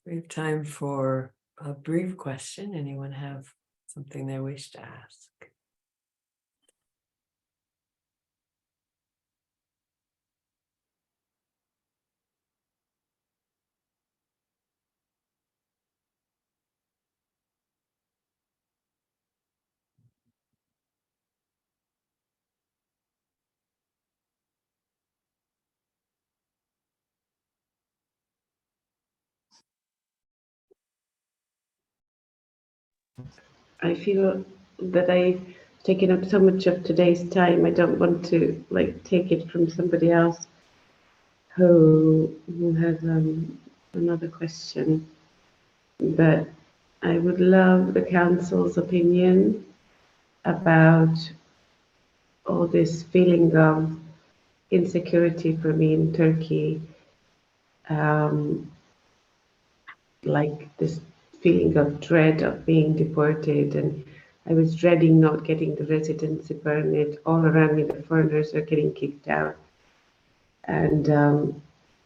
We have time for a brief question. Anyone have something they wish to ask? I feel that I've taken up so much of today's time. I don't want to like take it from somebody else who has another question. But I would love the council's opinion about all this feeling of insecurity for me in Turkey, like this feeling of dread of being deported. And I was dreading not getting the residency permit. All around me, the foreigners are getting kicked out. And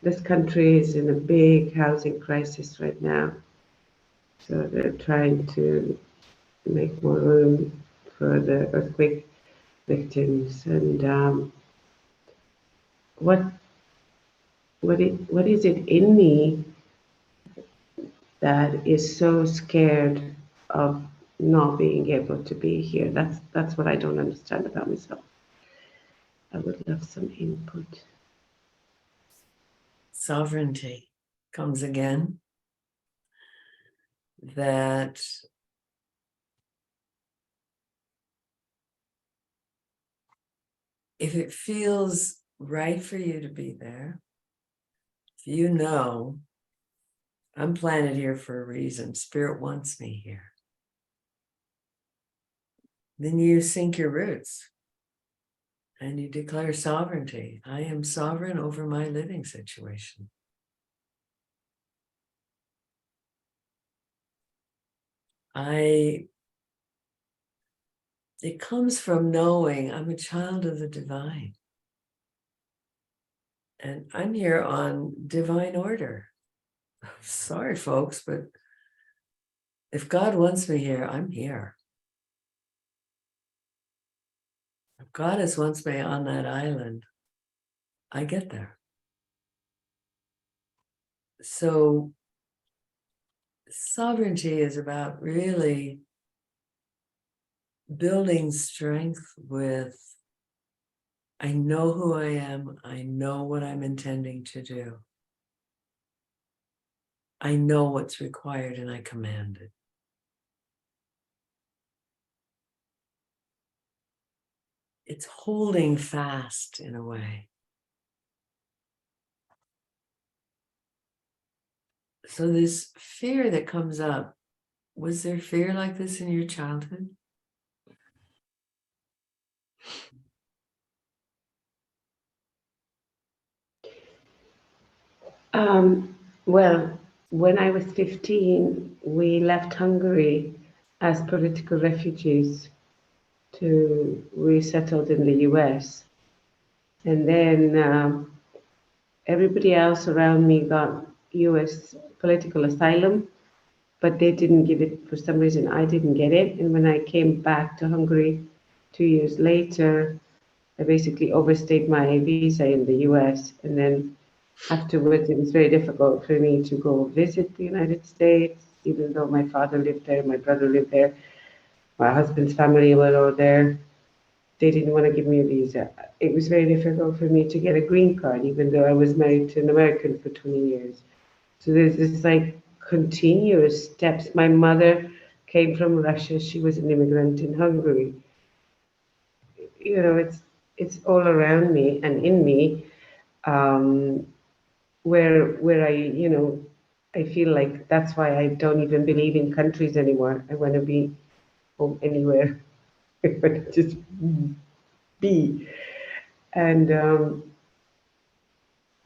this country is in a big housing crisis right now. So they're trying to make more room for the earthquake victims. And what is it in me that is so scared of not being able to be here? That's what I don't understand about myself. I would love some input. Sovereignty comes again. That if it feels right for you to be there, if you know I'm planted here for a reason, Spirit wants me here, then you sink your roots and you declare sovereignty. I am sovereign over my living situation. It comes from knowing I'm a child of the divine. And I'm here on divine order. Sorry, folks, but if God wants me here, I'm here. If Goddess wants me on that island, I get there. So sovereignty is about really building strength with, I know who I am. I know what I'm intending to do. I know what's required and I command it. It's holding fast in a way. So this fear that comes up, was there fear like this in your childhood? Well, when I was 15, we left Hungary as political refugees to resettled in the US. And then everybody else around me got US political asylum, but they didn't give it for some reason. I didn't get it. And when I came back to Hungary 2 years later, I basically overstayed my visa in the US. And then afterwards, it was very difficult for me to go visit the United States, even though my father lived there, my brother lived there, my husband's family were all there. They didn't want to give me a visa. It was very difficult for me to get a green card, even though I was married to an American for 20 years. So there's this like continuous steps. My mother came from Russia. She was an immigrant in Hungary. You know, it's all around me and in me, where I, you know, I feel like that's why I don't even believe in countries anymore. I want to be home anywhere. I want to just be. And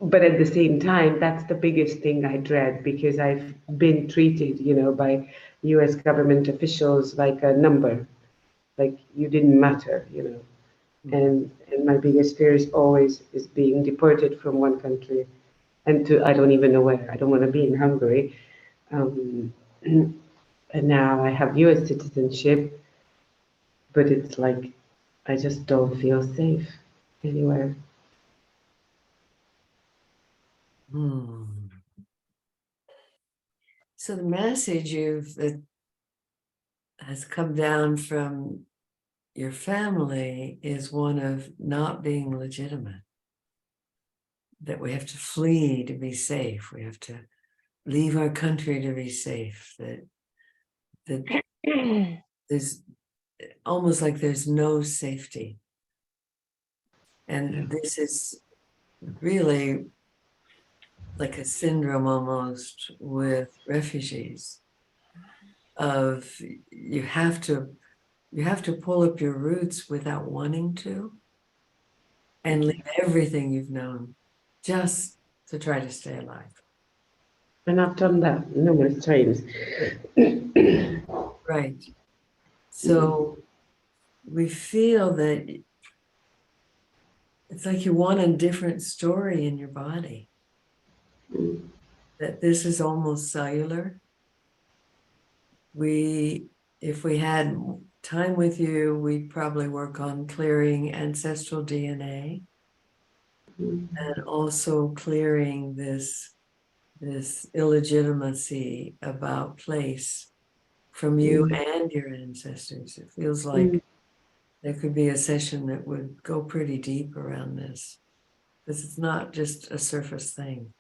but at the same time, that's the biggest thing I dread, because I've been treated, you know, by US government officials like a number, like you didn't matter, you know. And my biggest fear is always is being deported from one country and to, I don't even know where. I don't want to be in Hungary. And now I have US citizenship, but it's like I just don't feel safe anywhere. So the message that has come down from your family is one of not being legitimate. That we have to flee to be safe. We have to leave our country to be safe. That there's almost like there's no safety. And this is really like a syndrome almost with refugees of you have to pull up your roots without wanting to and leave everything you've known just to try to stay alive. And I've done that numerous times. Right. So we feel that it's like you want a different story in your body. That this is almost cellular. If we had time with you, we'd probably work on clearing ancestral DNA and also clearing this illegitimacy about place from you and your ancestors. It feels like there could be a session that would go pretty deep around this, because it's not just a surface thing.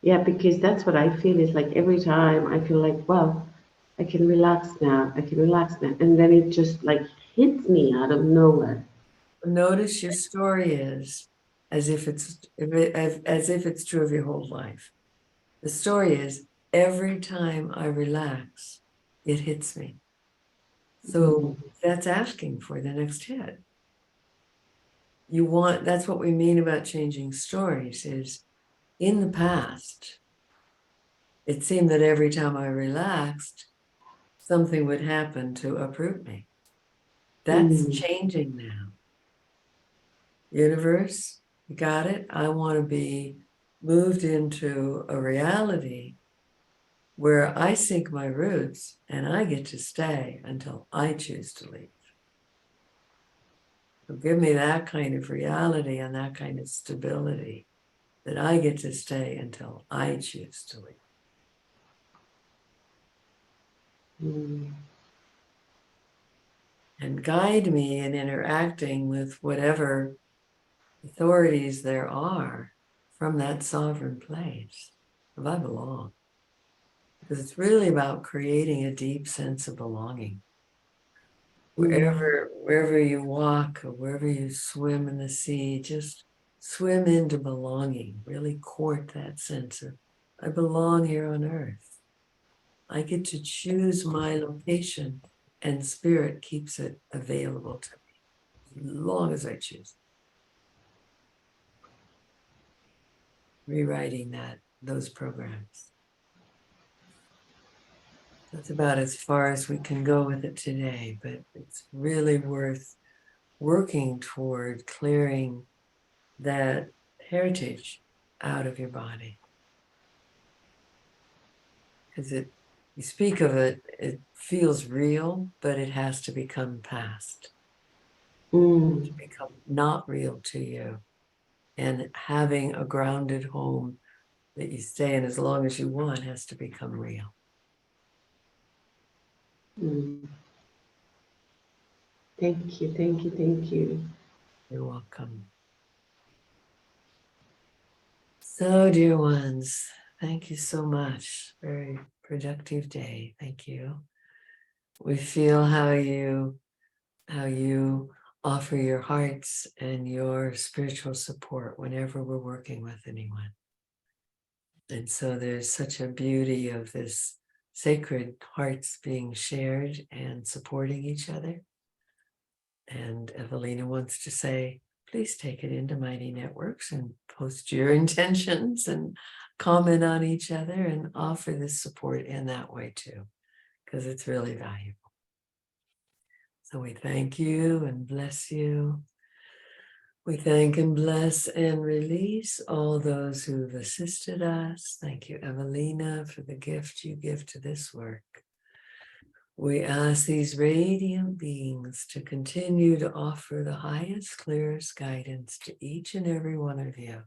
Yeah, because that's what I feel is like every time I feel like, well, I can relax now, I can relax now. And then it just like hits me out of nowhere. Notice your story is as if it's true of your whole life. The story is every time I relax, it hits me. So that's asking for the next hit. That's what we mean about changing stories is in the past, it seemed that every time I relaxed, something would happen to uproot me. That's changing now. Universe, you got it? I want to be moved into a reality where I sink my roots and I get to stay until I choose to leave. So give me that kind of reality and that kind of stability that I get to stay until I choose to leave. And guide me in interacting with whatever authorities there are from that sovereign place where I belong. Because it's really about creating a deep sense of belonging. Wherever you walk or wherever you swim in the sea, just swim into belonging, really court that sense of, I belong here on earth. I get to choose my location, and spirit keeps it available to me as long as I choose. Rewriting those programs. That's about as far as we can go with it today, but it's really worth working toward clearing that heritage out of your body. Because you speak of it, it feels real, but it has to become past. To become not real to you. And having a grounded home that you stay in as long as you want has to become real. Thank you, thank you, thank you. You're welcome. So, dear ones, thank you so much. Very productive day. Thank you. We feel how you offer your hearts and your spiritual support whenever we're working with anyone. And so there's such a beauty of this sacred hearts being shared and supporting each other. And Evelina wants to say, please take it into Mighty Networks and post your intentions and comment on each other and offer this support in that way too, because it's really valuable. So we thank you and bless you. We thank and bless and release all those who've assisted us. Thank you, Evelina, for the gift you give to this work. We ask these radiant beings to continue to offer the highest, clearest guidance to each and every one of you,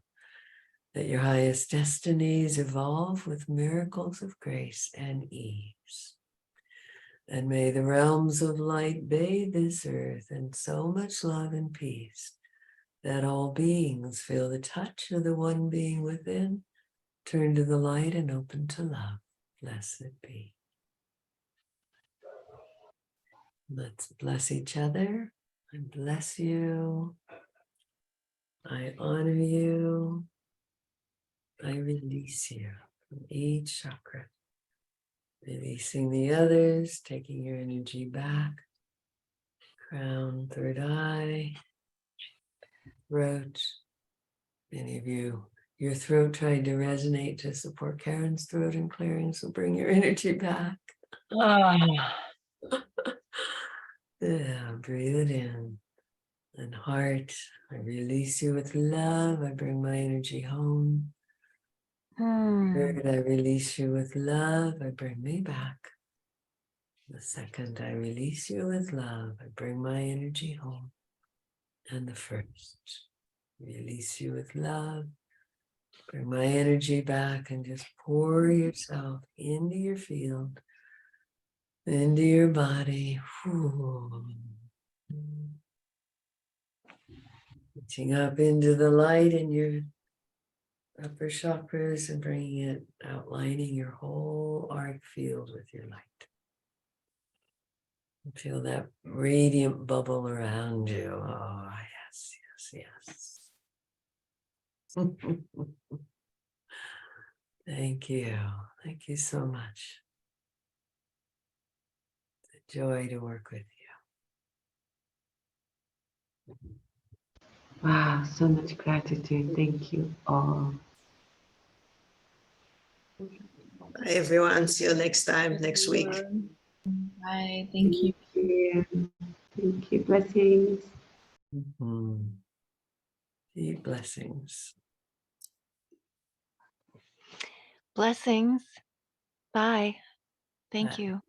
that your highest destinies evolve with miracles of grace and ease. And may the realms of light bathe this earth in so much love and peace that all beings feel the touch of the one being within, turn to the light and open to love. Blessed be. Let's bless each other. I bless you. I honor you. I release you from each chakra. Releasing the others, taking your energy back. Crown, third eye, throat. Many of you, your throat tried to resonate to support Karen's throat and clearing, so bring your energy back. Yeah, breathe it in. And heart, I release you with love. I bring my energy home. Third, I release you with love. I bring me back. The second, I release you with love. I bring my energy home. And the first, release you with love. Bring my energy back and just pour yourself into your field, into your body. Reaching up into the light in your upper chakras and bringing it, outlining your whole arc field with your light. And feel that radiant bubble around you. Oh, yes, yes, yes. Thank you. Thank you so much. It's a joy to work with you. Wow, so much gratitude. Thank you all. Bye, everyone. See you next time, next week. Bye. Thank you. Thank you. Blessings. Deep blessings. Blessings. Bye. Thank Bye. you.